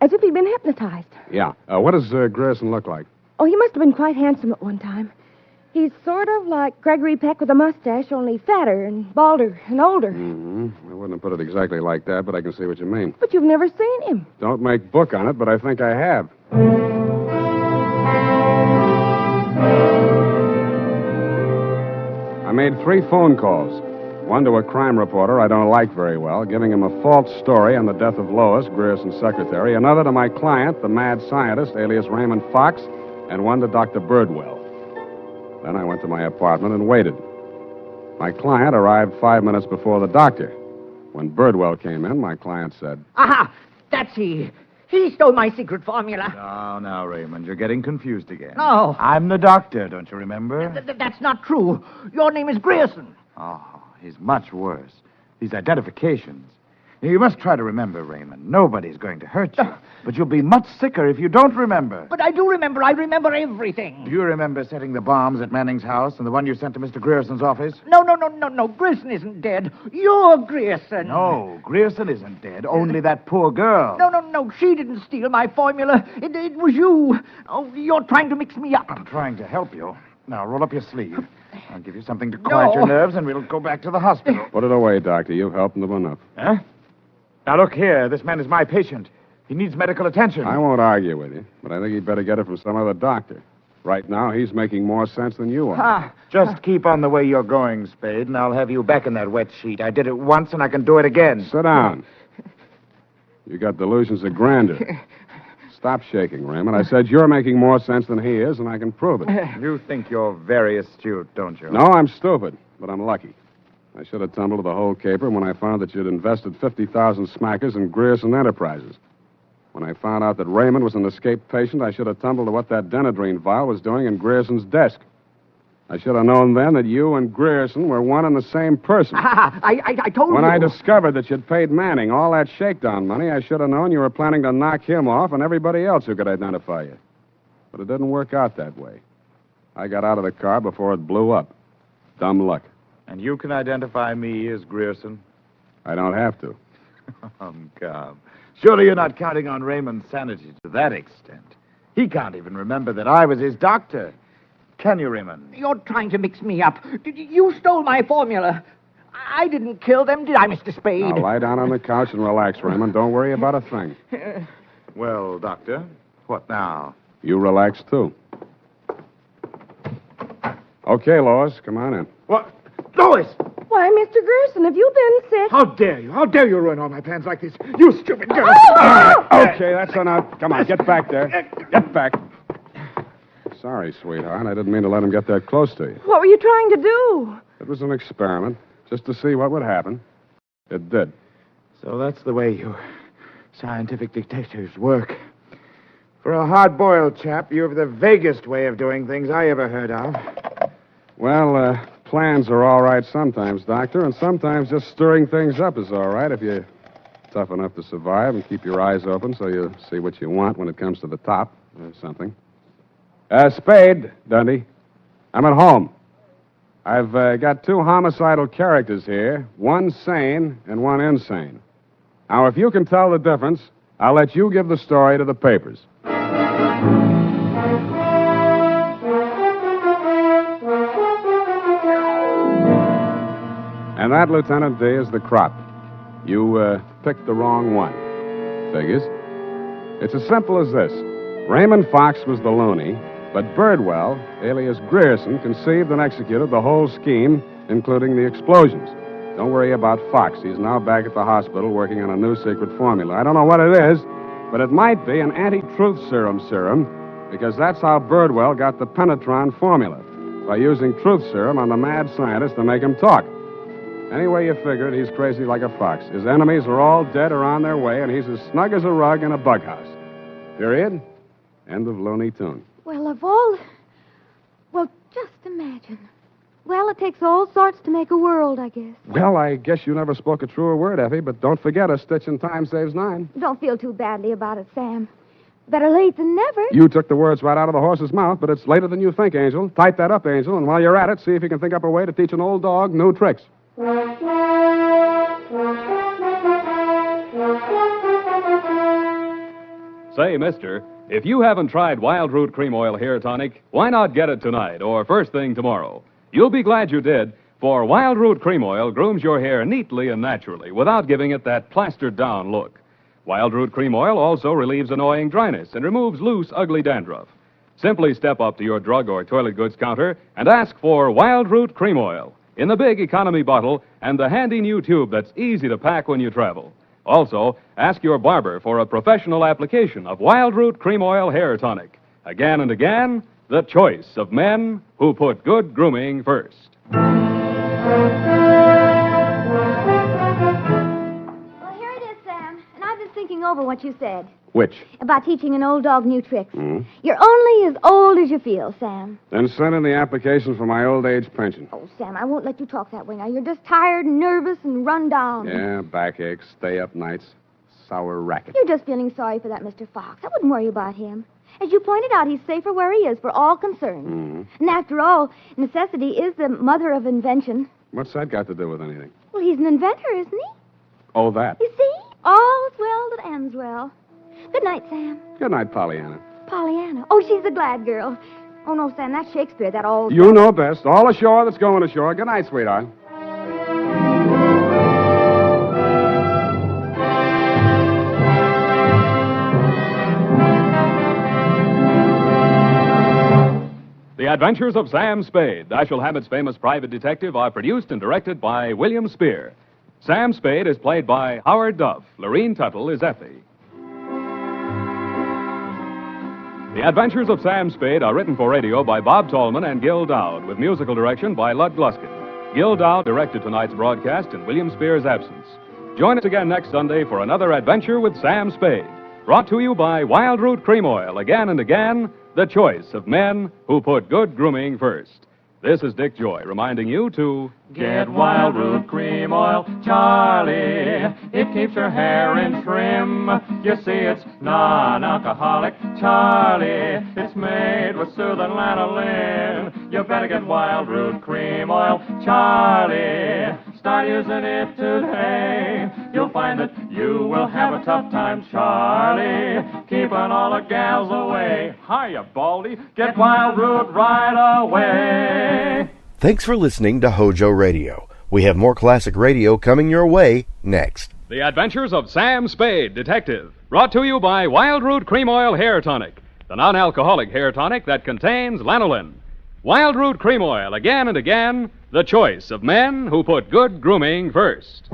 as if he'd been hypnotized. Yeah. What does Grierson look like? Oh, he must have been quite handsome at one time. He's sort of like Gregory Peck with a mustache, only fatter and balder and older. Mm-hmm. I wouldn't have put it exactly like that, but I can see what you mean. But you've never seen him. Don't make book on it, but I think I have. I made 3 phone calls. One to a crime reporter I don't like very well, giving him a false story on the death of Lois, Grierson's secretary. Another to my client, the mad scientist, alias Raymond Fox. And one to Dr. Birdwell. Then I went to my apartment and waited. My client arrived 5 minutes before the doctor. When Birdwell came in, my client said, Aha! That's he. He stole my secret formula. Now, Raymond, you're getting confused again. No. I'm the doctor, don't you remember? That's not true. Your name is Grierson. Oh, is much worse. These identifications. Now, you must try to remember, Raymond. Nobody's going to hurt you. But you'll be much sicker if you don't remember. But I do remember. I remember everything. Do you remember setting the bombs at Manning's house and the one you sent to Mr. Grierson's office? No. Grierson isn't dead. You're Grierson. No, Grierson isn't dead. Only that poor girl. No. She didn't steal my formula. It was you. Oh, you're trying to mix me up. I'm trying to help you. Now, roll up your sleeve. I'll give you something to quiet your nerves, and we'll go back to the hospital. Put it away, Doctor. You've helped them enough. Huh? Now, look here. This man is my patient. He needs medical attention. I won't argue with you, but I think you'd better get it from some other doctor. Right now, he's making more sense than you are. Just keep on the way you're going, Spade, and I'll have you back in that wet sheet. I did it once, and I can do it again. Sit down. You got delusions of grandeur. Stop shaking, Raymond. I said you're making more sense than he is, and I can prove it. You think you're very astute, don't you? No, I'm stupid, but I'm lucky. I should have tumbled to the whole caper when I found that you'd invested 50,000 smackers in Grierson Enterprises. When I found out that Raymond was an escaped patient, I should have tumbled to what that Denadrine vial was doing in Grierson's desk. I should have known then that you and Grierson were one and the same person. I told you. When I discovered that you'd paid Manning all that shakedown money, I should have known you were planning to knock him off and everybody else who could identify you. But it didn't work out that way. I got out of the car before it blew up. Dumb luck. And you can identify me as Grierson? I don't have to. Come. Surely you're not counting on Raymond's sanity to that extent. He can't even remember that I was his doctor. Can you, Raymond? You're trying to mix me up. You stole my formula. I didn't kill them, did I, Mr. Spade? Now, lie down on the couch and relax, Raymond. Don't worry about a thing. Well, Doctor, what now? You relax, too. Okay, Lois, come on in. What? Lois! Why, Mr. Grierson, have you been sick? How dare you? How dare you ruin all my plans like this? You stupid girl! Okay, that's enough. Come on, get back there. Get back. Sorry, sweetheart. I didn't mean to let him get that close to you. What were you trying to do? It was an experiment, just to see what would happen. It did. So that's the way you scientific dictators work. For a hard-boiled chap, you have the vaguest way of doing things I ever heard of. Well, plans are all right sometimes, Doctor, and sometimes just stirring things up is all right if you're tough enough to survive and keep your eyes open so you see what you want when it comes to the top or something. Spade, Dundee. I'm at home. I've got two homicidal characters here, one sane and one insane. Now, if you can tell the difference, I'll let you give the story to the papers. And that, Lieutenant D, is the crop. You picked the wrong one. Figures. It's as simple as this. Raymond Fox was the loony, but Birdwell, alias Grierson, conceived and executed the whole scheme, including the explosions. Don't worry about Fox. He's now back at the hospital working on a new secret formula. I don't know what it is, but it might be an anti-truth serum, because that's how Birdwell got the Penetron formula, by using truth serum on the mad scientist to make him talk. Anyway you figure it, he's crazy like a fox. His enemies are all dead or on their way, and he's as snug as a rug in a bug house. Period. End of Looney Tune. Well, of all... Well, just imagine. Well, it takes all sorts to make a world, I guess. Well, I guess you never spoke a truer word, Effie, but don't forget, a stitch in time saves 9. Don't feel too badly about it, Sam. Better late than never. You took the words right out of the horse's mouth, but it's later than you think, Angel. Type that up, Angel, and while you're at it, see if you can think up a way to teach an old dog new tricks. Say, mister, if you haven't tried Wild Root Cream Oil Hair Tonic, why not get it tonight or first thing tomorrow? You'll be glad you did, for Wild Root Cream Oil grooms your hair neatly and naturally without giving it that plastered-down look. Wild Root Cream Oil also relieves annoying dryness and removes loose, ugly dandruff. Simply step up to your drug or toilet goods counter and ask for Wild Root Cream Oil in the big economy bottle and the handy new tube that's easy to pack when you travel. Also, ask your barber for a professional application of Wild Root Cream Oil Hair Tonic. Again and again, the choice of men who put good grooming first. Well, here it is, Sam. And I've been thinking over what you said. Which? About teaching an old dog new tricks. Hmm? You're only as old as you feel, Sam. Then send in the application for my old age pension. Oh, Sam, I won't let you talk that way now. You're just tired and nervous and run down. Yeah, backaches, stay up nights, sour racket. You're just feeling sorry for that Mr. Fox. I wouldn't worry about him. As you pointed out, he's safer where he is for all concerned. Hmm. And after all, necessity is the mother of invention. What's that got to do with anything? Well, he's an inventor, isn't he? Oh, that. You see? All's well that ends well. Good night, Sam. Good night, Pollyanna. Pollyanna. Oh, she's a glad girl. Oh, no, Sam, that's Shakespeare, that all... You know best. All ashore that's going ashore. Good night, sweetheart. The Adventures of Sam Spade, Dashiell Hammett's famous private detective, are produced and directed by William Spear. Sam Spade is played by Howard Duff. Lorene Tuttle is Effie. The Adventures of Sam Spade are written for radio by Bob Tallman and Gil Dowd, with musical direction by Lud Gluskin. Gil Dowd directed tonight's broadcast in William Spear's absence. Join us again next Sunday for another adventure with Sam Spade. Brought to you by Wild Root Cream Oil, again and again, the choice of men who put good grooming first. This is Dick Joy reminding you to... Get Wild Root Cream Oil, Charlie. It keeps your hair in trim. You see, it's non-alcoholic, Charlie. It's made with soothing lanolin. You better get Wild Root Cream Oil, Charlie. Start using it today. You'll find that you will have a tough time, Charlie, keeping all the gals away. Hiya, Baldy. Get Wild Root right away. Thanks for listening to HOJO Radio. We have more classic radio coming your way next. The Adventures of Sam Spade, Detective. Brought to you by Wild Root Cream Oil Hair Tonic, the non-alcoholic hair tonic that contains lanolin. Wild Root Cream Oil, again and again, the choice of men who put good grooming first.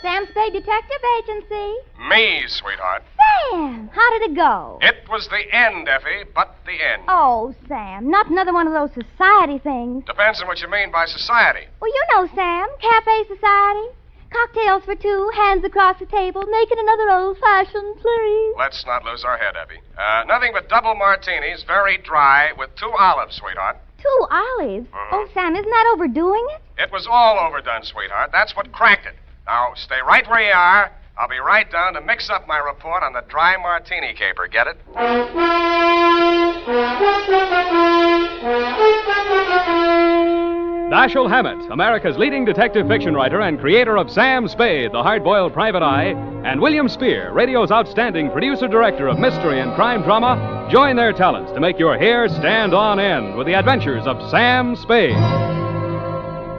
Sam Spade Detective Agency. Me, sweetheart. Sam, how did it go? It was the end, Effie, but the end. Oh, Sam, not another one of those society things. Depends on what you mean by society. Well, you know, Sam, cafe society. Cocktails for two, hands across the table, making another old-fashioned, please. Let's not lose our head, Effie. Nothing but double martinis, very dry, with 2 olives, sweetheart. 2 olives? Oh, Sam, isn't that overdoing it? It was all overdone, sweetheart. That's what cracked it. Now, stay right where you are. I'll be right down to mix up my report on the dry martini caper. Get it? Dashiell Hammett, America's leading detective fiction writer and creator of Sam Spade, the hard-boiled private eye, and William Spear, radio's outstanding producer-director of mystery and crime drama, join their talents to make your hair stand on end with the adventures of Sam Spade.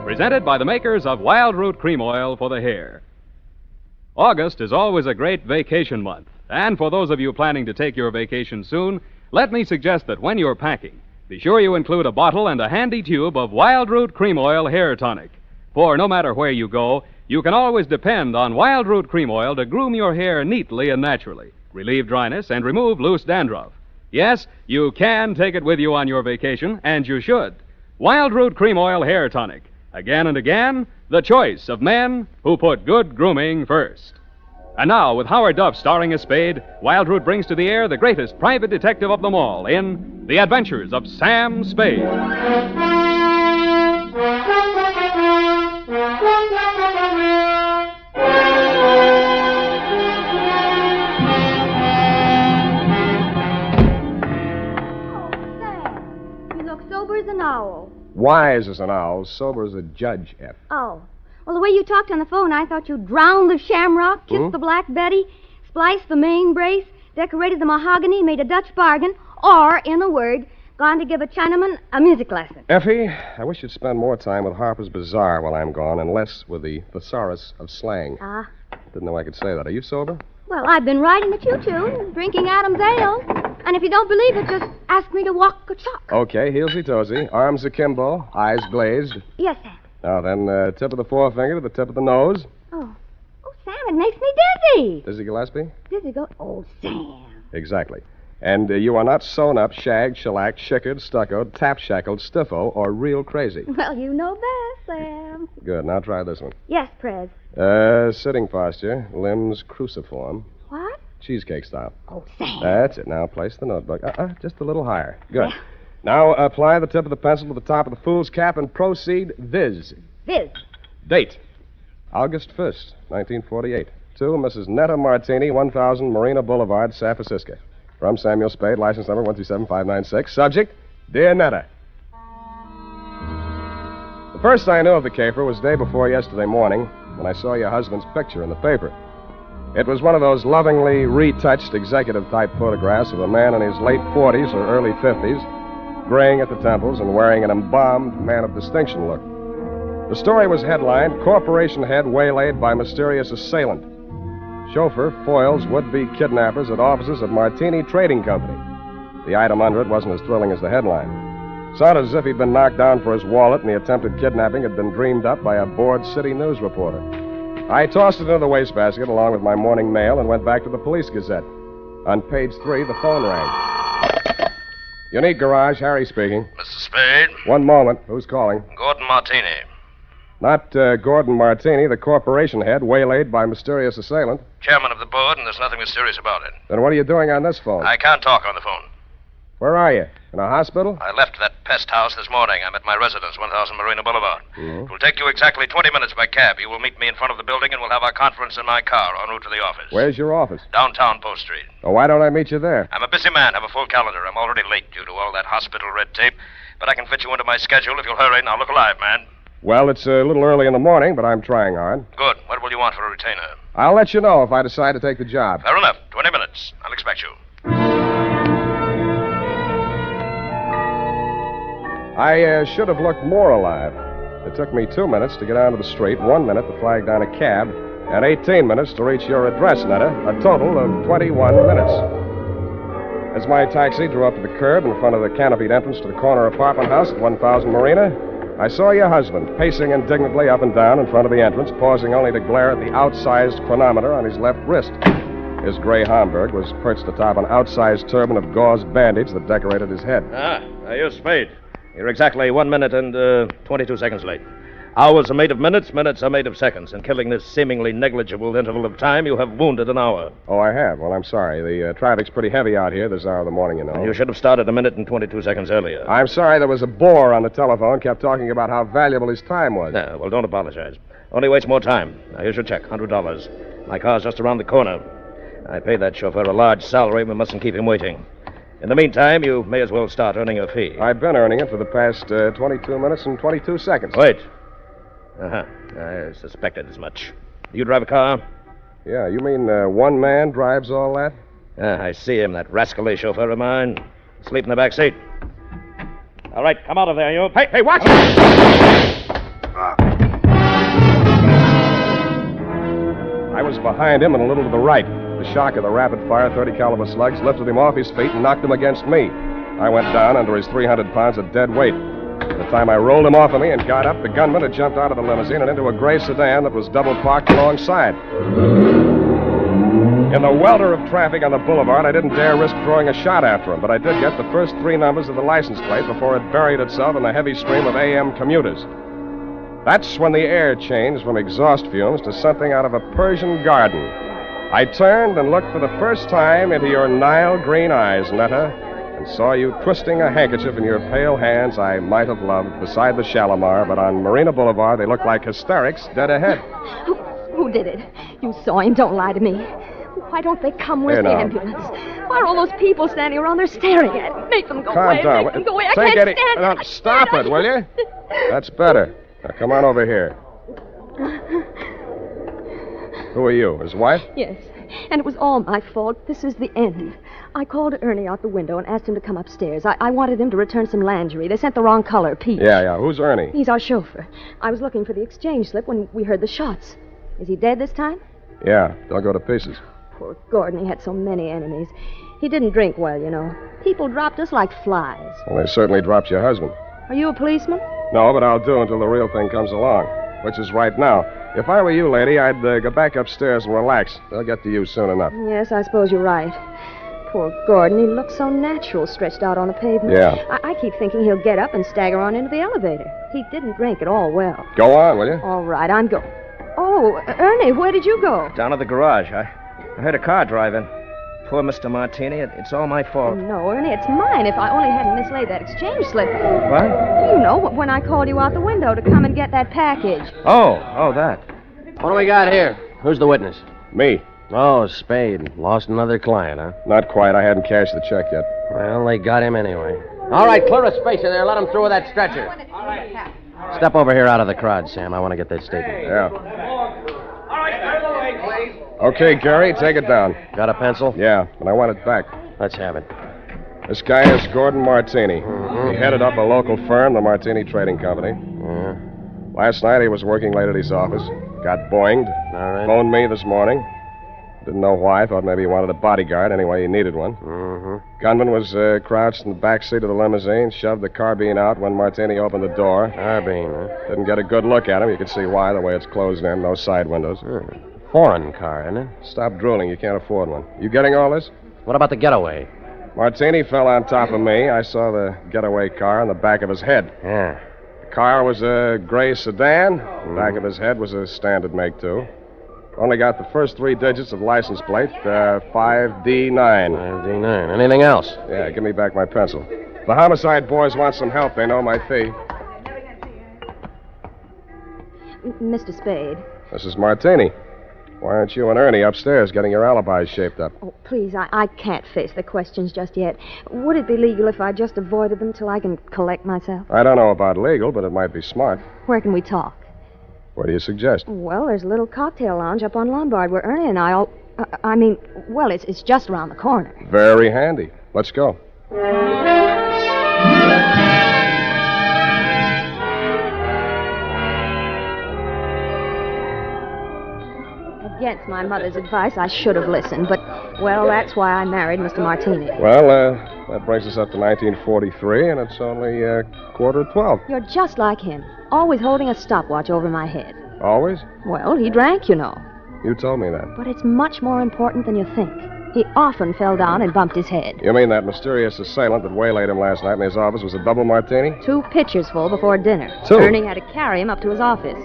Presented by the makers of Wild Root Cream Oil for the hair. August is always a great vacation month, and for those of you planning to take your vacation soon, let me suggest that when you're packing, be sure you include a bottle and a handy tube of Wild Root Cream Oil Hair Tonic. For no matter where you go, you can always depend on Wild Root Cream Oil to groom your hair neatly and naturally, relieve dryness, and remove loose dandruff. Yes, you can take it with you on your vacation, and you should. Wild Root Cream Oil Hair Tonic. Again and again, the choice of men who put good grooming first. And now, with Howard Duff starring as Spade, Wild Root brings to the air the greatest private detective of them all in The Adventures of Sam Spade. You look sober as an owl. Wise as an owl, sober as a judge, F. Oh. Well, the way you talked on the phone, I thought you'd drowned the shamrock, kissed the Black Betty, spliced the main brace, decorated the mahogany, made a Dutch bargain, or, in a word, gone to give a Chinaman a music lesson. Effie, I wish you'd spend more time with Harper's Bazaar while I'm gone and less with the thesaurus of slang. Ah. Didn't know I could say that. Are you sober? Well, I've been riding the choo-choo, drinking Adam's ale. And if you don't believe it, just ask me to walk a chalk. Okay, heelsy-toesy, arms akimbo, eyes glazed. Yes, Sam. Now then, tip of the forefinger to the tip of the nose. Oh, Sam, it makes me dizzy. Dizzy Gillespie? Dizzy go. Oh, Sam. Exactly. And you are not sewn up, shagged, shellacked, chickered, stuccoed, tap-shackled, stiffo, or real crazy. Well, you know best, Sam. Good. Now try this one. Yes, Prez. Sitting posture, limbs cruciform. What? Cheesecake style. Oh, Sam. That's it. Now place the notebook. Just a little higher. Good. Yeah. Now apply the tip of the pencil to the top of the fool's cap and proceed viz. Viz. Date. August 1st, 1948. To Mrs. Netta Martini, 1000 Marina Boulevard, San Francisco. From Samuel Spade, license number 127596. Subject, Dear Netta. The first I knew of the caper was day before yesterday morning when I saw your husband's picture in the paper. It was one of those lovingly retouched executive-type photographs of a man in his late 40s or early 50s, graying at the temples and wearing an embalmed man of distinction look. The story was headlined, Corporation Head Waylaid by Mysterious Assailant. Chauffeur foils would-be kidnappers at offices of Martini Trading Company. The item under it wasn't as thrilling as the headline. Sounded as if he'd been knocked down for his wallet and the attempted kidnapping had been dreamed up by a bored city news reporter. I tossed it into the wastebasket along with my morning mail and went back to the Police Gazette. On page 3, the phone rang. Unique Garage, Harry speaking. Mr. Spade? One moment. Who's calling? Gordon Martini. Not Gordon Martini, the corporation head, waylaid by mysterious assailant. Chairman of the board, and there's nothing mysterious about it. Then what are you doing on this phone? I can't talk on the phone. Where are you? In a hospital? I left that pest house this morning. I'm at my residence, 1000 Marina Boulevard. Mm-hmm. It will take you exactly 20 minutes by cab. You will meet me in front of the building, and we'll have our conference in my car en route to the office. Where's your office? Downtown Post Street. Oh, why don't I meet you there? I'm a busy man. Have a full calendar. I'm already late due to all that hospital red tape. But I can fit you into my schedule if you'll hurry. Now, look alive, man. Well, it's a little early in the morning, but I'm trying hard. Good. What will you want for a retainer? I'll let you know if I decide to take the job. Fair enough. 20 minutes. I'll expect you. I should have looked more alive. It took me 2 minutes to get out of the street, 1 minute to flag down a cab, and 18 minutes to reach your address, Netta. A total of 21 minutes. As my taxi drew up to the curb in front of the canopied entrance to the corner apartment house at 1000 Marina, I saw your husband pacing indignantly up and down in front of the entrance, pausing only to glare at the outsized chronometer on his left wrist. His gray Homburg was perched atop an outsized turban of gauze bandage that decorated his head. You're Spade. You're exactly 1 minute and 22 seconds late. Hours are made of minutes, minutes are made of seconds. In killing this seemingly negligible interval of time, you have wounded an hour. Oh, I have? Well, I'm sorry. The traffic's pretty heavy out here this hour of the morning, you know. You should have started a minute and 22 seconds earlier. I'm sorry. There was a bore on the telephone, kept talking about how valuable his time was. Well, don't apologize. Only waste more time. Now, here's your check, $100. My car's just around the corner. I paid that chauffeur a large salary. We mustn't keep him waiting. In the meantime, you may as well start earning your fee. I've been earning it for the past 22 minutes and 22 seconds. Wait. I suspected as much. Do you drive a car? Yeah, you mean one man drives all that? I see him, that rascally chauffeur of mine. Asleep in the back seat. All right, come out of there, you. Hey, watch it! I was behind him and a little to the right. The shock of the rapid-fire 30-caliber slugs lifted him off his feet and knocked him against me. I went down under his 300 pounds of dead weight. By the time I rolled him off of me and got up, the gunman had jumped out of the limousine and into a gray sedan that was double parked alongside. In the welter of traffic on the boulevard, I didn't dare risk throwing a shot after him, but I did get the first 3 numbers of the license plate before it buried itself in the heavy stream of AM commuters. That's when the air changed from exhaust fumes to something out of a Persian garden. I turned and looked for the first time into your Nile green eyes, Netta, and saw you twisting a handkerchief in your pale hands I might have loved beside the Shalimar, but on Marina Boulevard they looked like hysterics dead ahead. Who did it? You saw him. Don't lie to me. Why don't they come? Where's the ambulance? Why are all those people standing around there staring at me? Make them go away. Calm down. Make them go away. I Take can't it. stand it. Stop it, will you? That's better. Now, come on over here. Who are you, his wife? Yes, and it was all my fault. This is the end. I called Ernie out the window and asked him to come upstairs. I wanted him to return some lingerie. They sent the wrong color, peach. Yeah. Who's Ernie? He's our chauffeur. I was looking for the exchange slip when we heard the shots. Is he dead this time? Yeah, they'll go to pieces. Poor Gordon, he had so many enemies. He didn't drink well, you know. People dropped us like flies. Well, they certainly dropped your husband. Are you a policeman? No, but I'll do until the real thing comes along, which is right now. If I were you, lady, I'd go back upstairs and relax. They'll get to you soon enough. Yes, I suppose you're right. Poor Gordon. He looks so natural stretched out on the pavement. Yeah. I keep thinking he'll get up and stagger on into the elevator. He didn't drink at all well. Go on, will you? All right, I'm going. Oh, Ernie, where did you go? Down at the garage. I heard a car drive in. Poor Mr. Martini. It's all my fault. No, Ernie, it's mine if I only hadn't mislaid that exchange slip. What? You know, when I called you out the window to come and get that package. Oh, that. What do we got here? Who's the witness? Me. Oh, Spade. Lost another client, huh? Not quite. I hadn't cashed the check yet. Well, they got him anyway. All right, clear a space in there. Let him through with that stretcher. Step over here out of the crowd, Sam. I want to get that statement. Yeah. Okay, Gary, take it down. Got a pencil? Yeah, but I want it back. Let's have it. This guy is Gordon Martini. He headed up a local firm, the Martini Trading Company. Yeah. Last night he was working late at his office. Got boinged. All right. Phoned me this morning. Didn't know why. Thought maybe he wanted a bodyguard. Anyway, he needed one. Gunman was crouched in the back seat of the limousine, shoved the carbine out when Martini opened the door. Carbine, huh? Didn't get a good look at him. You could see why, the way it's closed in. No side windows. Foreign car, isn't it? Stop drooling. You can't afford one. You getting all this? What about the getaway? Martini fell on top of me. I saw the getaway car on the back of his head. Yeah. The car was a gray sedan. The back of his head was a standard make, too. Only got the first 3 digits of license plate, 5D9. 5D9. Anything else? Yeah, give me back my pencil. The homicide boys want some help. They know my thief. Mr. Spade. This is Martini. Why aren't you and Ernie upstairs getting your alibis shaped up? Oh, please, I can't face the questions just yet. Would it be legal if I just avoided them till I can collect myself? I don't know about legal, but it might be smart. Where can we talk? What do you suggest? Well, there's a little cocktail lounge up on Lombard where Ernie and I all... it's just around the corner. Very handy. Let's go. Against my mother's advice, I should have listened, but, well, that's why I married Mr. Martini. Well, that brings us up to 1943, and it's only 11:45. You're just like him, always holding a stopwatch over my head. Always? Well, he drank, you know. You told me that. But it's much more important than you think. He often fell down and bumped his head. You mean that mysterious assailant that waylaid him last night in his office was a double martini? 2 pitchers full before dinner. 2? Ernie had to carry him up to his office.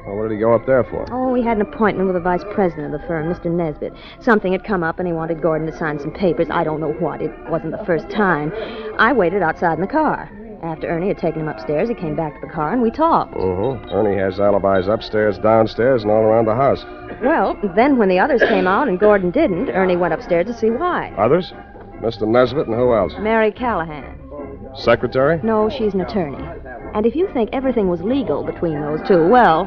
Well, what did he go up there for? Oh, we had an appointment with the vice president of the firm, Mr. Nesbitt. Something had come up, and he wanted Gordon to sign some papers. I don't know what. It wasn't the first time. I waited outside in the car. After Ernie had taken him upstairs, he came back to the car, and we talked. Ernie has alibis upstairs, downstairs, and all around the house. Well, then when the others came out and Gordon didn't, Ernie went upstairs to see why. Others? Mr. Nesbitt and who else? Mary Callahan. Secretary? No, she's an attorney. And if you think everything was legal between those two, well,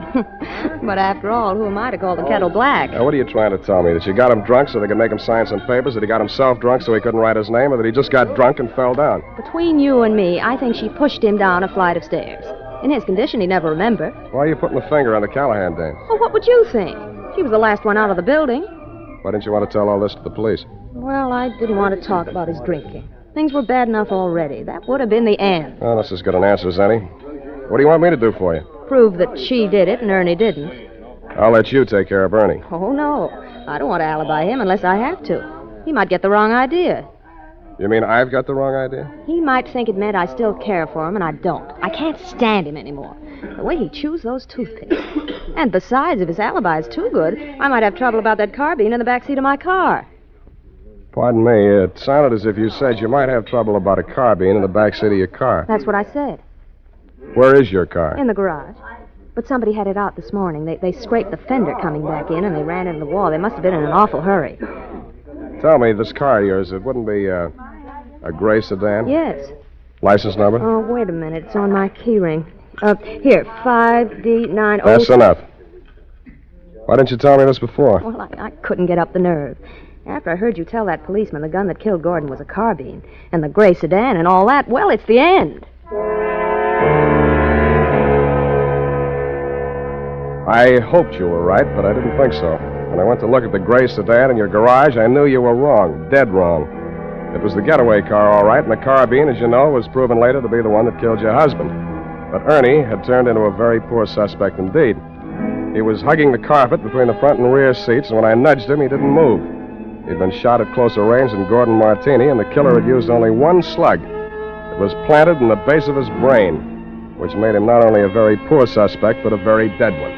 but after all, who am I to call the kettle black? Now, what are you trying to tell me? That you got him drunk so they could make him sign some papers? That he got himself drunk so he couldn't write his name? Or that he just got drunk and fell down? Between you and me, I think she pushed him down a flight of stairs. In his condition, he'd never remember. Why are you putting the finger on the Callahan dame? Well, what would you think? She was the last one out of the building. Why didn't you want to tell all this to the police? Well, I didn't want to talk about his drinking. Things were bad enough already. That would have been the end. Well, that's as good an answer as any. What do you want me to do for you? Prove that she did it and Ernie didn't. I'll let you take care of Ernie. Oh, no. I don't want to alibi him unless I have to. He might get the wrong idea. You mean I've got the wrong idea? He might think it meant I still care for him, and I don't. I can't stand him anymore. The way he chews those toothpicks. And besides, if his alibi is too good, I might have trouble about that carbine in the backseat of my car. Pardon me, it sounded as if you said you might have trouble about a carbine in the backseat of your car. That's what I said. Where is your car? In the garage. But somebody had it out this morning. They scraped the fender coming back in, and they ran into the wall. They must have been in an awful hurry. Tell me, this car of yours, it wouldn't be a gray sedan? Yes. License number? Oh, wait a minute. It's on my keyring. Here, 5D90... That's enough. Why didn't you tell me this before? Well, I couldn't get up the nerve. After I heard you tell that policeman the gun that killed Gordon was a carbine, and the gray sedan and all that, well, it's the end. I hoped you were right, but I didn't think so. When I went to look at the gray sedan in your garage, I knew you were wrong. Dead wrong. It was the getaway car, all right, and the carbine, as you know, was proven later to be the one that killed your husband. But Ernie had turned into a very poor suspect indeed. He was hugging the carpet between the front and rear seats, and when I nudged him, he didn't move. He'd been shot at closer range than Gordon Martini, and the killer had used only one slug. It was planted in the base of his brain, which made him not only a very poor suspect, but a very dead one.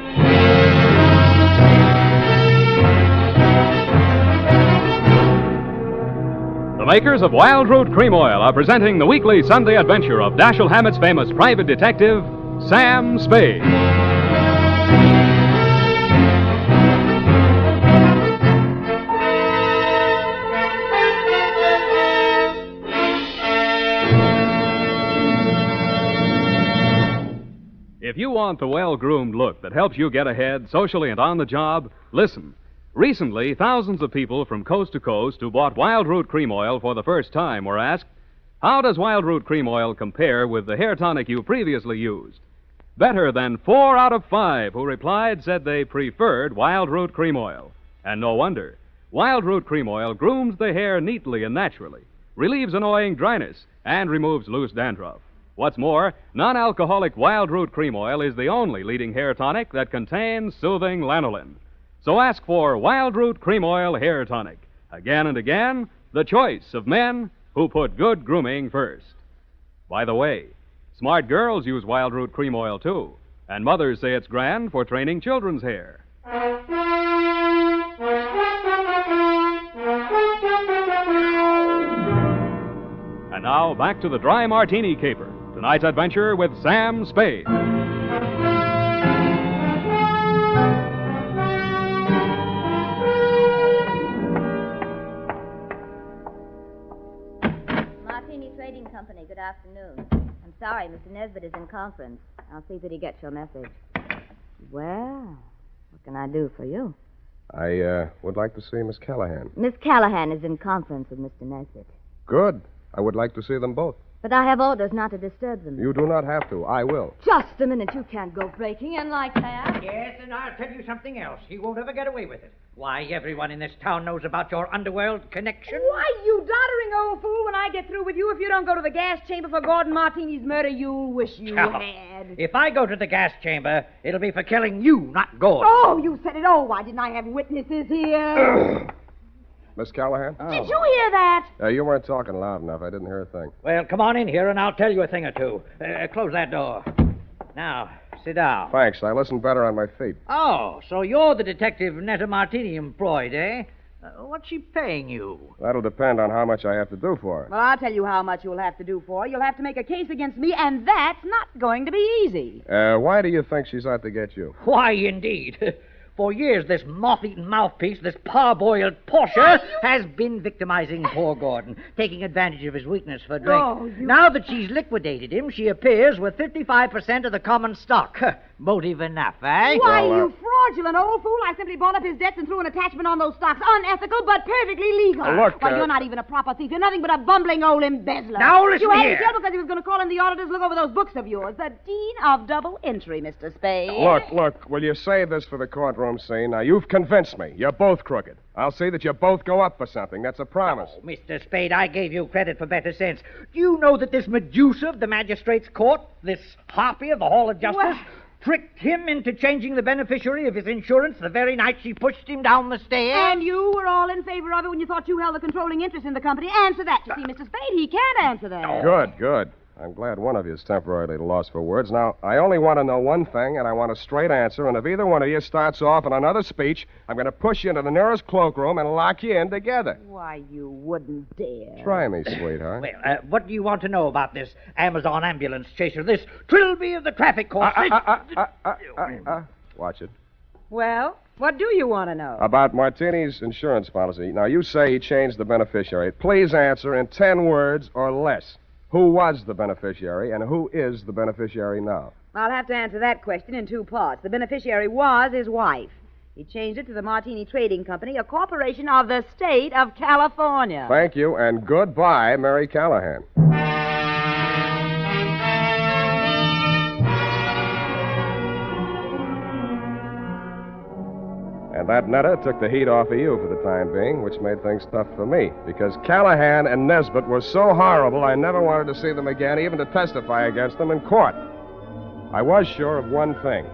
The makers of Wild Root Cream Oil are presenting the weekly Sunday adventure of Dashiell Hammett's famous private detective, Sam Spade. If you want the well-groomed look that helps you get ahead socially and on the job, listen. Recently, thousands of people from coast to coast who bought Wild Root Cream Oil for the first time were asked, how does Wild Root Cream Oil compare with the hair tonic you previously used? Better than 4 out of 5 who replied said they preferred Wild Root Cream Oil. And no wonder. Wild Root Cream Oil grooms the hair neatly and naturally, relieves annoying dryness, and removes loose dandruff. What's more, non-alcoholic Wild Root Cream Oil is the only leading hair tonic that contains soothing lanolin. So ask for Wild Root Cream Oil Hair Tonic. Again and again, the choice of men who put good grooming first. By the way, smart girls use Wild Root Cream Oil, too. And mothers say it's grand for training children's hair. And now, back to the Dry Martini Caper. Tonight's adventure with Sam Spade. Martini Trading Company, good afternoon. I'm sorry, Mr. Nesbitt is in conference. I'll see that he gets your message. Well, what can I do for you? I would like to see Miss Callahan. Miss Callahan is in conference with Mr. Nesbitt. Good. I would like to see them both. But I have orders not to disturb them. You do not have to. I will. Just a minute. You can't go breaking in like that. Yes, and I'll tell you something else. He won't ever get away with it. Why, everyone in this town knows about your underworld connection. Why, you doddering old fool, when I get through with you, if you don't go to the gas chamber for Gordon Martini's murder, you'll wish you had. If I go to the gas chamber, it'll be for killing you, not Gordon. Oh, you said it. Oh, why didn't I have witnesses here? Miss Callahan? Did you hear that? You weren't talking loud enough. I didn't hear a thing. Well, come on in here, and I'll tell you a thing or two. Close that door. Now, sit down. Thanks. I listen better on my feet. Oh, so you're the detective Netta Martini employed, eh? What's she paying you? That'll depend on how much I have to do for her. Well, I'll tell you how much you'll have to do for her. You'll have to make a case against me, and that's not going to be easy. Why do you think she's out to get you? Why, indeed. For years, this moth-eaten mouthpiece, this parboiled Portia, has been victimizing poor Gordon, taking advantage of his weakness for drink. Oh, Now that she's liquidated him, she appears with 55% of the common stock. Motive enough, eh? Why, you fraudulent old fool. I simply bought up his debts and threw an attachment on those stocks. Unethical, but perfectly legal. Look, Why, you're not even a proper thief. You're nothing but a bumbling old embezzler. Now, listen You had here. him killed because he was going to call in the auditors to look over those books of yours. The Dean of Double Entry, Mr. Spade. Look, will you save this for the courtroom scene? Now, you've convinced me. You're both crooked. I'll see that you both go up for something. That's a promise. Oh, Mr. Spade, I gave you credit for better sense. Do you know that this Medusa of the magistrate's court, this harpy of the Hall of Justice, tricked him into changing the beneficiary of his insurance the very night she pushed him down the stairs? And you were all in favor of it when you thought you held the controlling interest in the company. Answer that. You see, Mr. Spade, he can't answer that. Good. I'm glad one of you is temporarily lost for words. Now, I only want to know one thing, and I want a straight answer. And if either one of you starts off on another speech, I'm going to push you into the nearest cloakroom and lock you in together. Why, you wouldn't dare. Try me, sweetheart. Well, what do you want to know about this Amazon ambulance chaser, this Trilby of the traffic course? Watch it. Well, what do you want to know? About Martini's insurance policy. Now, you say he changed the beneficiary. Please answer in 10 words or less. Who was the beneficiary, and who is the beneficiary now? I'll have to answer that question in 2 parts. The beneficiary was his wife. He changed it to the Martini Trading Company, a corporation of the state of California. Thank you, and goodbye, Mary Callahan. And that Netta took the heat off of you for the time being, which made things tough for me. Because Callahan and Nesbitt were so horrible, I never wanted to see them again, even to testify against them in court. I was sure of one thing.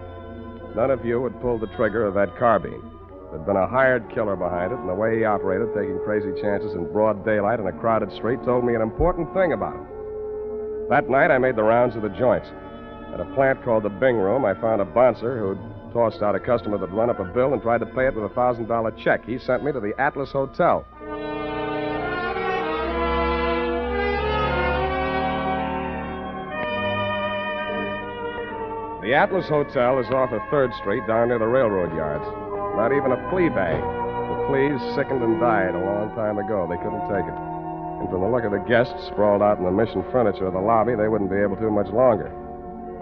None of you would pull the trigger of that carbine. There'd been a hired killer behind it, and the way he operated, taking crazy chances in broad daylight in a crowded street, told me an important thing about him. That night, I made the rounds of the joints. At a plant called the Bing Room, I found a bouncer who'd tossed out a customer that'd run up a bill and tried to pay it with a $1,000 check. He sent me to the Atlas Hotel. The Atlas Hotel is off of 3rd Street down near the railroad yards. Not even a flea bag. The fleas sickened and died a long time ago. They couldn't take it. And from the look of the guests sprawled out in the mission furniture of the lobby, they wouldn't be able to much longer.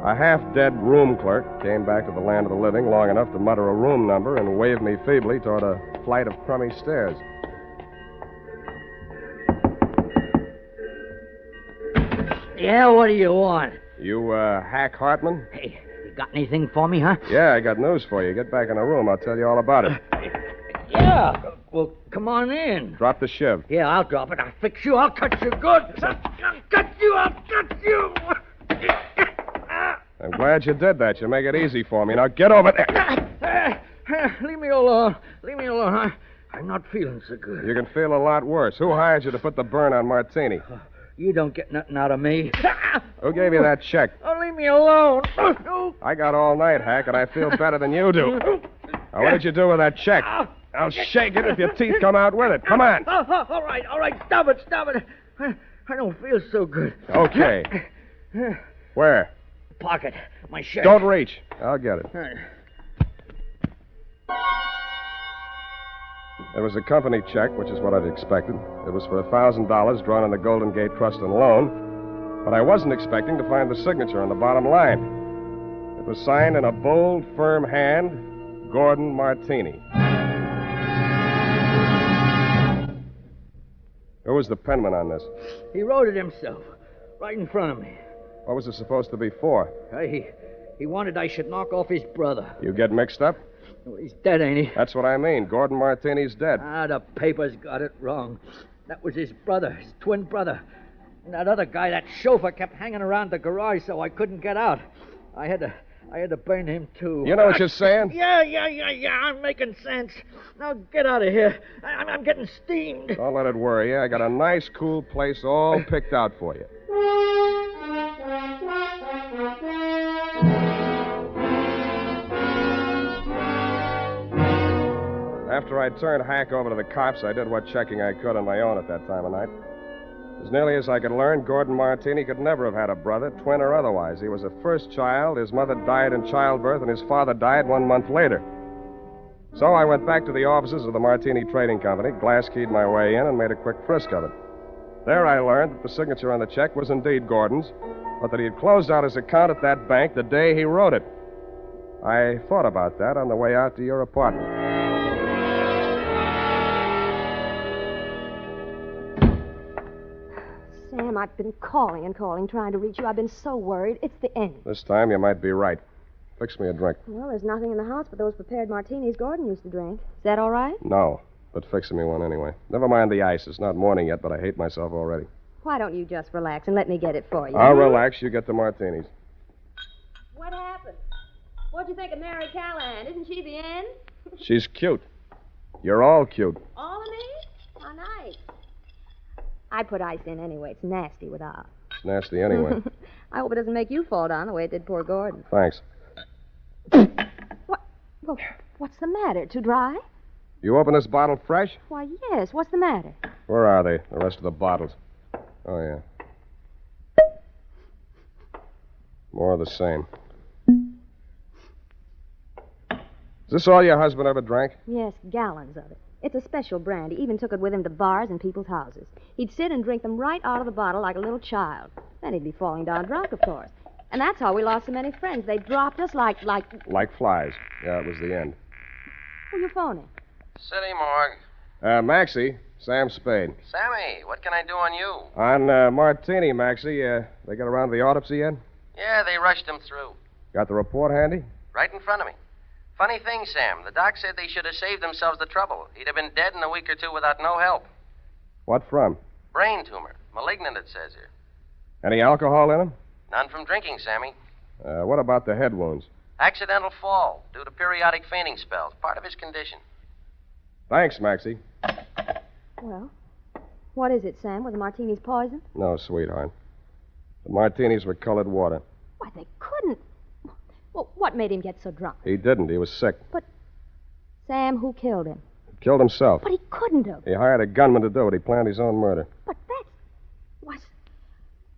A half-dead room clerk came back to the land of the living long enough to mutter a room number and wave me feebly toward a flight of crummy stairs. Yeah, what do you want? You, Hack Hartman? Hey, you got anything for me, huh? Yeah, I got news for you. Get back in the room. I'll tell you all about it. Yeah. Well, come on in. Drop the shiv. Yeah, I'll drop it. I'll fix you. I'll cut you good. I'll cut you. I'll cut you. I'm glad you did that. You make it easy for me. Now get over there. Leave me alone. Leave me alone. I'm not feeling so good. You can feel a lot worse. Who hired you to put the burn on Martini? You don't get nothing out of me. Who gave you that check? Oh, leave me alone. I got all night, Hack, and I feel better than you do. Now, what did you do with that check? I'll shake it if your teeth come out with it. Come on. All right. Stop it. I don't feel so good. Okay. Where? Pocket. My shirt. Don't reach. I'll get it. It was a company check, which is what I'd expected. It was for $1,000 drawn on the Golden Gate Trust and Loan. But I wasn't expecting to find the signature on the bottom line. It was signed in a bold, firm hand, Gordon Martini. Who was the penman on this? He wrote it himself, right in front of me. What was it supposed to be for? He wanted I should knock off his brother. You get mixed up? Well, he's dead, ain't he? That's what I mean. Gordon Martini's dead. The papers got it wrong. That was his brother, his twin brother. And that other guy, that chauffeur, kept hanging around the garage so I couldn't get out. I had to burn him, too. You know what you're saying? Yeah. I'm making sense. Now get out of here. I'm getting steamed. Don't let it worry you. I got a nice, cool place all picked out for you. After I turned Hack over to the cops, I did what checking I could on my own at that time of night. As nearly as I could learn, Gordon Martini could never have had a brother, twin or otherwise. He was a first child. His mother died in childbirth, and his father died 1 month later. So I went back to the offices of the Martini Trading Company, glass-keyed my way in, and made a quick frisk of it. There I learned that the signature on the check was indeed Gordon's, but that he had closed out his account at that bank the day he wrote it. I thought about that on the way out to your apartment. Sam, I've been calling and calling, trying to reach you. I've been so worried. It's the end. This time you might be right. Fix me a drink. Well, there's nothing in the house but those prepared martinis Gordon used to drink. Is that all right? No, but fix me one anyway. Never mind the ice. It's not morning yet, but I hate myself already. Why don't you just relax and let me get it for you? I'll relax. You get the martinis. What happened? What'd you think of Mary Callahan? Isn't she the end? She's cute. You're all cute. All of me? How nice. I put ice in anyway. It's nasty without. It's nasty anyway. I hope it doesn't make you fall down the way it did poor Gordon. Thanks. What? Well, what's the matter? Too dry? You open this bottle fresh? Why, yes. What's the matter? Where are they, the rest of the bottles? Oh, yeah. More of the same. Is this all your husband ever drank? Yes, gallons of it. It's a special brand. He even took it with him to bars and people's houses. He'd sit and drink them right out of the bottle like a little child. Then he'd be falling down drunk, of course. And that's how we lost so many friends. They dropped us like... Like flies. Yeah, it was the end. Who you phoning? City morgue. Maxie, Sam Spade. Sammy, what can I do on you? On Martini, Maxie, they got around to the autopsy yet? Yeah, they rushed him through. Got the report handy? Right in front of me. Funny thing, Sam. The doc said they should have saved themselves the trouble. He'd have been dead in a week or two without no help. What from? Brain tumor. Malignant, it says here. Any alcohol in him? None from drinking, Sammy. What about the head wounds? Accidental fall due to periodic fainting spells. Part of his condition. Thanks, Maxie. Well, what is it, Sam? Were the martinis poisoned? No, sweetheart. The martinis were colored water. Why, they couldn't. Well, what made him get so drunk? He didn't. He was sick. Sam, who killed him? He killed himself. But he couldn't have. He hired a gunman to do it. He planned his own murder. But that's...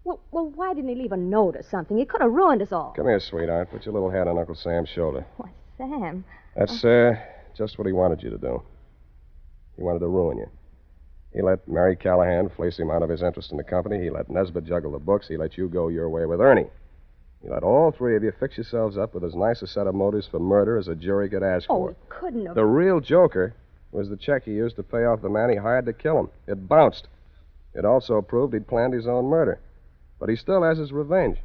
Well, why didn't he leave a note or something? He could have ruined us all. Come here, sweetheart. Put your little head on Uncle Sam's shoulder. Why, Sam... That's, just what he wanted you to do. He wanted to ruin you. He let Mary Callahan fleece him out of his interest in the company. He let Nesbitt juggle the books. He let you go your way with Ernie. He let all three of you fix yourselves up with as nice a set of motives for murder as a jury could ask for. he couldn't have... The real joker was the check he used to pay off the man he hired to kill him. It bounced. It also proved he'd planned his own murder. But he still has his revenge.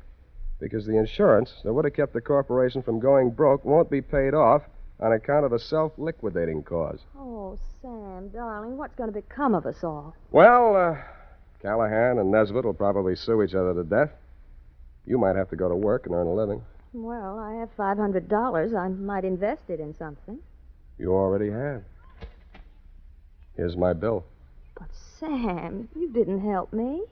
Because the insurance that would have kept the corporation from going broke won't be paid off on account of the self-liquidating cause. Oh, Sam, darling, what's going to become of us all? Well, Callahan and Nesbitt will probably sue each other to death. You might have to go to work and earn a living. Well, I have $500. I might invest it in something. You already have. Here's my bill. But, Sam, you didn't help me.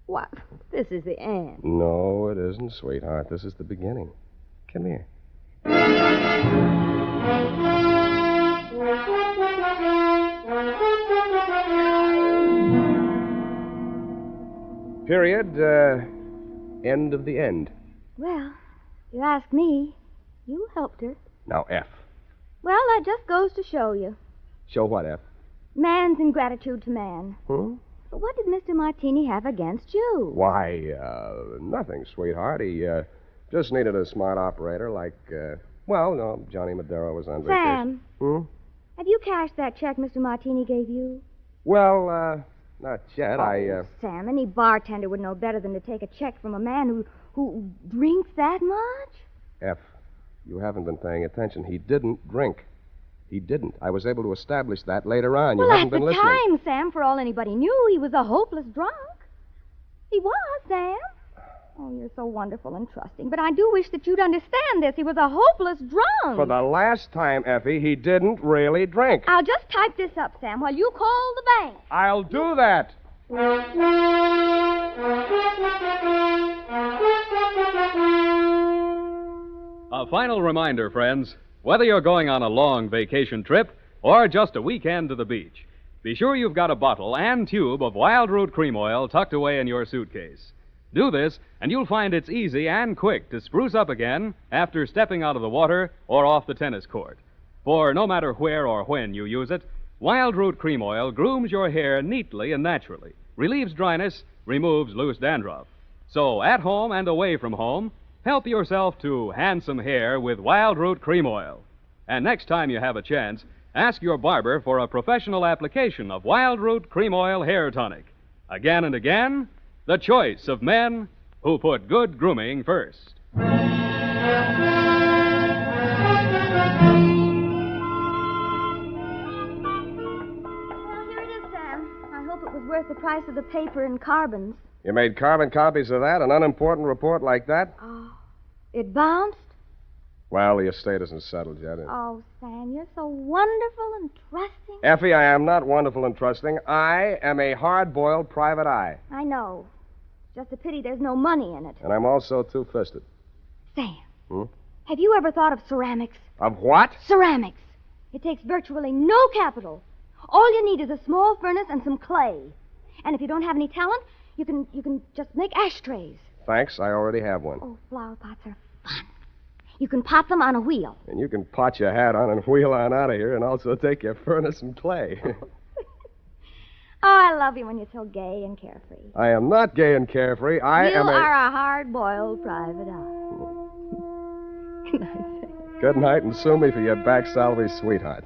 What? This is the end. No, it isn't, sweetheart. This is the beginning. Come here. Period. End of the end. Well, if you ask me, you helped her. Now, F. Well, that just goes to show you. Show what, F? Man's ingratitude to man. Hmm? But what did Mr. Martini have against you? Why, nothing, sweetheart. He, just needed a smart operator like, no, Johnny Madero was on vacation. Sam. Have you cashed that check Mr. Martini gave you? Well, not yet. Sam, any bartender would know better than to take a check from a man who drinks that much. F, you haven't been paying attention. He didn't drink. He didn't. I was able to establish that later on. You haven't been listening. Well, at the time, Sam, for all anybody knew, he was a hopeless drunk. He was, Sam. Oh, you're so wonderful and trusting. But I do wish that you'd understand this. He was a hopeless drunk. For the last time, Effie, he didn't really drink. I'll just type this up, Sam, while you call the bank. I'll do that. A final reminder, friends. Whether you're going on a long vacation trip or just a weekend to the beach, be sure you've got a bottle and tube of Wild Root Cream Oil tucked away in your suitcase. Do this, and you'll find it's easy and quick to spruce up again after stepping out of the water or off the tennis court. For no matter where or when you use it, Wild Root Cream Oil grooms your hair neatly and naturally, relieves dryness, removes loose dandruff. So at home and away from home, help yourself to handsome hair with Wild Root Cream Oil. And next time you have a chance, ask your barber for a professional application of Wild Root Cream Oil Hair Tonic. Again and again, the choice of men who put good grooming first. Well, here it is, Sam. I hope it was worth the price of the paper and carbons. You made carbon copies of that? An unimportant report like that? Oh, it bounced? Well, the estate isn't settled yet. Oh, Sam, you're so wonderful and trusting. Effie, I am not wonderful and trusting. I am a hard-boiled private eye. I know. Just a pity there's no money in it. And I'm also two-fisted. Sam, Hmm? have you ever thought of ceramics? Of what? Ceramics. It takes virtually no capital. All you need is a small furnace and some clay. And if you don't have any talent, you can just make ashtrays. Thanks, I already have one. Oh, flower pots are fun. You can pot them on a wheel. And you can pot your hat on and wheel on out of here and also take your furnace and clay. Oh, I love you when you're so gay and carefree. I am not gay and carefree. You are a hard-boiled private eye. Good night, Sam. Good night, and sue me for your back salary, sweetheart.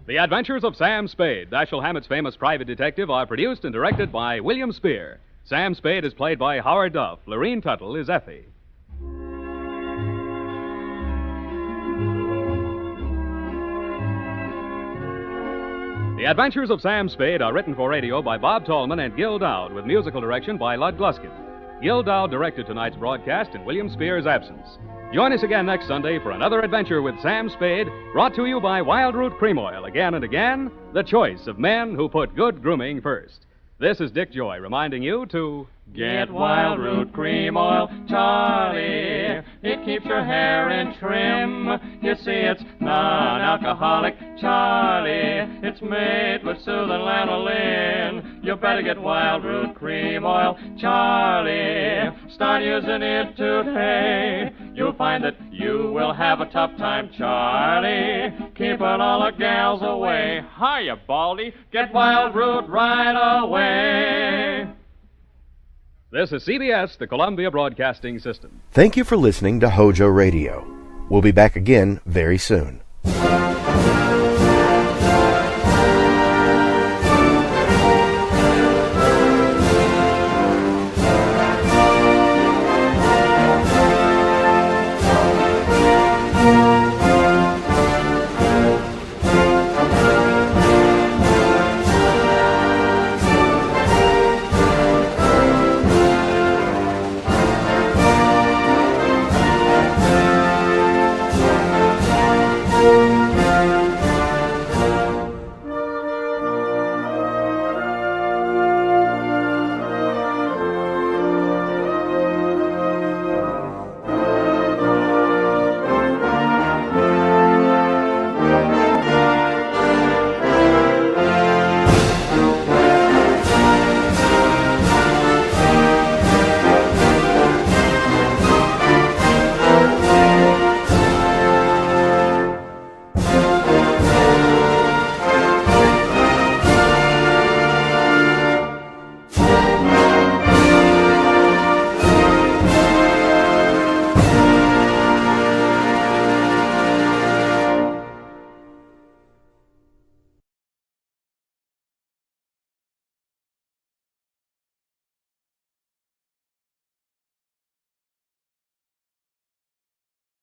The Adventures of Sam Spade, Dashiell Hammett's famous private detective, are produced and directed by William Spear. Sam Spade is played by Howard Duff. Lorene Tuttle is Effie. The Adventures of Sam Spade are written for radio by Bob Tallman and Gil Dowd, with musical direction by Lud Gluskin. Gil Dowd directed tonight's broadcast in William Spear's absence. Join us again next Sunday for another adventure with Sam Spade, brought to you by Wild Root Cream Oil. Again and again, the choice of men who put good grooming first. This is Dick Joy reminding you to get Wild Root Cream Oil, Charlie. It keeps your hair in trim. You see, it's non-alcoholic, Charlie. It's made with soothing lanolin. You better get Wild Root Cream Oil, Charlie. Start using it today. You'll find that you will have a tough time, Charlie. Keeping all the gals away. Hiya, Baldy. Get Wild Root right away. This is CBS, the Columbia Broadcasting System. Thank you for listening to HOJO Radio. We'll be back again very soon.